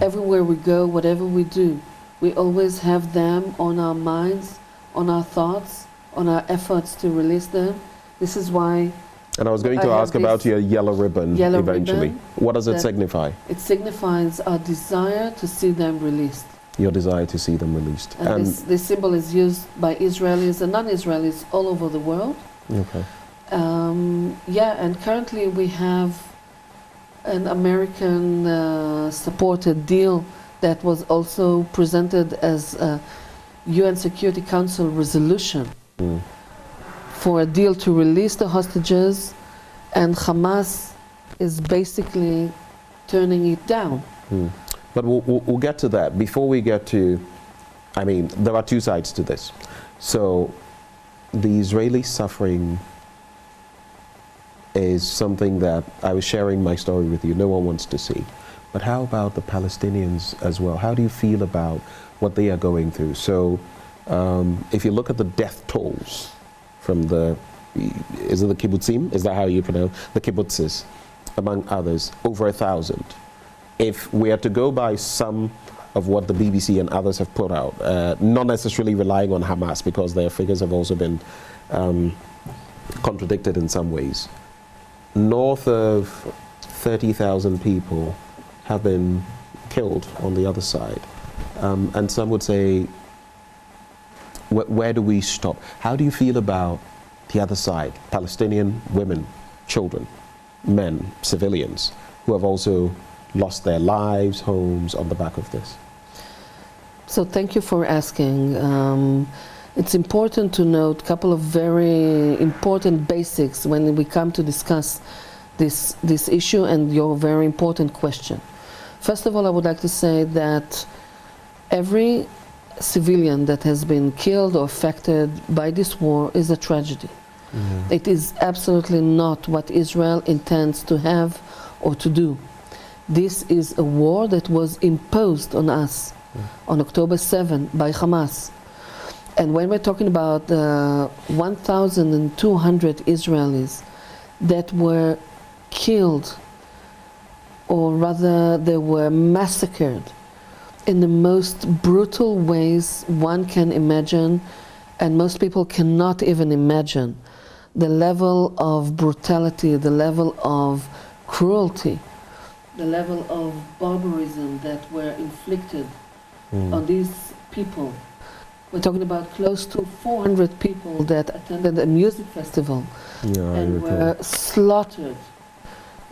Everywhere we go, whatever we do, we always have them on our minds, on our thoughts, on our efforts to release them. This is why. And I was going to ask about your yellow ribbon eventually. What does it signify? It signifies our desire to see them released. Your desire to see them released. And this symbol is used by Israelis and non-Israelis all over the world. Okay. And currently we have an American supported deal that was also presented as a UN Security Council resolution for a deal to release the hostages, and Hamas is basically turning it down. But we'll get to that. Before we get to, I mean, there are two sides to this. So the Israeli suffering is something that I was sharing my story with you. No one wants to see. But how about the Palestinians as well? How do you feel about what they are going through? So if you look at the death tolls from the, is it the kibbutzim? Is that how you pronounce the kibbutzes, among others, over 1,000. If we are to go by some of what the BBC and others have put out, not necessarily relying on Hamas, because their figures have also been contradicted in some ways, north of 30,000 people have been killed on the other side. And some would say, where do we stop? How do you feel about the other side, Palestinian women, children, men, civilians, who have also lost their lives, homes on the back of this? So thank you for asking. It's important to note a couple of very important basics when we come to discuss this issue and your very important question. First of all, I would like to say that every civilian that has been killed or affected by this war is a tragedy. It is absolutely not what Israel intends to have or to do. This is a war that was imposed on us on October 7 by Hamas. And when we're talking about 1,200 Israelis that were killed, or rather they were massacred in the most brutal ways one can imagine, and most people cannot even imagine the level of brutality, the level of cruelty, the level of barbarism that were inflicted on these people. We're talking about close to 400 people that attended a music festival and were slaughtered.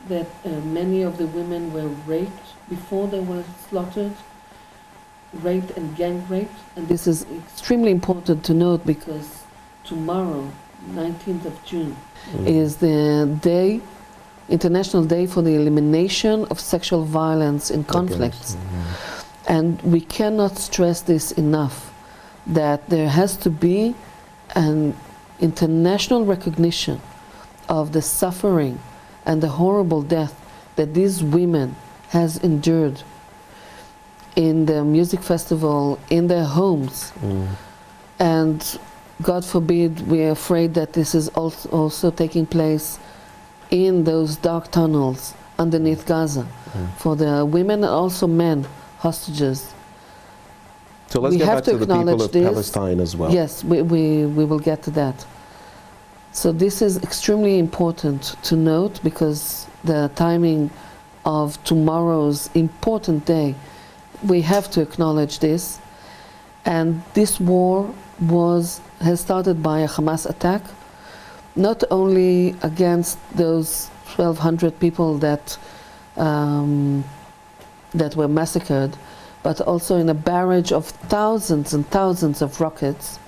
That many of the women were raped before they were slaughtered, raped and gang raped. And this is extremely important to note because tomorrow, 19th of June, is the day, International Day for the Elimination of Sexual Violence in Conflicts. And we cannot stress this enough, that there has to be an international recognition of the suffering and the horrible death that these women has endured in the music festival, in their homes. And God forbid, we are afraid that this is also taking place in those dark tunnels underneath Gaza for the women and also men hostages. So let's get back to the people of Palestine as well. Yes, we will get to that. So this is extremely important to note because the timing of tomorrow's important day, we have to acknowledge this. And this war has started by a Hamas attack, not only against those 1,200 people that were massacred, but also in a barrage of thousands and thousands of rockets,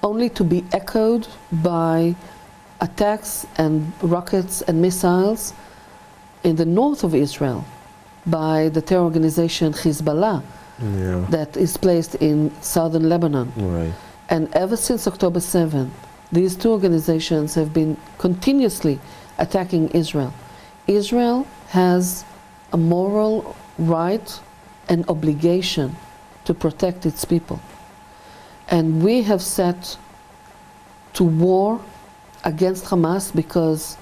only to be echoed by attacks and rockets and missiles in the north of Israel by the terror organization Hezbollah that is placed in southern Lebanon. And ever since October 7, these two organizations have been continuously attacking Israel. Israel has a moral right and obligation to protect its people. And we have set to war against Hamas because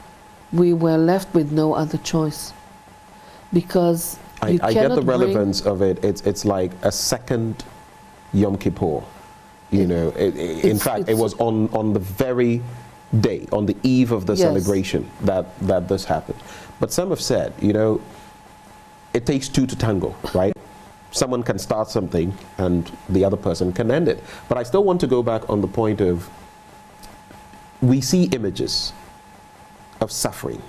we were left with no other choice. Because I get the relevance of it. It's like a second Yom Kippur. You know, in fact, it was on the very day, on the eve of the celebration that this happened. But some have said, you know, it takes two to tango, right? Someone can start something and the other person can end it. But I still want to go back on the point of, we see images of suffering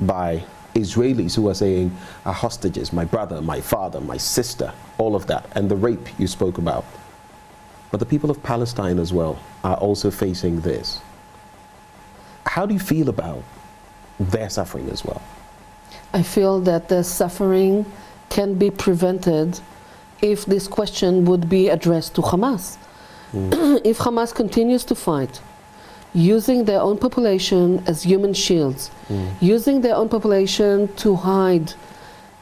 by Israelis who are saying, our hostages, my brother, my father, my sister, all of that, and the rape you spoke about. But the people of Palestine as well are also facing this. How do you feel about their suffering as well? I feel that the suffering can be prevented if this question would be addressed to Hamas. If Hamas continues to fight, using their own population as human shields, using their own population to hide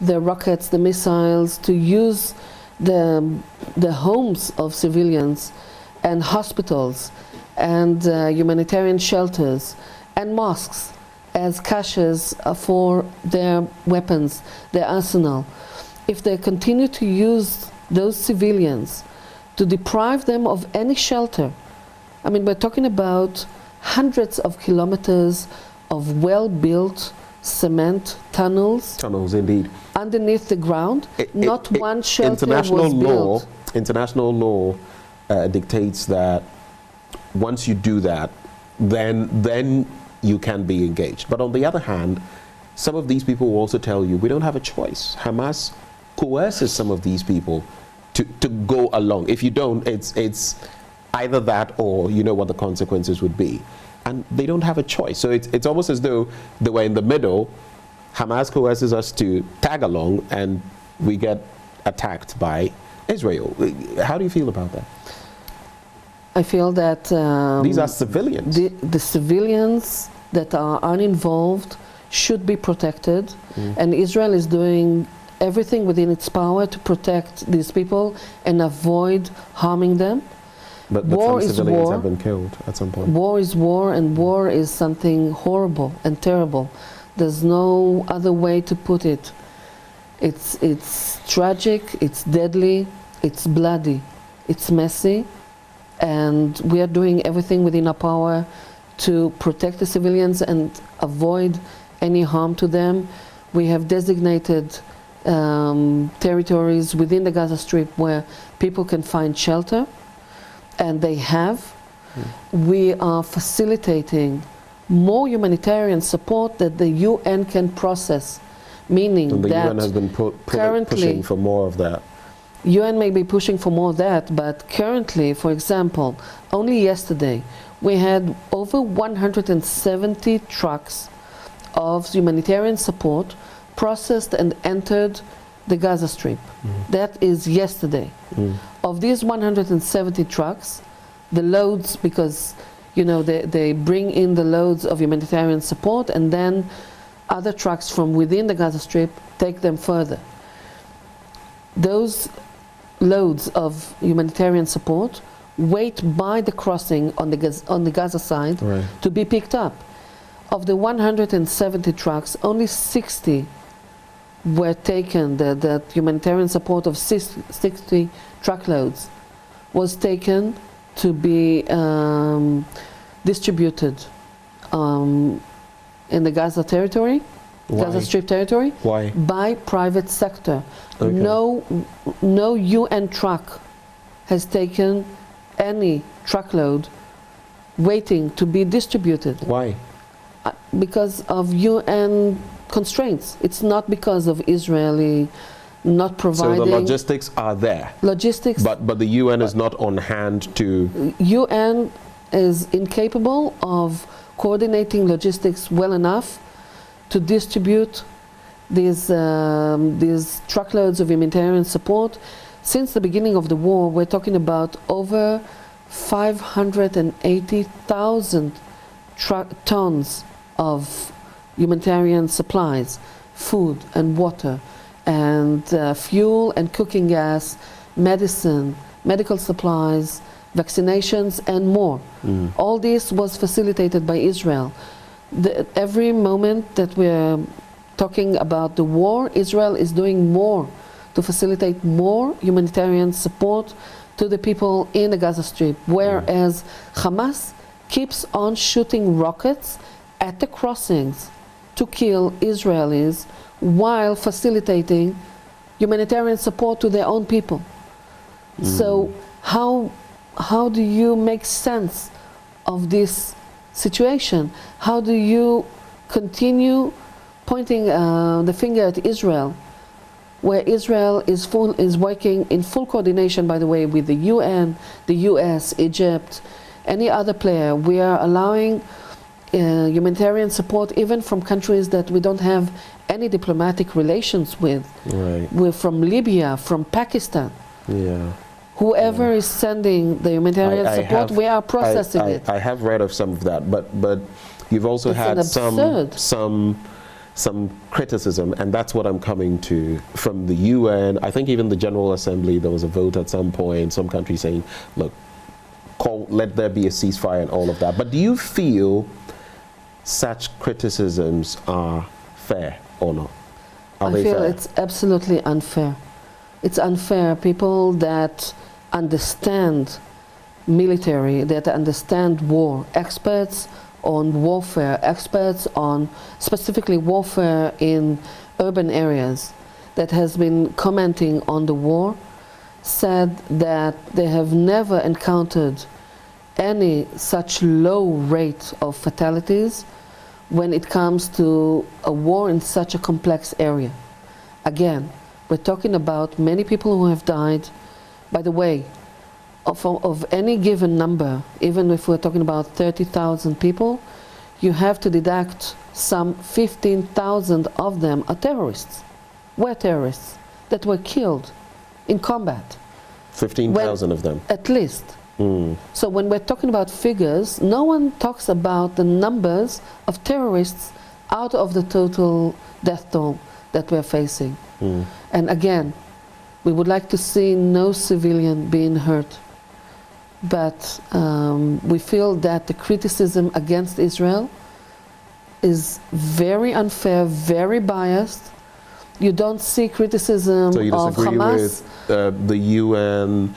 the rockets, the missiles, to use the homes of civilians and hospitals and humanitarian shelters and mosques as caches for their weapons, their arsenal. If they continue to use those civilians to deprive them of any shelter, I mean, we're talking about hundreds of kilometers of well-built cement tunnels. Tunnels, indeed. Underneath the ground, not one shelter was built. International law dictates that once you do that, then you can be engaged. But on the other hand, some of these people will also tell you, we don't have a choice. Hamas coerces some of these people to go along. If you don't, it's either that or you know what the consequences would be. And they don't have a choice. So it's almost as though they were in the middle. Hamas coerces us to tag along and we get attacked by Israel. How do you feel about that? I feel that these are civilians. The civilians that are uninvolved should be protected, and Israel is doing everything within its power to protect these people and avoid harming them. But war some is civilians war. have been killed at some point. War is war, and war is something horrible and terrible. There's no other way to put it. It's tragic, it's deadly, it's bloody, it's messy, and we are doing everything within our power to protect the civilians and avoid any harm to them. We have designated territories within the Gaza Strip where people can find shelter, and they have. We are facilitating more humanitarian support that the UN can process, meaning and the that UN has been pushing for more of that. UN may be pushing for more of that, but currently, for example, only yesterday, we had over 170 trucks of humanitarian support processed and entered the Gaza Strip. That is yesterday. Of these 170 trucks, the loads, because you know they bring in the loads of humanitarian support, and then other trucks from within the Gaza Strip take them further. Those loads of humanitarian support wait by the crossing on the Gaza side to be picked up. Of the 170 trucks, only 60 were taken. The humanitarian support of 60 truckloads was taken to be distributed in the Gaza territory, Gaza Strip territory. Why? By private sector. Okay. No UN truck has taken any truckload waiting to be distributed. Why? Because of UN constraints. It's not because of Israeli not providing. So the logistics are there. Logistics. But the UN is not on hand to. UN is incapable of coordinating logistics well enough to distribute these truckloads of humanitarian support. Since the beginning of the war, we're talking about over 580,000 tons of humanitarian supplies, food and water, and fuel and cooking gas, medicine, medical supplies, vaccinations, and more. All this was facilitated by Israel. Every moment that we're talking about the war, Israel is doing more to facilitate more humanitarian support to the people in the Gaza Strip, whereas Hamas keeps on shooting rockets at the crossings to kill Israelis while facilitating humanitarian support to their own people. So how do you make sense of this situation? How do you continue pointing the finger at Israel, where Israel is working in full coordination, by the way, with the UN, the US, Egypt, any other player? We are allowing humanitarian support even from countries that we don't have any diplomatic relations with. Right. We're from Libya, from Pakistan. Yeah. Whoever is sending the humanitarian support, we are processing it. I have read of some of that, but you've also had some criticism, and that's what I'm coming to from the UN. I think even the General Assembly, there was a vote at some point, some countries saying, look, let there be a ceasefire and all of that. But do you feel such criticisms are fair or not? I feel it's absolutely unfair. It's unfair. People that understand military, that understand war, experts on warfare, experts on specifically warfare in urban areas, that has been commenting on the war, said that they have never encountered any such low rate of fatalities when it comes to a war in such a complex area. Again, we're talking about many people who have died. By the way, of any given number, even if we're talking about 30,000 people, you have to deduct some 15,000 of them are terrorists. Were terrorists that were killed in combat. 15,000 of them? At least. So when we're talking about figures, no one talks about the numbers of terrorists out of the total death toll that we're facing. And again, we would like to see no civilian being hurt. But we feel that the criticism against Israel is very unfair, very biased. You don't see criticism of Hamas. So you disagree with the UN,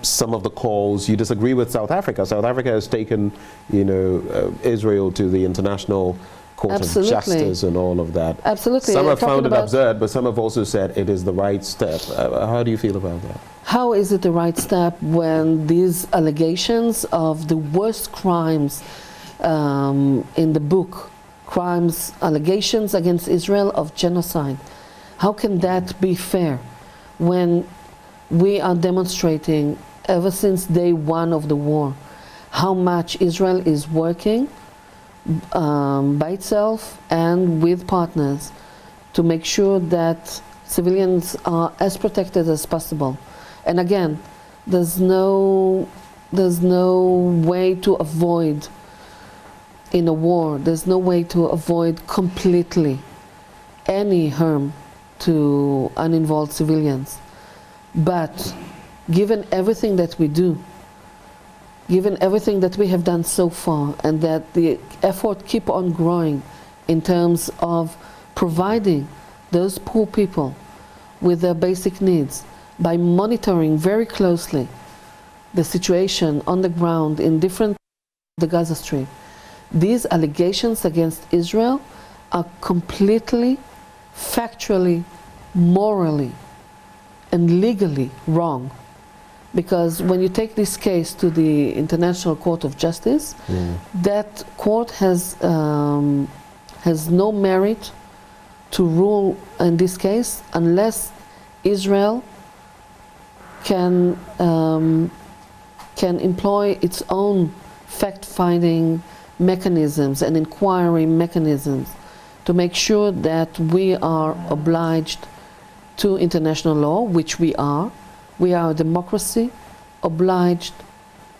some of the calls. You disagree with South Africa. South Africa has taken, Israel to the International Court of Justice and all of that. Absolutely. Some have found it absurd, but some have also said it is the right step. How do you feel about that? How is it the right step when these allegations of the worst crimes in the book, allegations against Israel of genocide, how can that be fair when we are demonstrating ever since day one of the war how much Israel is working by itself and with partners to make sure that civilians are as protected as possible. And again, there's no way to avoid in a war, there's no way to avoid completely any harm to uninvolved civilians. But given everything that we do, given everything that we have done so far, and that the effort keep on growing in terms of providing those poor people with their basic needs, by monitoring very closely the situation on the ground in different the Gaza Strip, these allegations against Israel are completely, factually, morally, and legally wrong. Because when you take this case to the International Court of Justice, that court has no merit to rule in this case unless Israel can employ its own fact-finding mechanisms and inquiry mechanisms to make sure that we are obliged to international law, which we are. We are a democracy, obliged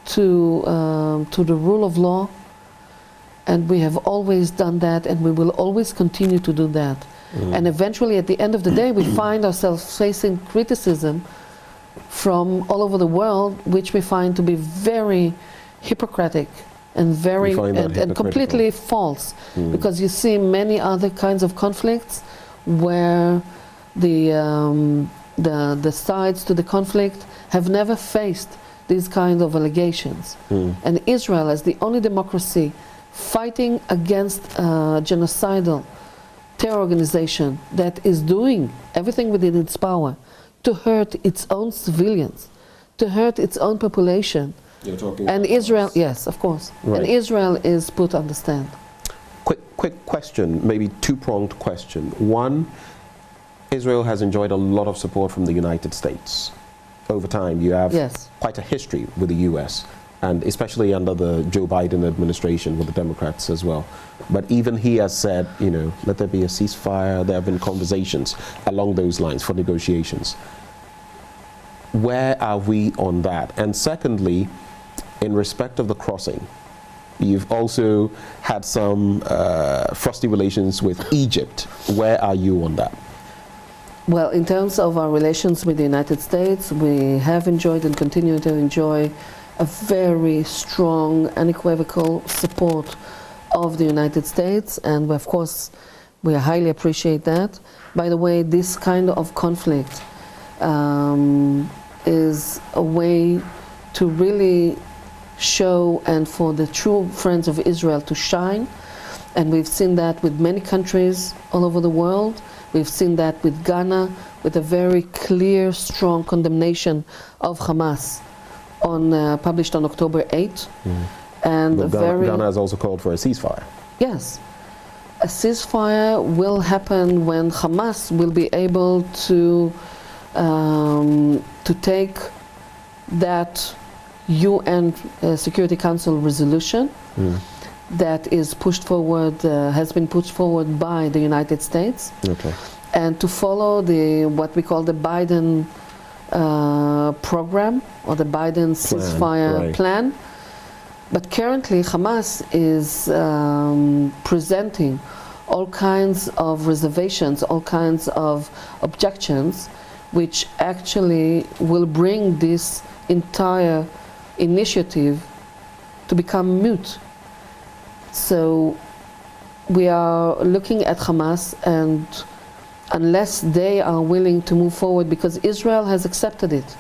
to the rule of law, and we have always done that, and we will always continue to do that. And eventually, at the end of the day, we find ourselves facing criticism from all over the world, which we find to be very hypocritic and very and completely false, because you see many other kinds of conflicts where the sides to the conflict have never faced these kind of allegations. And Israel, as the only democracy fighting against a genocidal terror organization that is doing everything within its power to hurt its own civilians, to hurt its own population. You're talking and Israel, yes, of course. Right. And Israel is put on the stand. Quick question, maybe two-pronged question. One, Israel has enjoyed a lot of support from the United States. Over time, you have quite a history with the U.S. and especially under the Joe Biden administration with the Democrats as well. But even he has said, you know, let there be a ceasefire. There have been conversations along those lines for negotiations. Where are we on that? And secondly, in respect of the crossing, you've also had some frosty relations with Egypt. Where are you on that? Well, in terms of our relations with the United States, we have enjoyed and continue to enjoy a very strong, unequivocal support of the United States, and of course, we highly appreciate that. By the way, this kind of conflict is a way to really show and for the true friends of Israel to shine, and we've seen that with many countries all over the world. We've seen that with Ghana, with a very clear, strong condemnation of Hamas published on October 8th. And but Ghana has also called for a ceasefire. Yes. A ceasefire will happen when Hamas will be able to take that UN Security Council resolution that is pushed forward, has been pushed forward by the United States, and to follow what we call the Biden program, or the Biden ceasefire plan. But currently Hamas is presenting all kinds of reservations, all kinds of objections, which actually will bring this entire initiative to become moot. So we are looking at Hamas, and unless they are willing to move forward, because Israel has accepted it.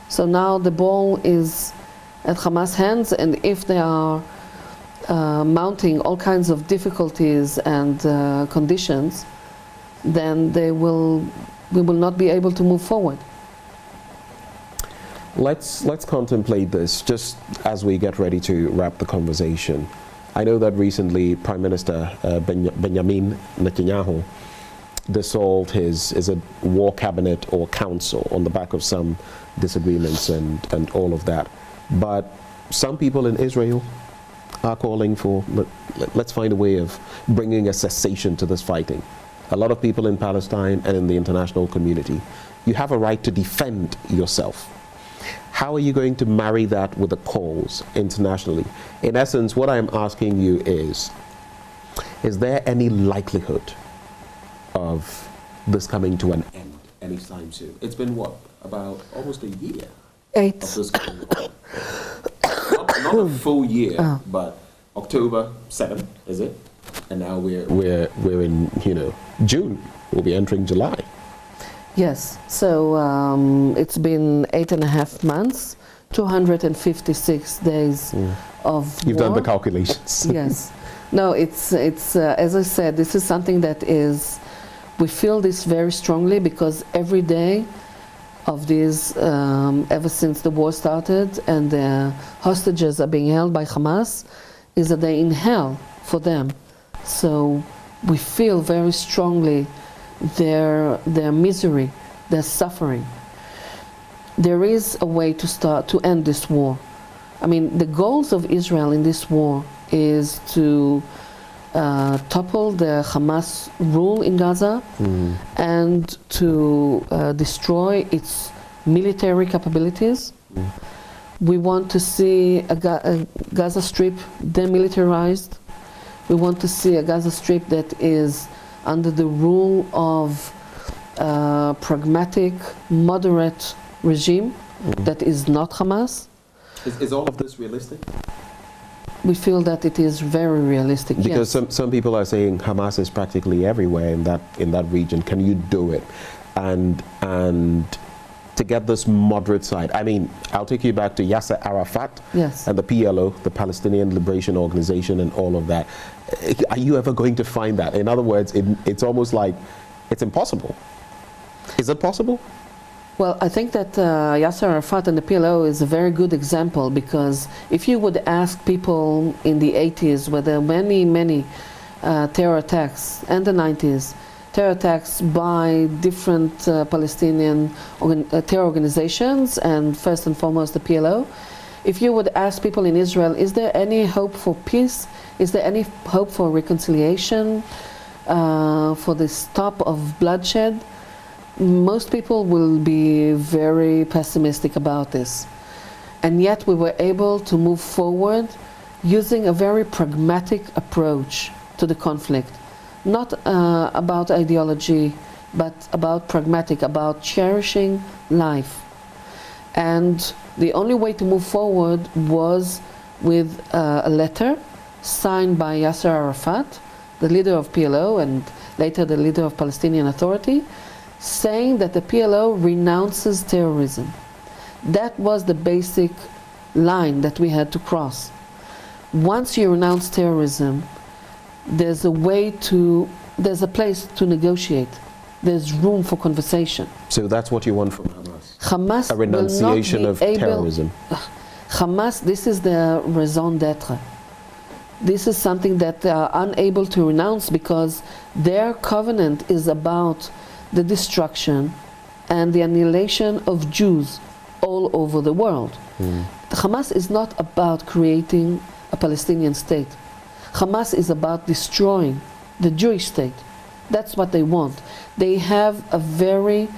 So now the ball is at Hamas' hands, and if they are mounting all kinds of difficulties and conditions, then we will not be able to move forward. Let's contemplate this just as we get ready to wrap the conversation. I know that recently Prime Minister Benjamin Netanyahu dissolved his war cabinet or council on the back of some disagreements and all of that. But some people in Israel are calling for, let's find a way of bringing a cessation to this fighting. A lot of people in Palestine and in the international community, you have a right to defend yourself. How are you going to marry that with the calls internationally? In essence, what I'm asking you is there any likelihood of this coming to an end anytime soon? It's been what, about almost a year? 8. Of this going on. Not a full year, but October 7th, is it? And now we're in, you know, June. We'll be entering July. Yes, so it's been 8.5 months, 256 days of You've war. done the calculations. Yes. No, it's as I said, this is something that is, we feel this very strongly, because every day of these, ever since the war started and the hostages are being held by Hamas, is a day in hell for them. So we feel very strongly their misery, their suffering. There is a way to end this war. I mean, the goals of Israel in this war is to topple the Hamas rule in Gaza and to destroy its military capabilities. We want to see a Gaza Strip demilitarized. We want to see a Gaza Strip that is under the rule of a pragmatic, moderate regime that is not Hamas. Is all of this realistic? We feel that it is very realistic. Because yes. some people are saying Hamas is practically everywhere in that region. Can you do it? And to get this moderate side, I mean, I'll take you back to Yasser Arafat and the PLO, the Palestinian Liberation Organization, and all of that. Are you ever going to find that? In other words, it's almost like it's impossible. Is it possible? Well, I think that Yasser Arafat and the PLO is a very good example, because if you would ask people in the 80s, where there were many terror attacks, and the 90s, terror attacks by different Palestinian terror organizations, and first and foremost the PLO, If you would ask people in Israel, is there any hope for peace? Is there any hope for reconciliation, for the stop of bloodshed? Most people will be very pessimistic about this. And yet we were able to move forward using a very pragmatic approach to the conflict. Not about ideology, but about pragmatic, about cherishing life. And the only way to move forward was with a letter signed by Yasser Arafat, the leader of PLO and later the leader of Palestinian Authority, saying that the PLO renounces terrorism. That was the basic line that we had to cross. Once you renounce terrorism, there's a place to negotiate. There's room for conversation. So that's what you want from Hamas? Hamas a renunciation of terrorism. Hamas, this is their raison d'etre. This is something that they are unable to renounce because their covenant is about the destruction and the annihilation of Jews all over the world. Hamas is not about creating a Palestinian state. Hamas is about destroying the Jewish state. That's what they want. They have a very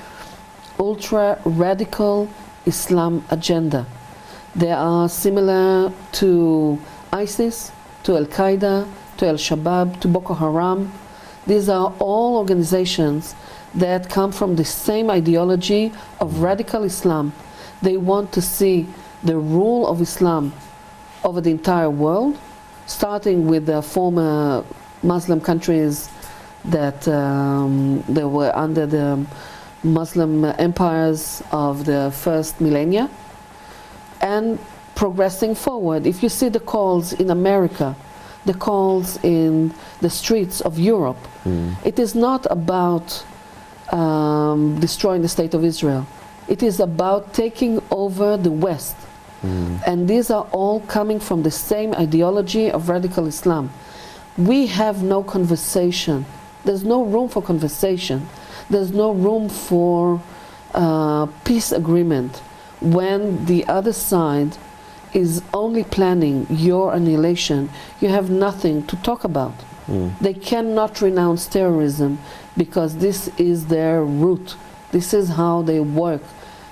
ultra-radical Islam agenda. They are similar to ISIS, to Al-Qaeda, to Al-Shabaab, to Boko Haram. These are all organizations that come from the same ideology of radical Islam. They want to see the rule of Islam over the entire world, starting with the former Muslim countries that they were under the Muslim empires of the first millennia, and progressing forward. If you see the calls in America, the calls in the streets of Europe, it is not about destroying the state of Israel. It is about taking over the West. And these are all coming from the same ideology of radical Islam. We have no conversation. There's no room for conversation. There's no room for peace agreement when the other side is only planning your annihilation. You have nothing to talk about. They cannot renounce terrorism because this is their root. This is how they work.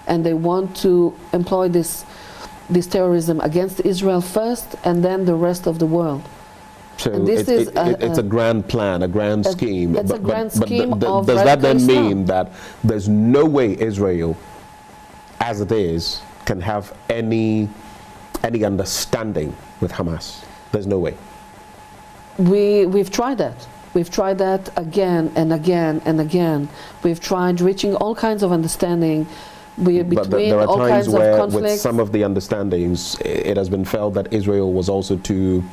And they want to employ this terrorism against Israel first and then the rest of the world. So it's a grand plan, a grand scheme. It's a grand scheme of does that then Islam. mean that there's no way Israel, as it is, can have any understanding with Hamas? There's no way. We've tried that. We've tried that again and again and again. We've tried reaching all kinds of understanding But there are all times kinds where, of conflicts. with some of the understandings, it has been felt that Israel was also too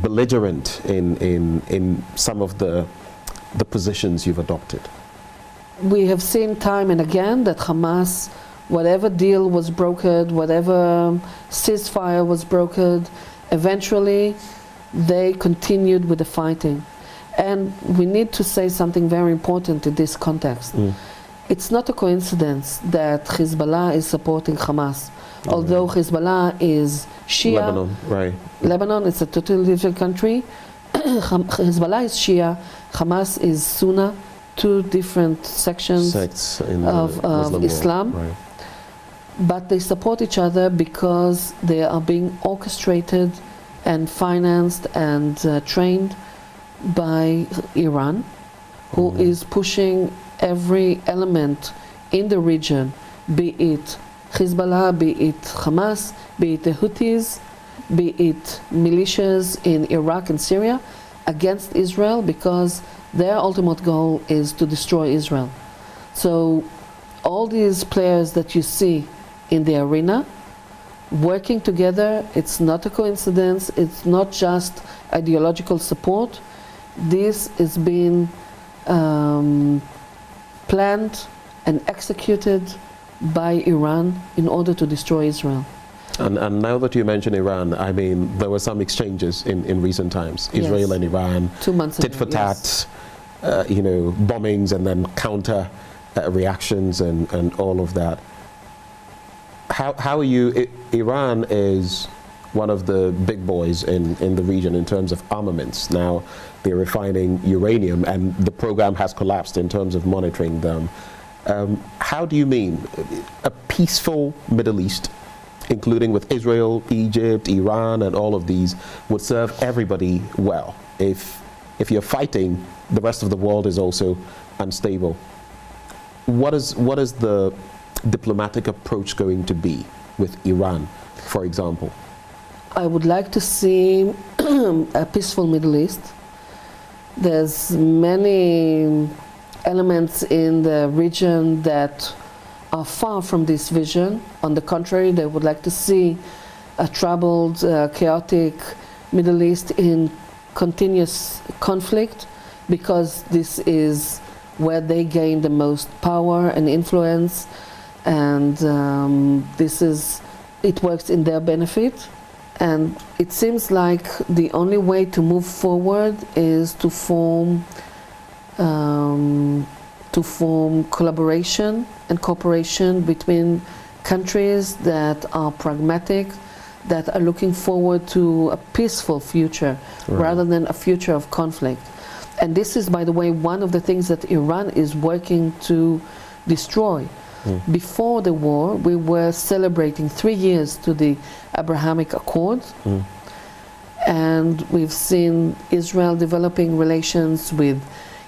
belligerent in some of the positions you've adopted. We have seen time and again that Hamas, whatever deal was brokered, whatever ceasefire was brokered, eventually they continued with the fighting. And we need to say something very important in this context. It's not a coincidence that Hezbollah is supporting Hamas. Although Hezbollah is Shia, Lebanon, right. Lebanon is a totally different country. Hezbollah is Shia, Hamas is Sunni, two different sections of Islam. Right. But they support each other because they are being orchestrated and financed and trained by Iran, who is pushing every element in the region, be it Hezbollah, be it Hamas, be it the Houthis, be it militias in Iraq and Syria, against Israel, because their ultimate goal is to destroy Israel. So all these players that you see in the arena working together, it's not a coincidence, it's not just ideological support. This is being planned and executed by Iran in order to destroy Israel. And now that you mention Iran, I mean, there were some exchanges in recent times. Israel and Iran, 2 months tit ago, for tat, bombings and then counter reactions and all of that. how are you? Iran is one of the big boys in the region in terms of armaments. Now they're refining uranium, and the program has collapsed in terms of monitoring them. How do you mean a peaceful Middle East, including with Israel, Egypt, Iran, and all of these, would serve everybody well? If you're fighting, the rest of the world is also unstable. What is the diplomatic approach going to be with Iran, for example? I would like to see a peaceful Middle East. There's many elements in the region that are far from this vision. On the contrary, they would like to see a troubled, chaotic Middle East in continuous conflict, because this is where they gain the most power and influence, and it works in their benefit. And it seems like the only way to move forward is to form collaboration and cooperation between countries that are pragmatic, that are looking forward to a peaceful future, rather than a future of conflict. And this is, by the way, one of the things that Iran is working to destroy. Before the war, we were celebrating 3 years to the Abrahamic Accords, and we've seen Israel developing relations with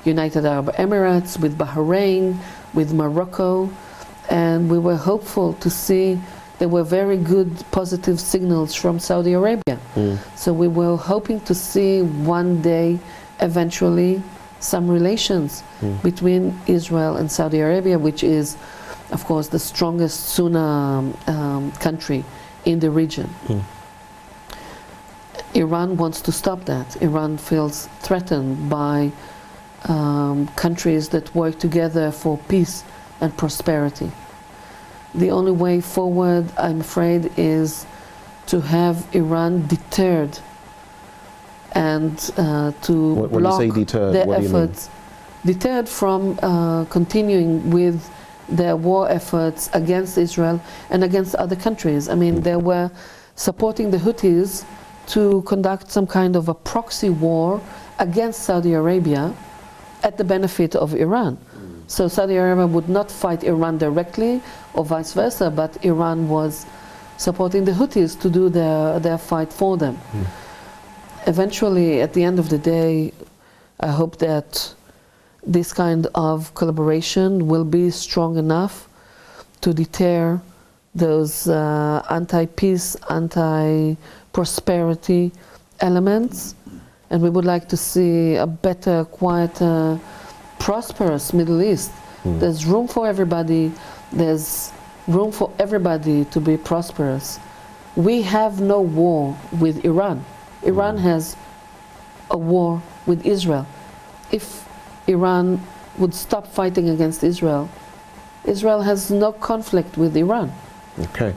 United Arab Emirates, with Bahrain, with Morocco, and we were hopeful to see there were very good positive signals from Saudi Arabia. So we were hoping to see one day, eventually, some relations between Israel and Saudi Arabia, which is, of course, the strongest Sunni country in the region. Iran wants to stop that. Iran feels threatened by countries that work together for peace and prosperity. The only way forward, I'm afraid, is to have Iran deterred and to block their efforts. Deterred from continuing with their war efforts against Israel and against other countries. I mean, they were supporting the Houthis to conduct some kind of a proxy war against Saudi Arabia at the benefit of Iran. So Saudi Arabia would not fight Iran directly or vice versa, but Iran was supporting the Houthis to do their fight for them. Eventually, at the end of the day, I hope that this kind of collaboration will be strong enough to deter those anti-peace, anti-prosperity elements, and we would like to see a better, quieter, prosperous Middle East. There's room for everybody. There's room for everybody to be prosperous. We have no war with Iran. Iran has a war with Israel. If Iran would stop fighting against Israel, Israel has no conflict with Iran. Okay.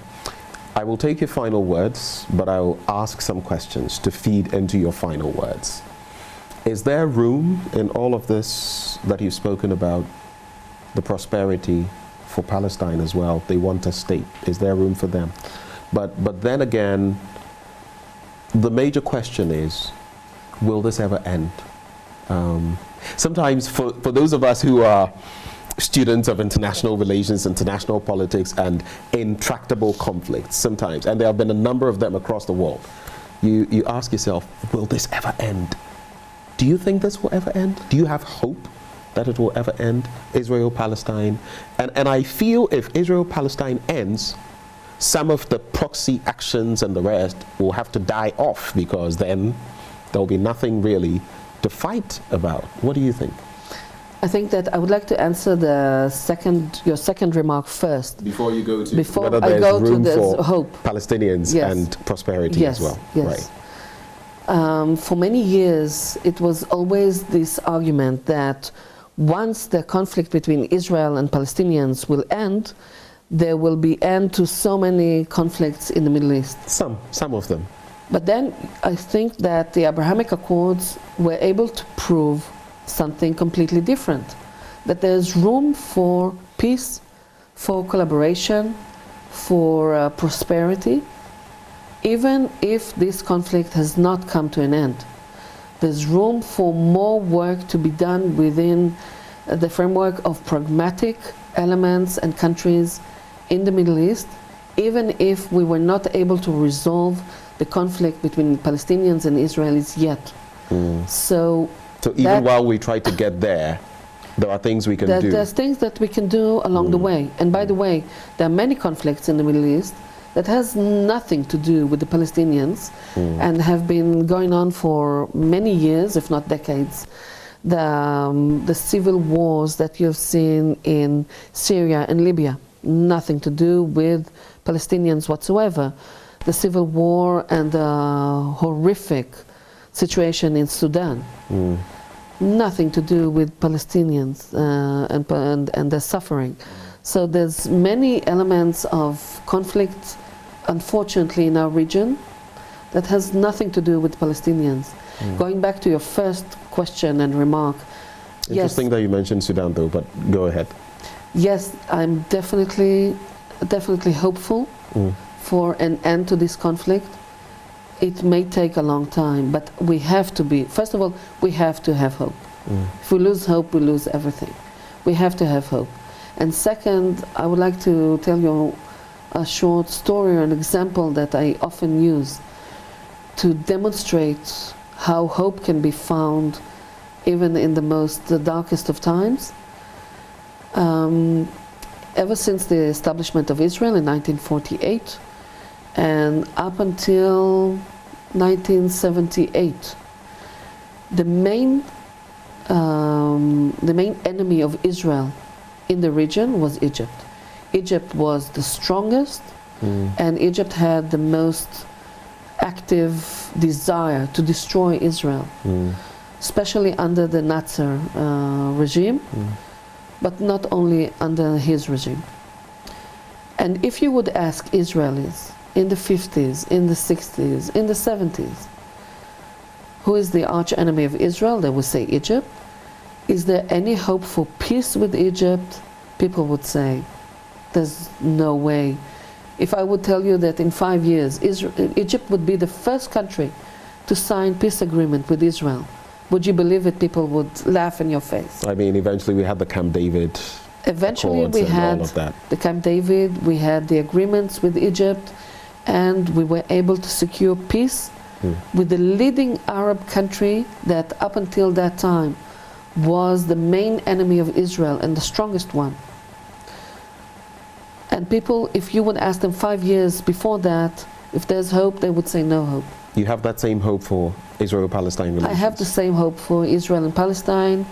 I will take your final words, but I will ask some questions to feed into your final words. Is there room in all of this that you've spoken about, the prosperity for Palestine as well? They want a state. Is there room for them? But then again, the major question is, will this ever end? Sometimes for those of us who are students of international relations, international politics, and intractable conflicts, sometimes, and there have been a number of them across the world, you ask yourself, will this ever end? Do you think this will ever end? Do you have hope that it will ever end? Israel, Palestine. And I feel if Israel, Palestine ends, some of the proxy actions and the rest will have to die off, because then there'll be nothing really to fight about. What do you think? I think that I would like to answer your second remark first. Before you go to before whether I go room to the for hope. Palestinians and prosperity as well. Yes. Right. For many years, it was always this argument that once the conflict between Israel and Palestinians will end, there will be end to so many conflicts in the Middle East. Some of them. But then I think that the Abrahamic Accords were able to prove something completely different. That there's room for peace, for collaboration, for prosperity, even if this conflict has not come to an end. There's room for more work to be done within the framework of pragmatic elements and countries in the Middle East, even if we were not able to resolve the conflict between Palestinians and Israelis yet. So even while we try to get there are things we can do. There's things that we can do along the way. And by the way, there are many conflicts in the Middle East that has nothing to do with the Palestinians and have been going on for many years, if not decades. The civil wars that you've seen in Syria and Libya, nothing to do with Palestinians whatsoever. The civil war and the horrific situation in Sudan, nothing to do with Palestinians and their suffering. So there's many elements of conflict, unfortunately, in our region that has nothing to do with Palestinians. Going back to your first question and remark. Interesting that you mentioned Sudan though, but go ahead. Yes, I'm definitely hopeful for an end to this conflict. It may take a long time, but we have to be, first of all, we have to have hope. If we lose hope, we lose everything. We have to have hope. And second, I would like to tell you a short story or an example that I often use to demonstrate how hope can be found even in the most darkest of times. Ever since the establishment of Israel in 1948 and up until 1978, the main enemy of Israel in the region was Egypt. Egypt was the strongest, and Egypt had the most active desire to destroy Israel, especially under the Nasser regime, but not only under his regime. And if you would ask Israelis in the 50s, in the 60s, in the 70s, who is the arch enemy of Israel, they would say Egypt. Is there any hope for peace with Egypt? People would say, there's no way. If I would tell you that in 5 years, Egypt would be the first country to sign peace agreement with Israel, would you believe it? People would laugh in your face. I mean, eventually we had the Camp David Eventually we had the Camp David, we had the agreements with Egypt, and we were able to secure peace with the leading Arab country that up until that time was the main enemy of Israel and the strongest one. And people, if you would ask them 5 years before that, if there's hope, they would say no hope. You have that same hope for Israel-Palestine relations? I have the same hope for Israel and Palestine.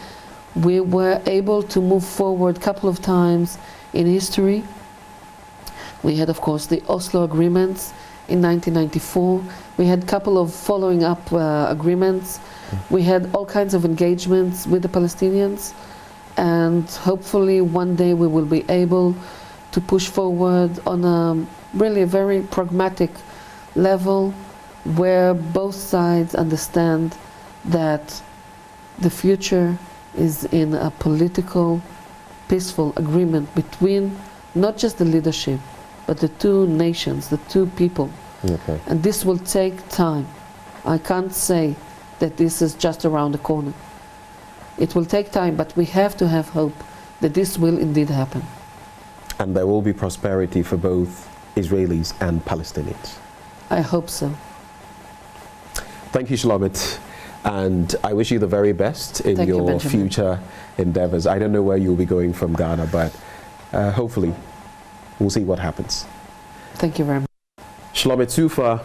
We were able to move forward a couple of times in history. We had, of course, the Oslo agreements in 1994. We had a couple of following up agreements. We had all kinds of engagements with the Palestinians. And hopefully one day we will be able to push forward on a really very pragmatic level where both sides understand that the future is in a political, peaceful agreement between not just the leadership, but the two nations, the two people. Okay. And this will take time. I can't say that this is just around the corner. It will take time, but we have to have hope that this will indeed happen. And there will be prosperity for both Israelis and Palestinians. I hope so. Thank you, Shalomit. And I wish you the very best in your future endeavors. I don't know where you'll be going from Ghana, but hopefully we'll see what happens. Thank you very much. Shalomit Sufa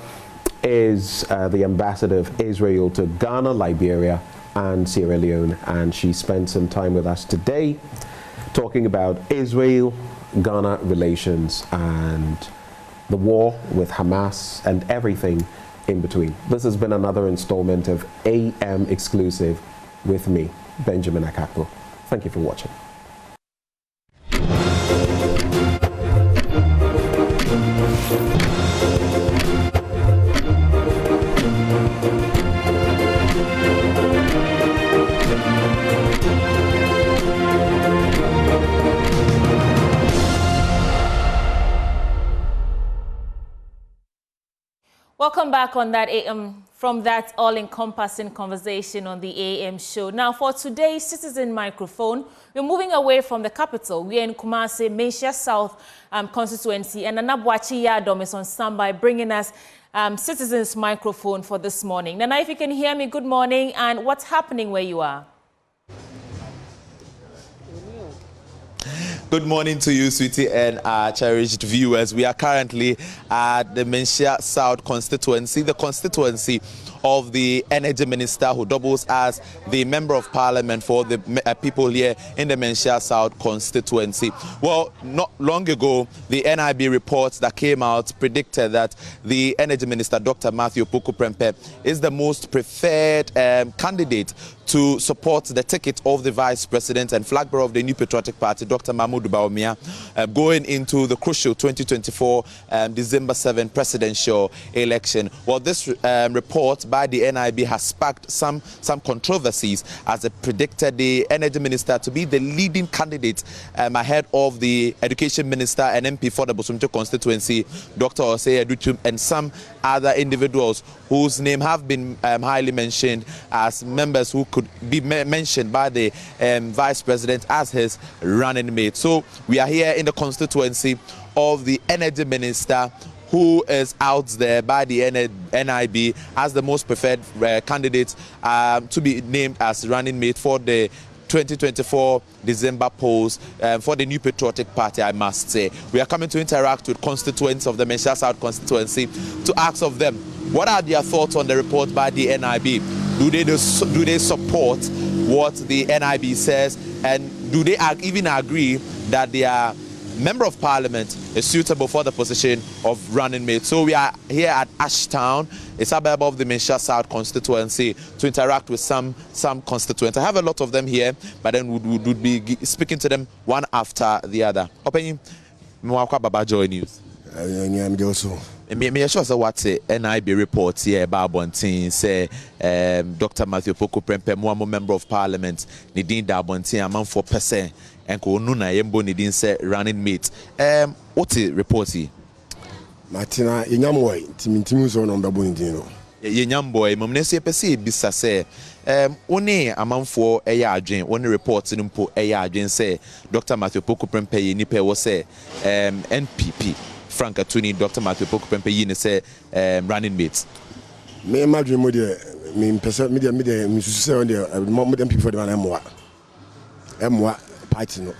is the ambassador of Israel to Ghana, Liberia, and Sierra Leone. And she spent some time with us today talking about Israel-Ghana relations and the war with Hamas and everything in between. This has been another installment of AM Exclusive with me, Benjamin Akakpo. Thank you for watching. Welcome back on that from that all-encompassing conversation on the AM show. Now, for today's Citizen Microphone, we're moving away from the capital. We're in Kumasi, Manhyia South constituency, and Nana Boakye Danquah is on standby, bringing us Citizen's Microphone for this morning. Nana, if you can hear me, good morning, and what's happening where you are? Good morning to you, sweetie, and our cherished viewers. We are currently at the Manhyia South constituency, the constituency of the energy minister who doubles as the member of parliament for the people here in the Manhyia South constituency. Well, not long ago, the NIB reports that came out predicted that the energy minister, Dr. Opoku Prempeh, is the most preferred candidate to support the ticket of the vice president and flag bearer of the New Patriotic Party, Dr. Mahmoud Bawumia, going into the crucial 2024 December 7 presidential election. Well, this report by the NIB has sparked some controversies, as it predicted the energy minister to be the leading candidate ahead of the education minister and MP for the Bosumtwe constituency, Dr. Osei Adutum, and some other individuals whose name have been highly mentioned as members who could be mentioned by the vice president as his running mate. So we are here in the constituency of the energy minister, who is out there by the NIB as the most preferred candidate to be named as running mate for the 2024 December polls for the New Patriotic Party, I must say. We are coming to interact with constituents of the Manhyia South constituency to ask of them, what are their thoughts on the report by the NIB? Do they support what the NIB says, and do they even agree that their member of parliament is suitable for the position of running mate? So we are here at Ashtown, a suburb of the Manhyia South constituency, to interact with some constituents. I have a lot of them here, but then we would be speaking to them one after the other. Open Mwakwa Baba Joy News. Me sure say what NIB report here about Bontin say Dr. Opoku Prempeh, one member of parliament, Nidin da Bontin among 4%, and ko nuna yembo Nidin say running mate. What the report here? Martina Inyamboy, Timintimu so no babo Nidino. Yenyamboy, momnesi pese bisa say one among 4 adwen, one report nimpo adwen say Dr. Opoku Prempeh nipe wo say NPP. Frank Atuni, Dr. Opoku Prempeh yini say running mates. Me imagine mo de me person media say on the more than people for the emwa party no.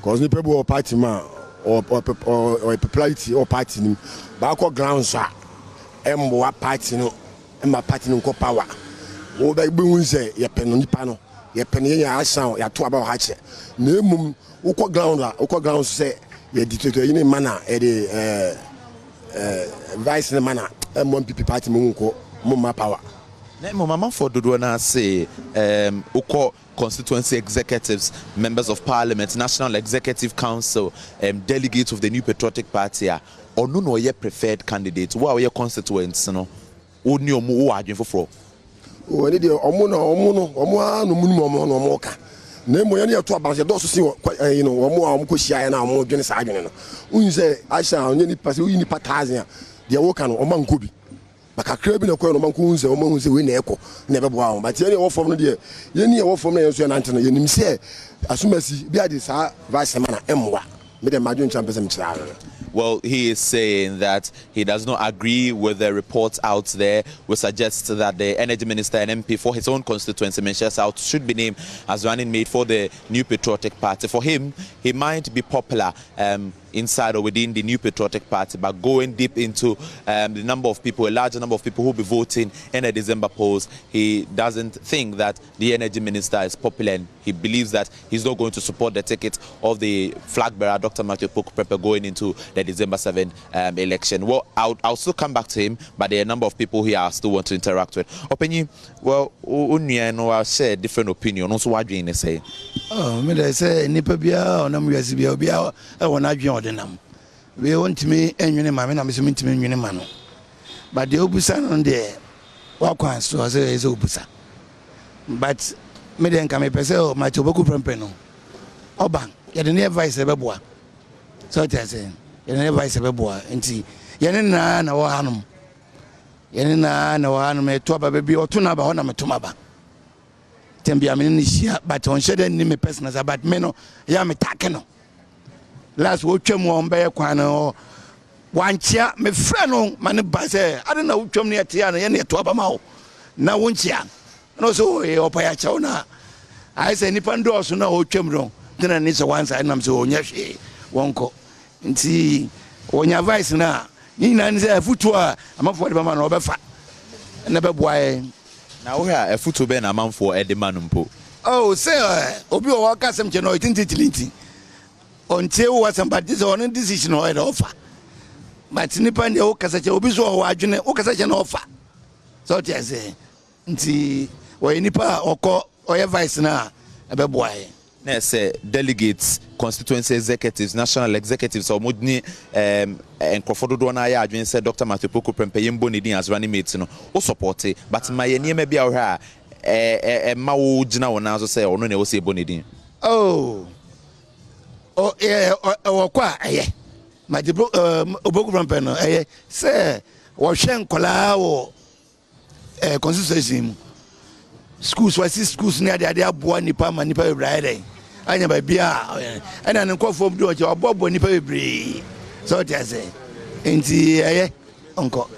Cause ni people party man or popularity or party ni ba ko ground sa emwa party no emma party no ko power. Wo da gbe hun say ye pen no nipa no ye pen ye ya asan ya to aba ha che. Na emum wo ko ground say ye dictator in manner vice in manner MPP party munko mumma power. Mama for Dodona say uko constituency executives, members of parliament, national executive council, delegates of the New Patriotic Party are no ye preferred candidates. Who are your constituents no? Who knew who are you for? Oh, any day omo no munimo Nemo yani to abanse do so si you know omo ko hia na omo dwene sa adwene no un say asha onye ni pase uni patazia de wo ka no omo nko bi baka kra bi na ko no manko un say omo un say we na eko na be bo awon but yani wo form no de yani wo form na yenso na ante no yenim say asumasi bi ade sa vice man na emwa me de madwon champese me kira. Well, he is saying that he does not agree with the reports out there which suggests that the energy minister and MP for his own constituency, Manhyia South, should be named as running mate for the New Patriotic Party. For him, he might be popular inside or within the New Patriotic Party, but going deep into the number of people, a larger number of people who will be voting in the December polls, he doesn't think that the energy minister is popular, and he believes that he's not going to support the ticket of the flag bearer, Dr. Opoku Prempeh, going into the December 7 election. Well, I'll still come back to him, but there are a number of people here I still want to interact with. Opinion, well, I'll share different opinion. Also, what do you say? Oh, me say nipa bia onam wiase bia obia e wona adwen odenam. We want me enwene ma me na me so ntimi enwene ma no. But the obusa no de wa kwan so say is obusa. But me den ka me pese o ma Opoku Prempeh no. Oban, ye de ne advice e beboa. So what I say, ye ne advice e beboa. Enti ye ne na wa hanom. Yenina na wahano me to aba baby otuna ba hona metuma ba. Tembia me ni hia but on shede ni me personal but me no ya me take no. Last wo twam wo mbe kwan no wanchia me frɛ no mane ba sɛ ade na wotwam ne atia no ye ne to aba ma wo na wonchia no so e opa ya chawo na ai sɛ nipa ndo so na wotwam no tena ni sɛ wansa nam sɛ onya hwe wonko nti wonya vice na ni na ni sɛ futu a amafo de ba ma no obefa na be boae na wo ha futu be na amafo e de ma no mpo oh sɛ obi o waka sem che no itintilinti ontie wo wasam but this on decision o e offer but nipa ndi o kasa che obi so o adwene o kasa che na offer so te say nti wo nipa okọ oye vice na e be boae na say delegates, constituency executives, national executives or modni enkofo do na ya adwen say Dr Opoku Prempeh yembo ne din as running mate no o support but my niema bia wo ha ma wo gina wo na so say ono na wo say ebo ne din oh kwa my Opoku Prempeh no say wo hwe nkola wo constituency schools schools near the aboa nipa ma nipa bebree anya ba bia ana nkofo do che obobo nipa bebree so they say enti onko.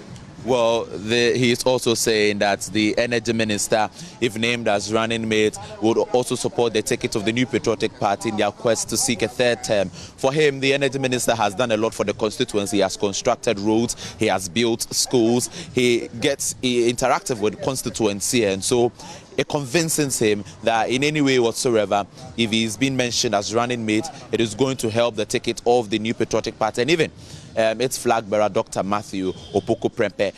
Well, he is also saying that the energy minister, if named as running mate, would also support the ticket of the New Patriotic Party in their quest to seek a third term. For him, the energy minister has done a lot for the constituency. He has constructed roads, he has built schools, he interactive with constituency, and so it convinces him that in any way whatsoever, if he's been mentioned as running mate, it is going to help the ticket of the New Patriotic Party. And even its flag bearer, Dr. Manhyia Opoku Prempeh,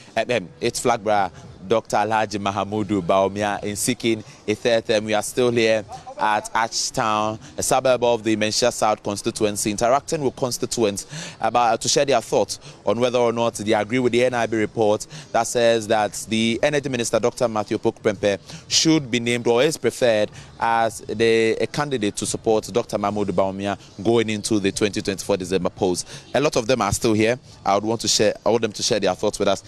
its flag bearer, Dr. Alhaji Mahamudu Bawumia, in seeking a third term. We are still here at Ashtown, a suburb of the Manhyia South constituency, interacting with constituents about to share their thoughts on whether or not they agree with the NIB report that says that the Energy Minister, Dr. Manhyia Opoku Prempeh, should be named or is preferred as a candidate to support Dr. Mahamudu Bawumia going into the 2024 December polls. A lot of them are still here. I want them to share their thoughts with us.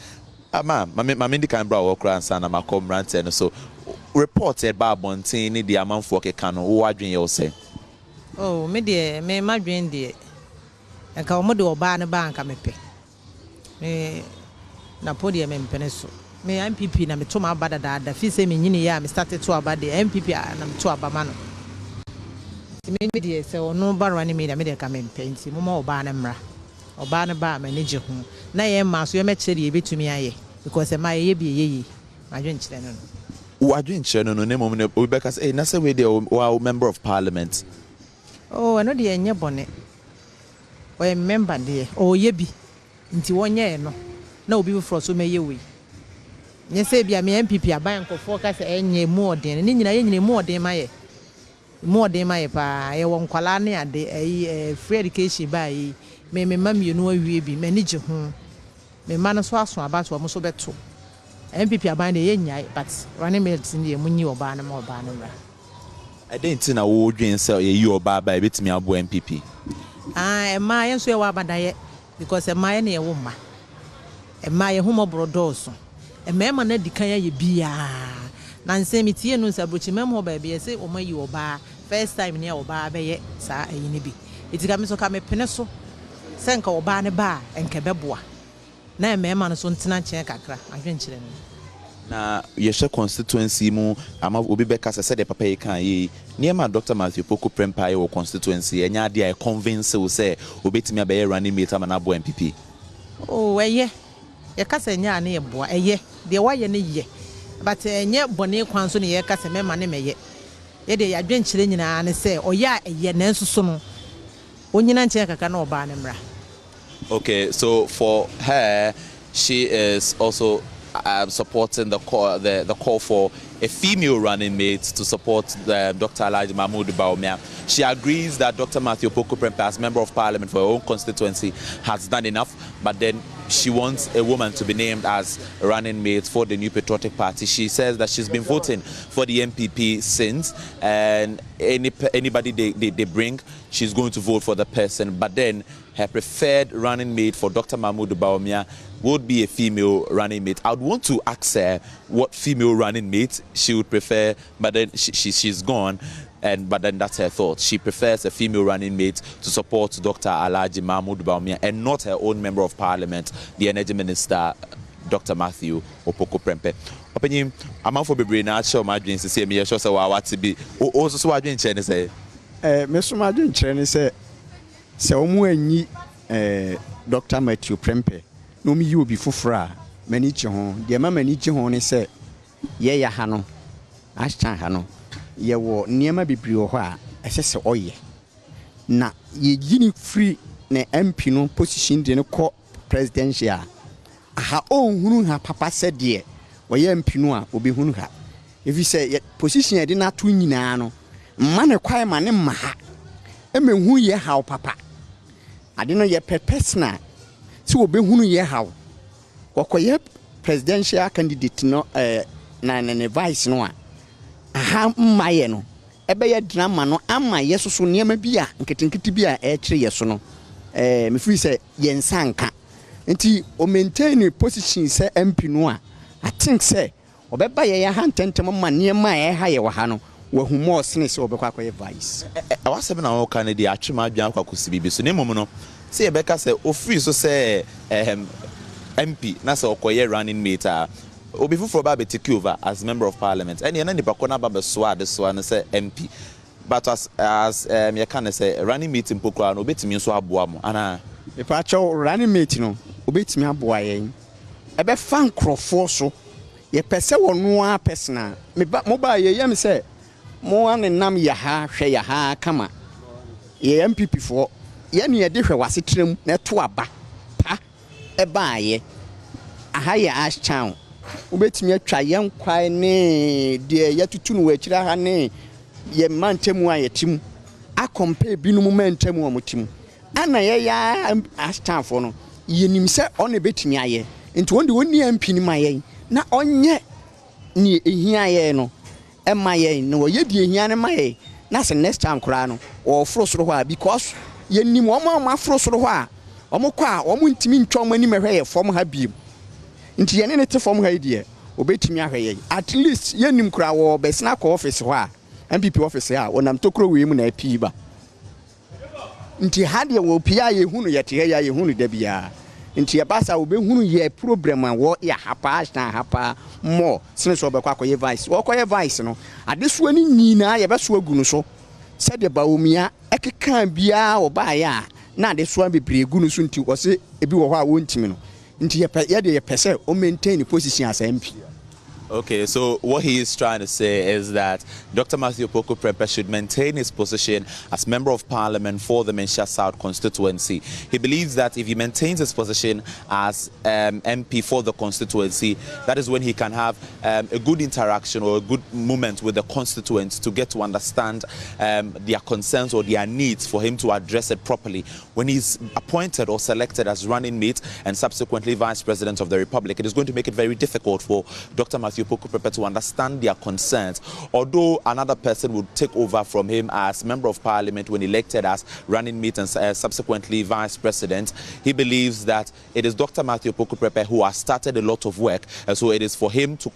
Mamindi kan bra wo kra nsa na makom rante no so reported ba bontin ni di amanfo keka no wo adwen ye wo se oh me de me madwen de enka wo de oba ne ba anka mepe me na podi me mpene so me MPP na me to ma abada da fi se me nyini ya me started to abada MPP na me to abama no me de se ono barwa ni me de ka me mpenti mo ma oba ne mra oba ne ba me ne je ho na ye ma so ye me kire ye betumi aye because e ma ye bi ye adwen kire no adwen kire no ne mom ne obi beka say na say we dey o member of parliament oh no dey enye bone o member dey o ye bi nti wonye no na obi fro so me ye we nye say bia me MPP aban nkofo ka say enye mu oden ni nyina ye nyina mu oden ma ye pa ye won kwala ne ade free education ba yi me mami no awie bi me ni je ho me ma no so aso about wo so beto MPP aban de ye nyai but running mate ni e munyi oba na ma oba na mra I didn't know wo dwen say ye yi oba ba e betimi abo MPP e ma ye so ye wa abadaye because e ma ye na ye wo ma e ma ye homo brodos e ma ma na dikan ye bia na nse mitie no sabrochi memo ba bia say o ma yi oba first time ni oba ba ye sa ayi ni bi itika me so ka me pene so senka oba ne ba enke beboa na emema no so ntena chen kakra adwenkyere no na yeshe constituency mu ama obi beka se de papa ye kan ye niema Dr. Manhyia Opoku Prempeh wo constituency enya de convince wo say obetimi abaye running mate ama na bo MPP oh ye kasa nya na ye boa de wa ye ne ye but enye bone kwan so ne ye kasa mema ne meye ye de adwenkyere nyina ne say oya eye na nsuso no onyina nche kaka na oba ne mra. Okay, so for her, she is also supporting the call for a female running mate to support Dr. Alhaji Mahamudu Bawumia. She agrees that Dr. Manhyia Opoku Prempeh, as member of parliament for her own constituency, has done enough, but then she wants a woman to be named as a running mate for the New Patriotic Party. She says that she's been voting for the MPP since, and anybody they bring, she's going to vote for the person. But then her preferred running mate for Dr. Mahamudu Bawumia would be a female running mate. I would want to ask her what female running mate she would prefer, but then she's gone. But then that's her thought. She prefers a female running mate to support Dr. Alhaji Mahmoud Bawumia and not her own member of parliament, the energy minister, Dr. Manhyia Opoku Prempeh. Opening, I'm out for bebre na show my dreams to see me show say what to be. Also so I dream chen say. Mr. Madrin chen say omo anyi Dr. Manhyia Prempeh. No me you be fufra mani chi ho. De ma mani chi ho ne say ye ya ha no. Ashtan ha no. Ye wo niema bibiri ho a esese oye na ye gini free na MP no position de no ko presidential aha onhunu ha papa said ye wo ye MP no a obi hunu ha if you say position de na to nyina no mma ne kwai ma ne mma ha emehu ye ha papa ade no ye personal si obi hunu ye ha kokoye presidential candidate no na vice no a aha mmaye no ebe ye drama no ama yesoso niema bia nketenkete bia e kire yeso no me free say ye nsanka nti o maintain position say MP no a I think say obeba ye ya hantentem ma niema e ha ye wa ha no wa humo sene say obekwa akoye vice awasebe na wo kan dey atwema adwan kwakosi bibi so nemom no say ebeka say o free so say MP na say okoye running mate Obi for Babe take over as member of parliament. And you're not Babe Swad, this one say MP. But as you can say running meeting Pokra, no bit me so abuamo. Ana if I show running meeting, no, obit me abuaye. Ebe fan crofo so. Ye pese won no personal. Me mobile ye yam say mo an nam ya ha hwe ya ha kama. Ye MPP for ye ne ye de hwe wasetrem na to aba. Pa eba ye. Aha ye ash town. Ubetimi atwa yenkwai ne de yatutu no akira ha ne ye mantemu ayetim a compare binum mantemu omotim ana ye ya astanfo no yenim se one betimi aye nti wonde woni ampini maye na onye ni ehia ye no emaye no ye di ehia ne maye na se next time kura no o fro soro ho because yenim omo afro soro ho a omo kwa omo ntimi ntwa mani mehwe ye fom ha biem nti yene ne te fom ha idie obetimi ahwe at least yenim kura wo besna ko office ho a MPP office ha wonam tokro we mu na api ba nti hade wo pia ye hunu yete ya ye hunu da bia nti yebasa obehunu ye problem a wo ya hapa na hapa mo sene so obekwa akoye vice wo koye vice no adeso ani nyina yebeso agunu so se de Bawumia ekeka bia oba ya na adeso an bebre agunu so nti wo se ebi wo ho a wo ntimi no nti ye pese o maintain position as MP. Okay, so what he is trying to say is that Dr. Manhyia Opoku Prempeh should maintain his position as Member of Parliament for the Manhyia South constituency. He believes that if he maintains his position as MP for the constituency, that is when he can have a good interaction or a good moment with the constituents to get to understand their concerns or their needs for him to address it properly. When he's appointed or selected as running mate and subsequently Vice President of the Republic, it is going to make it very difficult for Dr. Manhyia Opoku Prempeh to understand their concerns. Although another person would take over from him as Member of Parliament when elected as running mate and subsequently Vice President, he believes that it is Dr. Manhyia Opoku Prempeh who has started a lot of work, and so it is for him to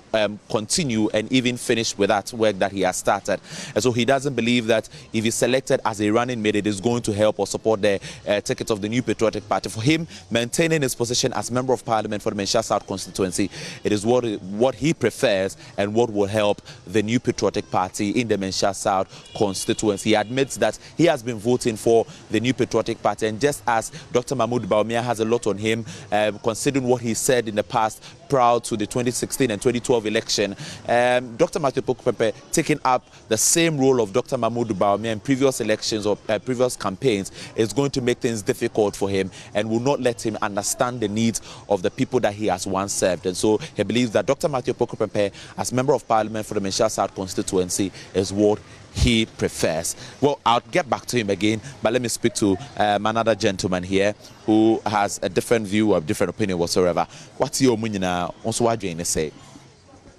continue and even finish with that work that he has started. And so he doesn't believe that if he's selected as a running mate, it is going to help or support the ticket of the New Patriotic Party. For him, maintaining his position as Member of Parliament for the Manhyia South constituency, it is what he prefers and what will help the New Patriotic Party in the Manhyia South constituency. He admits that he has been voting for the New Patriotic Party, and just as Dr. Mahmoud Bawumia has a lot on him, considering what he said in the past prior to the 2016 and 2012 election, Dr. Manhyia Opoku Prempeh taking up the same role of Dr. Mahmoud Bawumia in previous elections or previous campaigns is going to make things difficult for him and will not let him understand the needs of the people that he has once served. And so he believes that Dr. Manhyia Opoku Prempeh, as Member of Parliament for the Manhyia South constituency, is what he prefers. Well, I'll get back to him again, but let me speak to another gentleman here who has a different view or different opinion whatsoever. What's your opinion? Also, what do you say?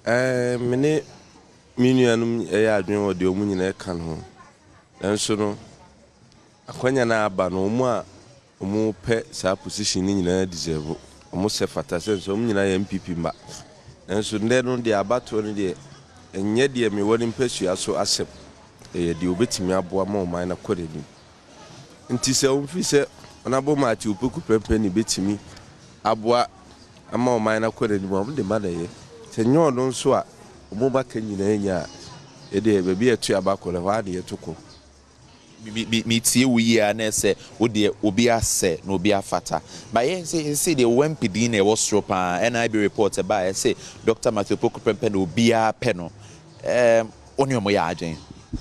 Many million a dream of the opinion can home. And so, a quenya na ba no more pet sa position in deserve. almost a fata so many MPP ma. And so then the abato the and yet the me one impression so accept the obetimi aboa ma man na kwere ni. Nti se umfi se onabo Dr Opoku Prempeh ni betimi aboa ama man na kwere ni mo de ma na ye. Se nyo no so a omo ba kan nyina nya e de be bi etu abakole wa de etoko. Me tie we ya na se wo de obi ase na obi afata but ye say the WMPD na was stropa NIB report about say Dr Opoku Prempeh na obi a pe no oni omo ya adwen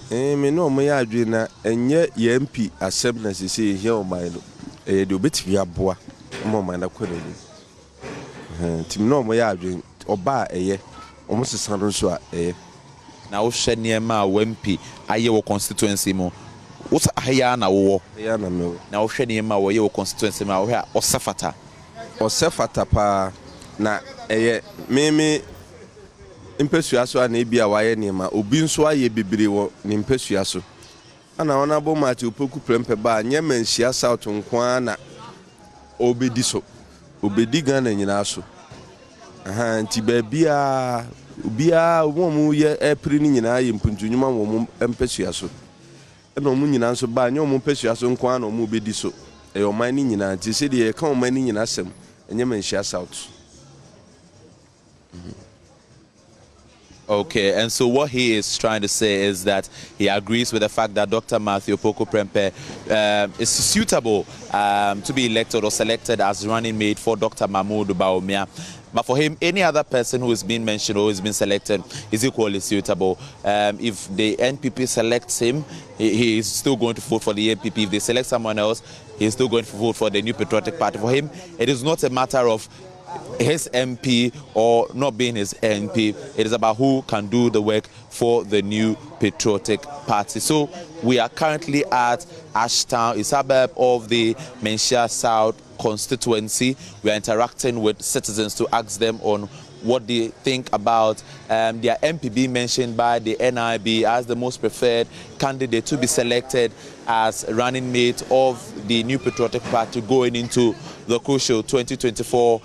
me no omo ya adwen na enye ye MP asem na sisi here o man no de obetimi aboa omo man na kwere ni tim no omo ya adwen oba eye omo sesa no so a na wo hwe niema WMP aye wo constituency mo what's ahia na wo ya na me na wo hwe niema wo ye wo constituency ma wo hwe osefata pa na me impesua so na ebia waye niema obi nso aye bebere wo ni impesua so ana ona bo Dr Opoku Prempeh ba nye Manhyia South nkwa na obedi so obedi Ghana nyina so nti babia obia wo ye epri ni nyina ye mpuntunwuma wo empesua so na omu nyina so ba nye omu pesua so nkwa na omu obedi so oman ni nyina nti se de ka oman ni nyina sem enye Manhyia South. Okay, and so what he is trying to say is that he agrees with the fact that Dr. Opoku Prempeh is suitable to be elected or selected as running mate for Dr. Mahmoud Bawumia. But for him, any other person who is being mentioned or has been selected is equally suitable. If the NPP selects him, he is still going to vote for the NPP. If they select someone else, he is still going to vote for the New Patriotic Party. For him, it is not a matter of his MP or not being his MP. It is about who can do the work for the New Patriotic Party. So we are currently at Ashtown, a suburb of the Manhyia South constituency. We are interacting with citizens to ask them on what they think about their MP being mentioned by the NIB as the most preferred candidate to be selected as running mate of the New Patriotic Party going into the crucial 2024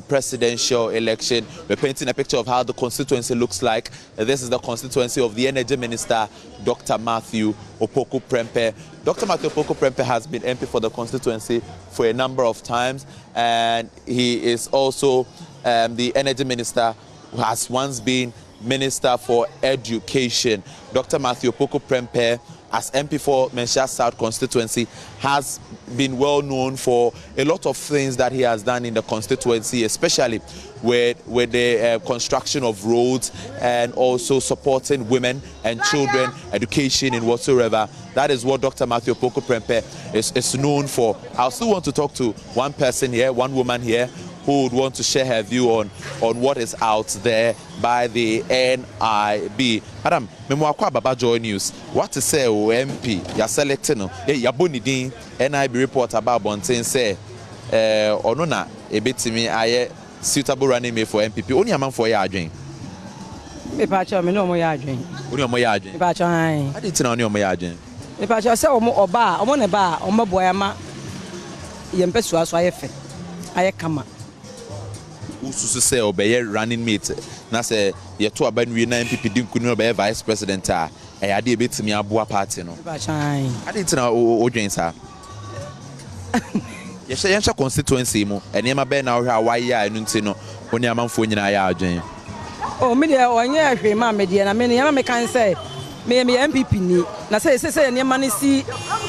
presidential election. We're painting a picture of how the constituency looks like. This is the constituency of the Energy Minister, Dr. Opoku Prempeh. Dr. Opoku Prempeh has been MP for the constituency for a number of times, and he is also the Energy Minister who has once been Minister for Education. Dr. Opoku Prempeh, as MP for Manhyia South constituency, has been well known for a lot of things that he has done in the constituency, especially with the construction of roads and also supporting women and children, education and whatsoever. That is what Dr. Opoku Prempeh is known for. I still want to talk to one person here, one woman here, who would want to share her view on what is out there by the NIB. Madam, Memwakwa Baba Joy News. What to say o MP? You're selecting no. Yaboni din NIB report about Bontin say onona ebetimi aye suitable running mate for MPP. Only a man for your adwin. Me pacho me no mo ya adwin. Only mo ya adwin. Me pacho han. I didn't know only mo ya adwin. Me pacho say omo ne ba omo boya ma yempesu aso aye fe. Aye kama. Ususu say obey running mate na say ye to abanwe na MPP din kunu obey vice president a e ade betimi aboa party no ba chan ade tina odwen sa ye hye constituency mu enema be na ohwe awaye a enu nti no oni amanfo nyina ya adwen o me de onye ahwe ma me de na me ne me kan say me MPP ni na say enema ne si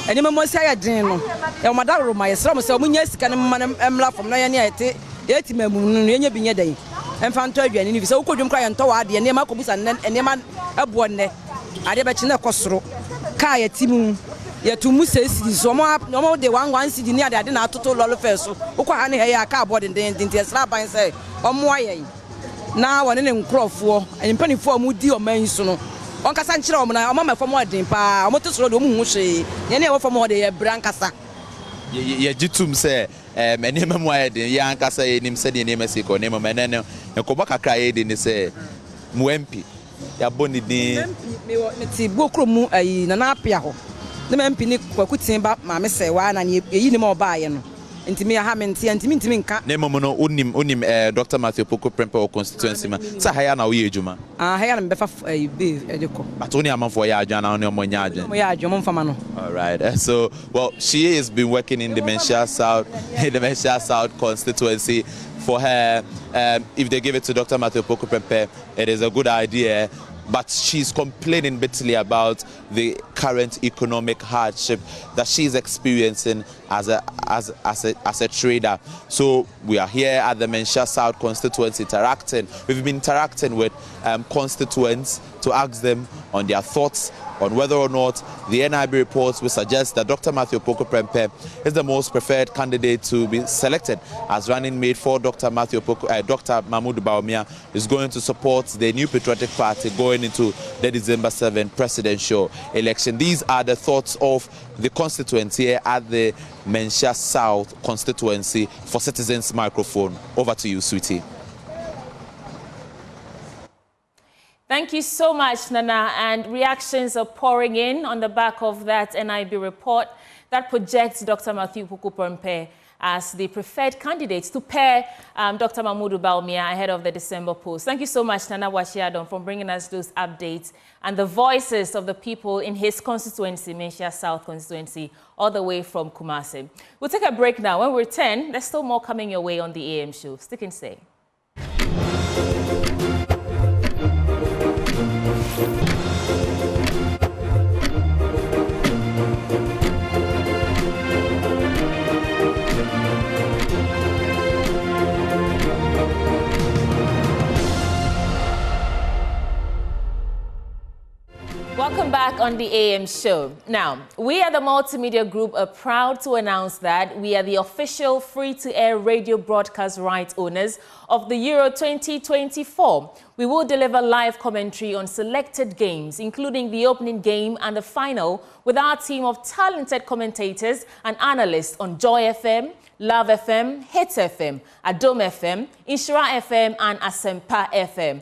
enema mo si ayadwen no e mo da roma ye sra mo say o munya sika ne emla fom na ye ne ete yeti mamu no yenye binye dan emfa nto aduane ni fi se ukodwum kra ye nto wa ade ne ma kobusa ne ma ebo ne ade be chine kosoro ka ye timu ye tumu se siri so mo de 11 cd ni ade na atoto lolo fe so ukwa ha ne he ya ka abo de den sra ban se omo aye na wone ne nkrofo empanifo mu di o man so no on kasa nchire o na o ma fam odin pa o mo to soro de o mu hu hwe ye ne wo fam o de ye bran kasa ye jitum se enema mu aye de ya nkasa ye nim se de enema siko ne mo menene enkoba kakra ye de ne se mu MP ya boni din me ti bokro mu ayi na na apia ho ne MP ni kwakutin ba ma me se wa na ye yi ni mo ba ye no ntimi ya ha menti ntimi nka na momo unim Dr Matthew Opoku Prempeh constituency ma sa haya na wo ye adwuma haya na mbefa be edeko but oni amafo ya adwa na oni omonya adwa mo ya adwa mo mfama no. All right, so well, she has been working in the Manhyia South constituency. For her, if they give it to Dr Matthew Opoku Prempeh, it is a good idea. But she's complaining bitterly about the current economic hardship that she's experiencing as a trader. So we are here at the Manhyia South constituency interacting. We've been interacting with constituents to ask them on their thoughts on whether or not the NIB reports will suggest that Dr Matthew Opoku Prempeh is the most preferred candidate to be selected as running mate for Dr Matthew Opoku. Dr Mahmoud Bawumia is going to support the New Patriotic Party going into the December 7 presidential election. These are the thoughts of the constituents here at the Manhyia South constituency. For Citizens Microphone, over to you, sweetie. Thank you so much, Nana. And reactions are pouring in on the back of that NIB report that projects Dr Matthew Opoku Prempeh as the preferred candidate to pair Dr Mahmoud Bawumia ahead of the December polls. Thank you so much, Nana Washiadon, for bringing us those updates and the voices of the people in his constituency, Manhyia South constituency, all the way from Kumasi. We'll take a break now. When we return, there's still more coming your way on the AM show. Stick and stay. Welcome back on the AM show. Now, we at the Multimedia Group are proud to announce that we are the official free-to-air radio broadcast rights owners of the Euro 2024. We will deliver live commentary on selected games, including the opening game and the final, with our team of talented commentators and analysts on Joy FM, Love FM, Hits FM, Adom FM, Inshira FM, and Asempa FM.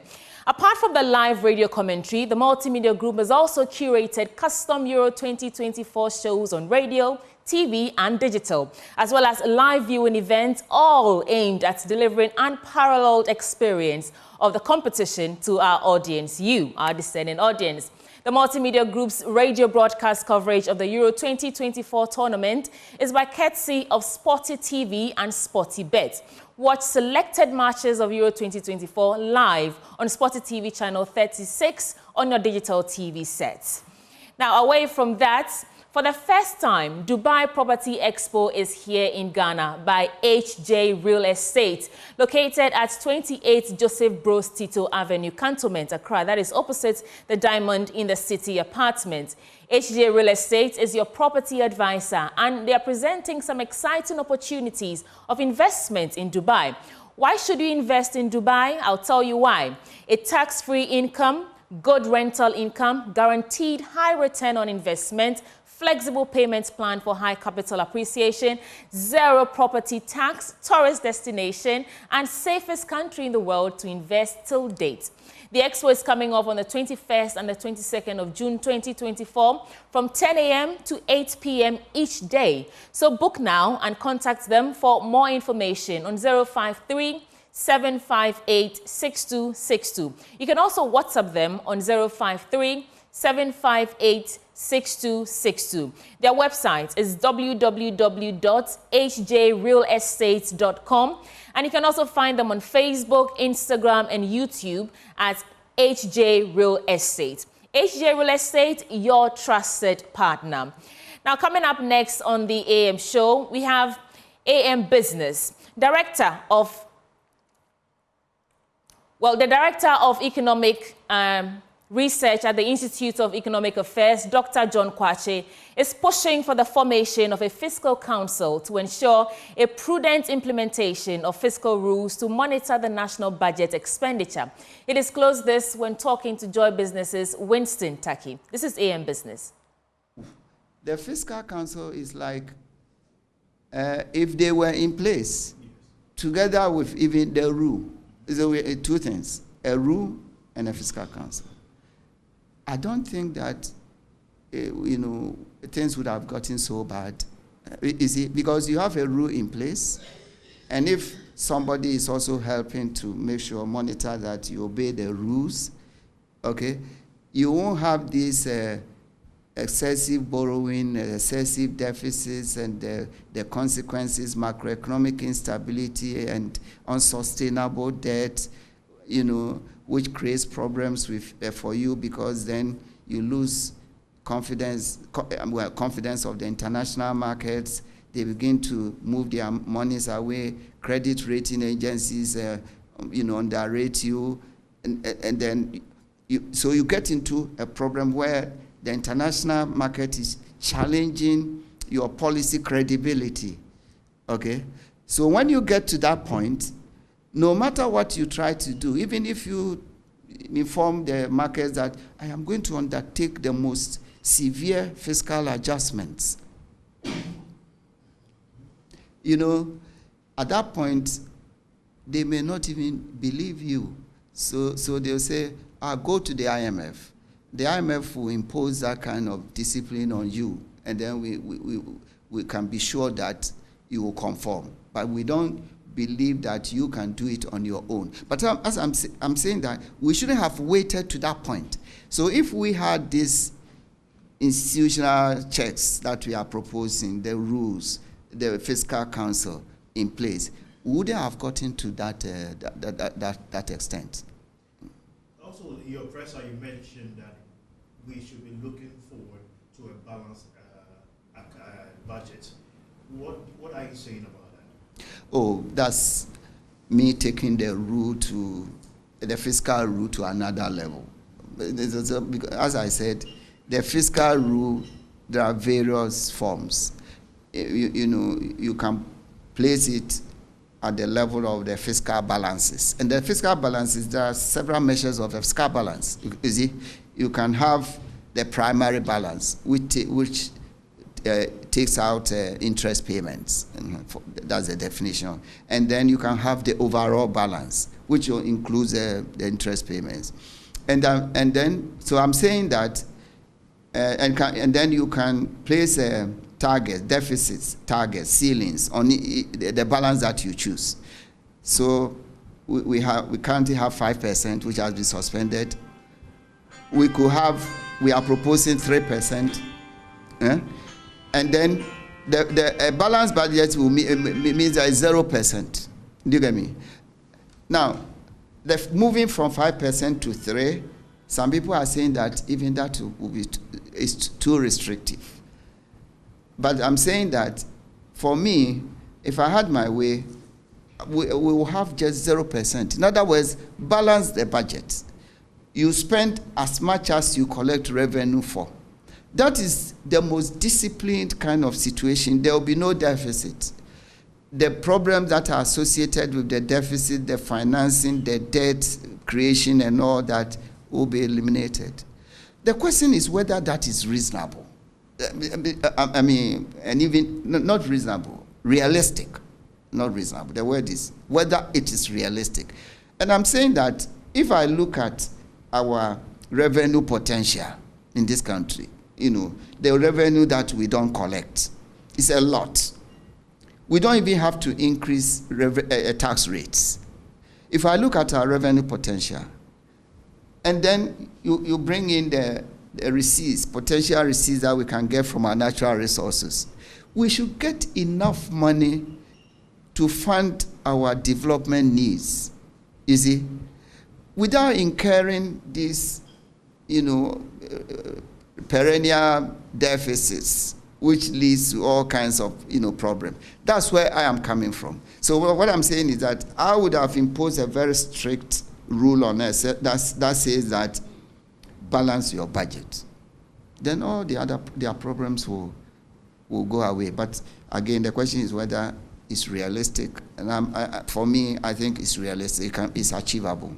Apart from the live radio commentary, the Multimedia Group has also curated custom Euro 2024 shows on radio, TV and digital, as well as live viewing events, all aimed at delivering unparalleled experience of the competition to our audience, you, our discerning audience. The Multimedia Group's radio broadcast coverage of the Euro 2024 tournament is by courtesy of Sporty TV and Sporty Bet. Watch selected matches of Euro 2024 live on Sporty TV channel 36 on your digital TV set. Now, away from that, for the first time, Dubai Property Expo is here in Ghana by HJ Real Estate, located at 28 Joseph Bros Tito Avenue, Cantonment, Accra. That is opposite the Diamond in the City apartment. HJ Real Estate is your property advisor, and they are presenting some exciting opportunities of investment in Dubai. Why should you invest in Dubai? I'll tell you why. A tax-free income, good rental income, guaranteed high return on investment, flexible payments plan for high capital appreciation, zero property tax, tourist destination, and safest country in the world to invest till date. The expo is coming off on the 21st and the 22nd of June 2024 from 10 a.m. to 8 p.m. each day. So book now and contact them for more information on 053-758-6262. You can also WhatsApp them on 053-758-6262. Their website is www.hjrealestate.com, and you can also find them on Facebook, Instagram, and YouTube at HJ Real Estate. HJ Real Estate, your trusted partner. Now, coming up next on the AM show, we have AM Business, the Director of Economic Research at the Institute of Economic Affairs, Dr. John Kwache, is pushing for the formation of a fiscal council to ensure a prudent implementation of fiscal rules to monitor the national budget expenditure. He disclosed this when talking to Joy Business's Winston Taki. This is AM Business. The fiscal council is like if they were in place, together with even the rule. There were two things, a rule and a fiscal council. I don't think that, things would have gotten so bad You see, because you have a rule in place, and if somebody is also helping to make sure, monitor that you obey the rules, okay, you won't have this excessive borrowing, excessive deficits, and the consequences, macroeconomic instability and unsustainable debt, you know, which creates problems with for you, because then you lose confidence of the international markets. They begin to move their monies away. Credit rating agencies, you know, underrate you, and then so you get into a problem where the international market is challenging your policy credibility. Okay, so when you get to that point, no matter what you try to do, even if you inform the markets that I am going to undertake the most severe fiscal adjustments, you know, at that point, they may not even believe you. So they'll say, I'll go to the IMF. The IMF will impose that kind of discipline on you, and then we can be sure that you will conform. But we don't believe that you can do it on your own. But as I'm saying that, we shouldn't have waited to that point. So if we had these institutional checks that we are proposing, the rules, the fiscal council in place, we wouldn't have gotten to that extent. Also, in your presser, you mentioned that we should be looking forward to a balanced budget. What are you saying about that? Oh, that's me taking the fiscal rule to another level. As I said, the fiscal rule, there are various forms. You know, you can place it at the level of the fiscal balances. And the fiscal balances, there are several measures of the fiscal balance. You see, you can have the primary balance, which takes out interest payments. That's the definition. And then you can have the overall balance, which includes the interest payments. And then, so I'm saying that, and then you can place targets, deficits, targets, ceilings on the balance that you choose. So we currently have 5%, which has been suspended. We are proposing 3%. And then the balanced budget will means that it's 0%. Do you get me? Now, moving from 5% to 3%, some people are saying that even that is too restrictive. But I'm saying that, for me, if I had my way, we will have just 0%. In other words, balance the budget. You spend as much as you collect revenue for. That is the most disciplined kind of situation. There will be no deficit. The problems that are associated with the deficit, the financing, the debt creation and all that will be eliminated. The question is whether that is reasonable. I mean, and even not reasonable, realistic. Not reasonable. The word is whether it is realistic. And I'm saying that if I look at our revenue potential in this country, you know, the revenue that we don't collect is a lot. We don't even have to increase tax rates. If I look at our revenue potential, and then you bring in the receipts, potential receipts that we can get from our natural resources, we should get enough money to fund our development needs, you see, without incurring these, you know, perennial deficits, which leads to all kinds of, you know, problems. That's where I am coming from. So what I'm saying is that I would have imposed a very strict rule on us that says that balance your budget. Then all their problems will go away. But again, the question is whether it's realistic. And for me, I think it's realistic. It's achievable.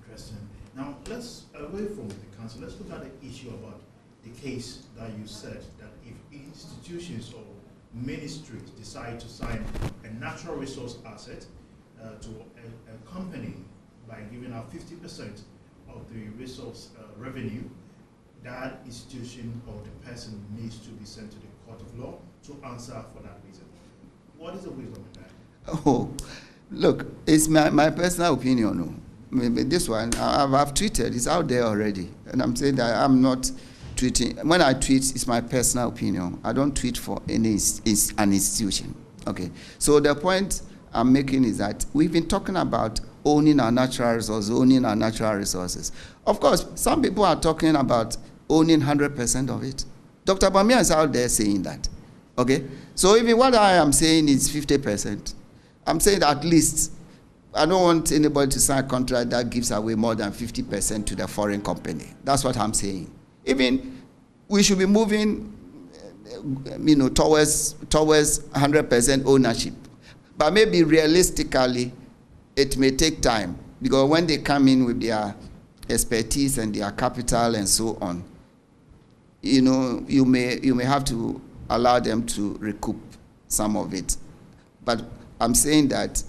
Interesting. Now, let's, away from the council, let's look at the issue about the case that you said that if institutions or ministries decide to sign a natural resource asset to a company by giving out 50% of the resource revenue, that institution or the person needs to be sent to the court of law to answer for that reason. What is the wisdom in that? Oh, look, it's my personal opinion. No. Maybe this one, I've tweeted, it's out there already. And I'm saying that I'm not tweeting. When I tweet, it's my personal opinion. I don't tweet for an institution. Okay. So the point I'm making is that we've been talking about owning our natural resources, Of course, some people are talking about owning 100% of it. Dr. Bamia is out there saying that. Okay? So even what I am saying is 50%. I'm saying that at least I don't want anybody to sign a contract that gives away more than 50% to the foreign company. That's what I'm saying. Even we should be moving, towards 100% ownership. But maybe realistically, it may take time, because when they come in with their expertise and their capital and so on, you may have to allow them to recoup some of it. But I'm saying that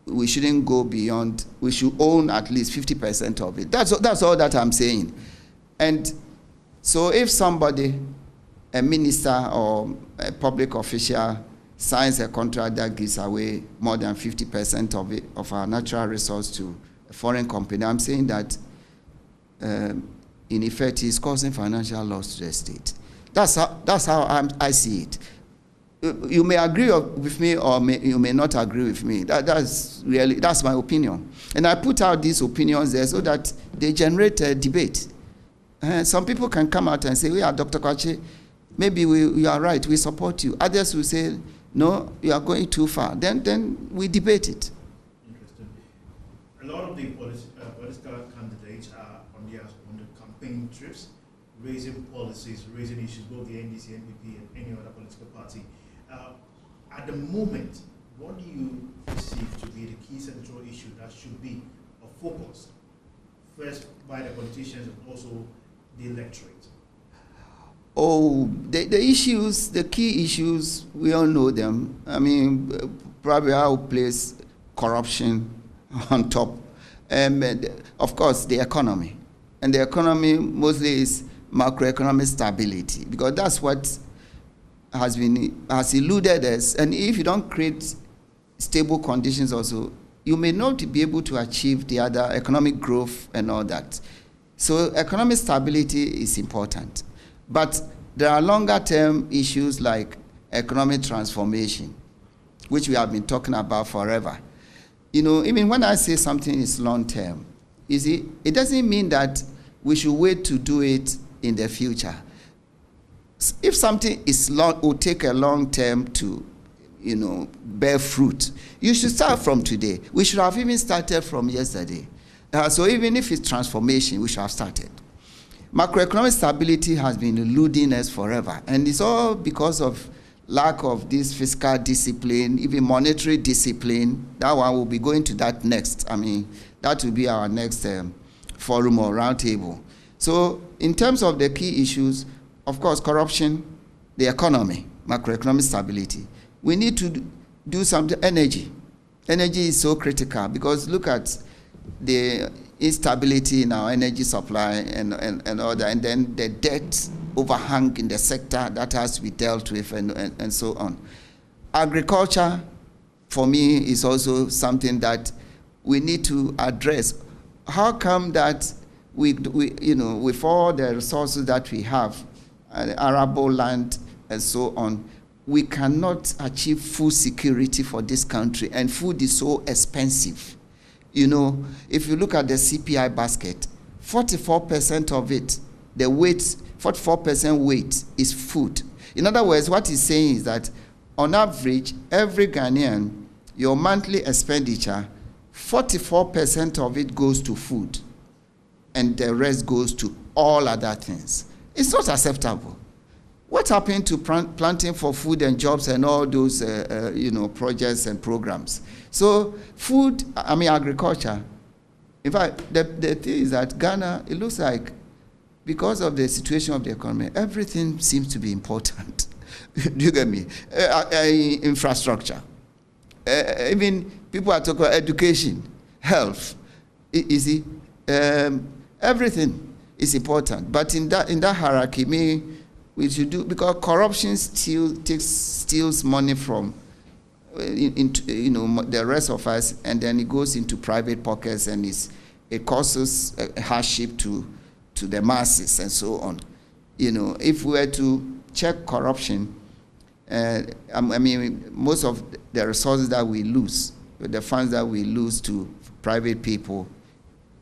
we shouldn't go beyond, we should own at least 50% of it. That's all that I'm saying. And so if somebody, a minister or a public official, signs a contract that gives away more than 50% of it, of our natural resource to a foreign company, I'm saying that in effect he's causing financial loss to the state. That's how I see it. You may agree with me or you may not agree with me. That's my opinion. And I put out these opinions there so that they generate a debate. Some people can come out and say, "Yeah, Dr. Kwache, maybe you are right, we support you." Others will say, "No, you are going too far." Then we debate it. Interesting. A lot of the political candidates are on the campaign trips, raising policies, raising issues, both the NDC, NPP, and any other political party. At the moment, what do you perceive to be the key central issue that should be a focus, first by the politicians and also the electorate? Oh, the issues, the key issues, we all know them. I mean, probably I will place corruption on top. Of course, the economy. And the economy mostly is macroeconomic stability, because that's what has eluded us. And if you don't create stable conditions also, you may not be able to achieve the other economic growth and all that. So economic stability is important. But there are longer term issues like economic transformation, which we have been talking about forever. Even when I say something is long term, you see, it doesn't mean that we should wait to do it in the future. If something is long, will take a long term to, bear fruit, you should start from today. We should have even started from yesterday. So even if it's transformation, we should have started. Macroeconomic stability has been eluding us forever, and it's all because of lack of this fiscal discipline, even monetary discipline. That one will be going to that next. I mean, that will be our next forum or roundtable. So in terms of the key issues, of course, corruption, the economy, macroeconomic stability. We need to do something. Energy. Energy is so critical, because look at the instability in our energy supply and all that, and then the debt overhang in the sector that has to be dealt with and so on. Agriculture, for me, is also something that we need to address. How come that we with all the resources that we have, arable land and so on, we cannot achieve food security for this country, and food is so expensive. If you look at the CPI basket, 44% of it, the weight, 44% weight is food. In other words, what he's saying is that on average, every Ghanaian, your monthly expenditure, 44% of it goes to food, and the rest goes to all other things. It's not acceptable. What happened to planting for food and jobs and all those, projects and programs? So food, agriculture. In fact, the thing is that Ghana, it looks like, because of the situation of the economy, everything seems to be important. Do you get me? Infrastructure. Even people are talking about education, health. You see, everything is important. But in that hierarchy, we should do, because corruption steals money from the rest of us, and then it goes into private pockets, and it causes a hardship to the masses and so on. If we were to check corruption, I mean, most of the resources that we lose, the funds that we lose to private people,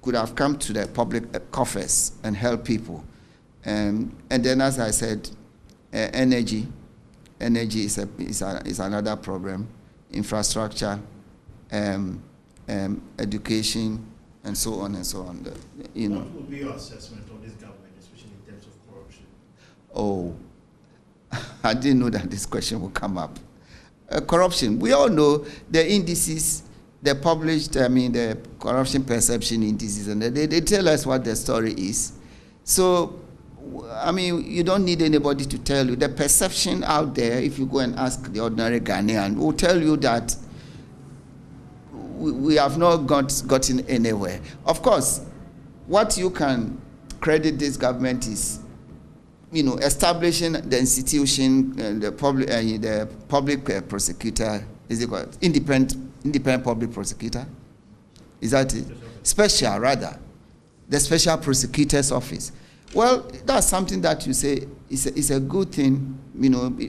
could have come to the public coffers and help people. And then, as I said, energy is another problem. Infrastructure, education, and so on and so on. What would be your assessment of this government, especially in terms of corruption? Oh, I didn't know that this question would come up. Corruption. We all know the indices, they published, the corruption perception indices, and they tell us what the story is. So, you don't need anybody to tell you. The perception out there, if you go and ask the ordinary Ghanaian, will tell you that we have not gotten anywhere. Of course, what you can credit this government is, establishing the institution, the public prosecutor, is it called independent public prosecutor? Is that it? Special, rather. The special prosecutor's office. Well, that's something that you say is a good thing,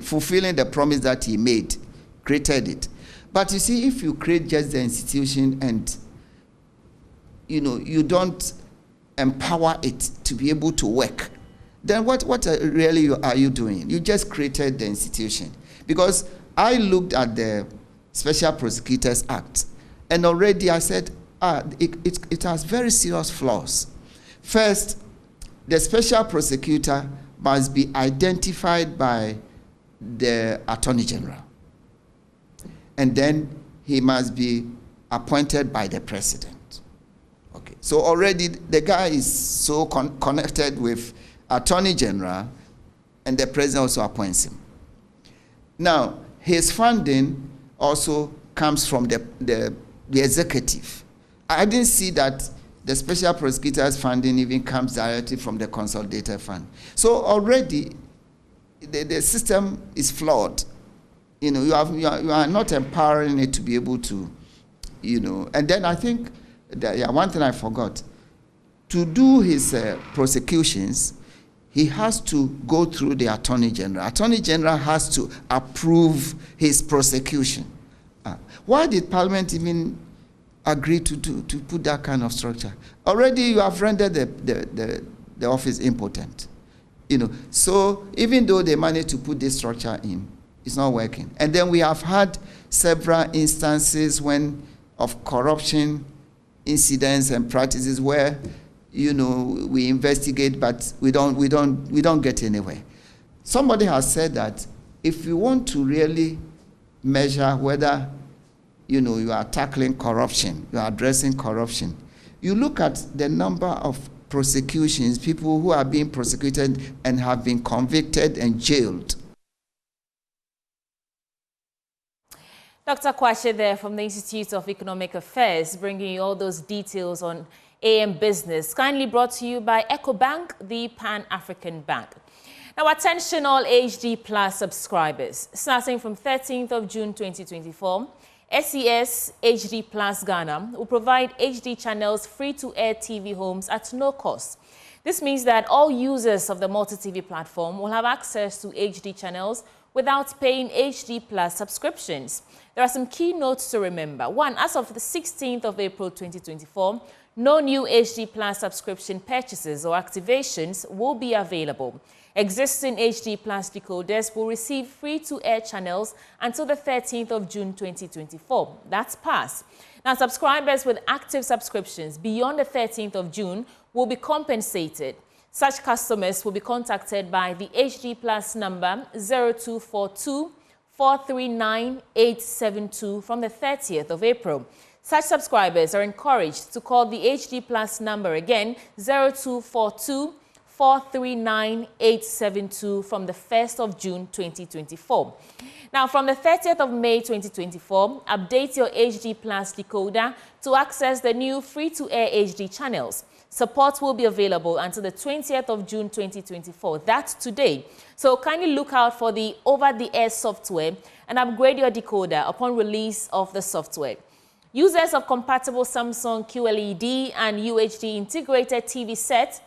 fulfilling the promise that he made, created it. But you see, if you create just the institution and, you don't empower it to be able to work, then what really are you doing? You just created the institution. Because I looked at the Special Prosecutors Act, and already I said, it has very serious flaws. First, the special prosecutor must be identified by the Attorney General. And then he must be appointed by the President. Okay. So already the guy is so connected with Attorney General, and the President also appoints him. Now, his funding also comes from the executive. I didn't see that the special prosecutor's funding even comes directly from the consolidated fund. So already, the system is flawed. You are not empowering it to be able to, And then I think that, one thing I forgot. To do his prosecutions, he has to go through the Attorney General. Attorney General has to approve his prosecution. Why did Parliament even agree to put that kind of structure? Already you have rendered the office impotent. So even though they managed to put this structure in, it's not working. And then we have had several instances of corruption incidents and practices where we investigate, but we don't get anywhere. Somebody has said that if you want to really measure whether you are tackling corruption, you are addressing corruption, you look at the number of prosecutions, people who are being prosecuted and have been convicted and jailed. Dr. Kwashe there from the Institute of Economic Affairs, bringing you all those details on AM Business, kindly brought to you by EcoBank, the Pan-African Bank. Now, attention all HD Plus subscribers. Starting from 13th of June 2024, SES HD Plus Ghana will provide HD channels free-to-air TV homes at no cost. This means that all users of the multi-TV platform will have access to HD channels without paying HD Plus subscriptions. There are some key notes to remember. One, as of the 16th of April 2024, no new HD Plus subscription purchases or activations will be available. Existing HD Plus decoders will receive free-to-air channels until the 13th of June 2024. That's past. Now, subscribers with active subscriptions beyond the 13th of June will be compensated. Such customers will be contacted by the HD Plus number 0242 439 872 from the 30th of April. Such subscribers are encouraged to call the HD Plus number again, 0242 439 872 from the 1st of June 2024. Now, from the 30th of May 2024, update your HD Plus decoder to access the new free-to-air HD channels. Support will be available until the 20th of June 2024. That's today. So kindly look out for the over-the-air software and upgrade your decoder upon release of the software. Users of compatible Samsung QLED and UHD integrated TV sets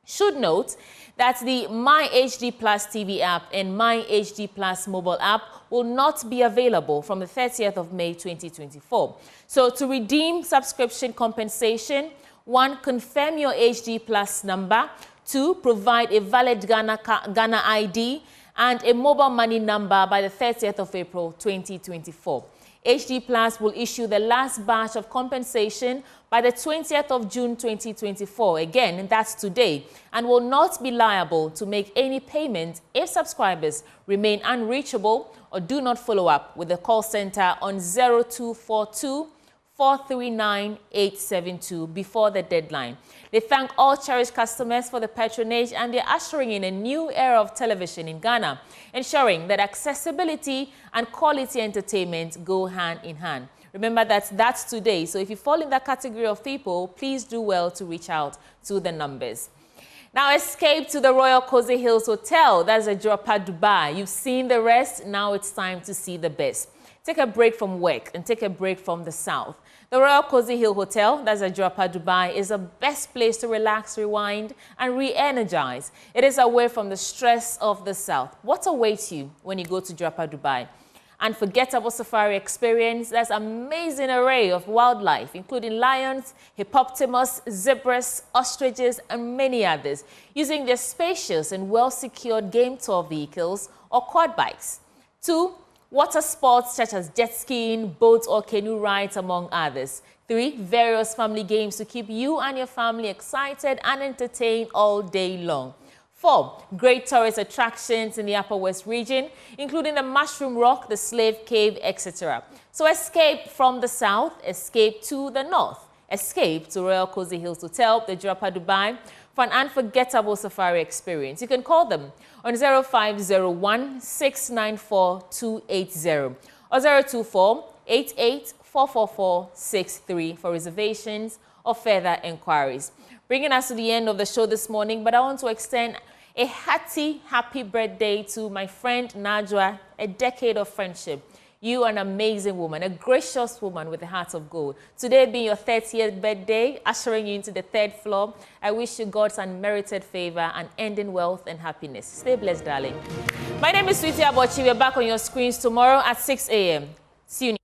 should note that the My HD Plus TV app and My HD Plus mobile app will not be available from the 30th of May 2024. So to redeem subscription compensation, 1. Confirm your HD Plus number. 2. Provide a valid Ghana ID and a mobile money number by the 30th of April 2024. HD Plus will issue the last batch of compensation by the 20th of June 2024. Again, that's today, and will not be liable to make any payment if subscribers remain unreachable or do not follow up with the call center on 0242 439 872 before the deadline. They thank all cherished customers for the patronage, and they're ushering in a new era of television in Ghana, ensuring that accessibility and quality entertainment go hand in hand. Remember that's today, so if you fall in that category of people, please do well to reach out to the numbers. Now escape to the Royal Cozy Hills Hotel. That's a Europa, Dubai. You've seen the rest, now it's time to see the best. Take a break from work and take a break from the South. The Royal Cozy Hill Hotel, that's at Europa, Dubai, is the best place to relax, rewind, and re-energize. It is away from the stress of the South. What awaits you when you go to Europa, Dubai? Unforgettable safari experience. There's an amazing array of wildlife, including lions, hippopotamus, zebras, ostriches, and many others, using their spacious and well-secured game tour vehicles or quad bikes. 2. Water sports such as jet skiing, boat or canoe rides, among others. 3. Various family games to keep you and your family excited and entertained all day long. 4. Great tourist attractions in the Upper West region, including the Mushroom Rock, the Slave Cave, etc. So escape from the South, escape to the North. Escape to Royal Cozy Hills Hotel, the Europa, Dubai, for an unforgettable safari experience. You can call them on 0501 694 280 or 024 88 444 63 for reservations or further inquiries. Bringing us to the end of the show this morning, but I want to extend a hearty, happy birthday to my friend Najwa, a decade of friendship. You are an amazing woman, a gracious woman with a heart of gold. Today being your 30th birthday, ushering you into the 3rd floor, I wish you God's unmerited favor and ending wealth and happiness. Stay blessed, darling. My name is Sweetie Abochi. We're back on your screens tomorrow at 6 a.m. See you.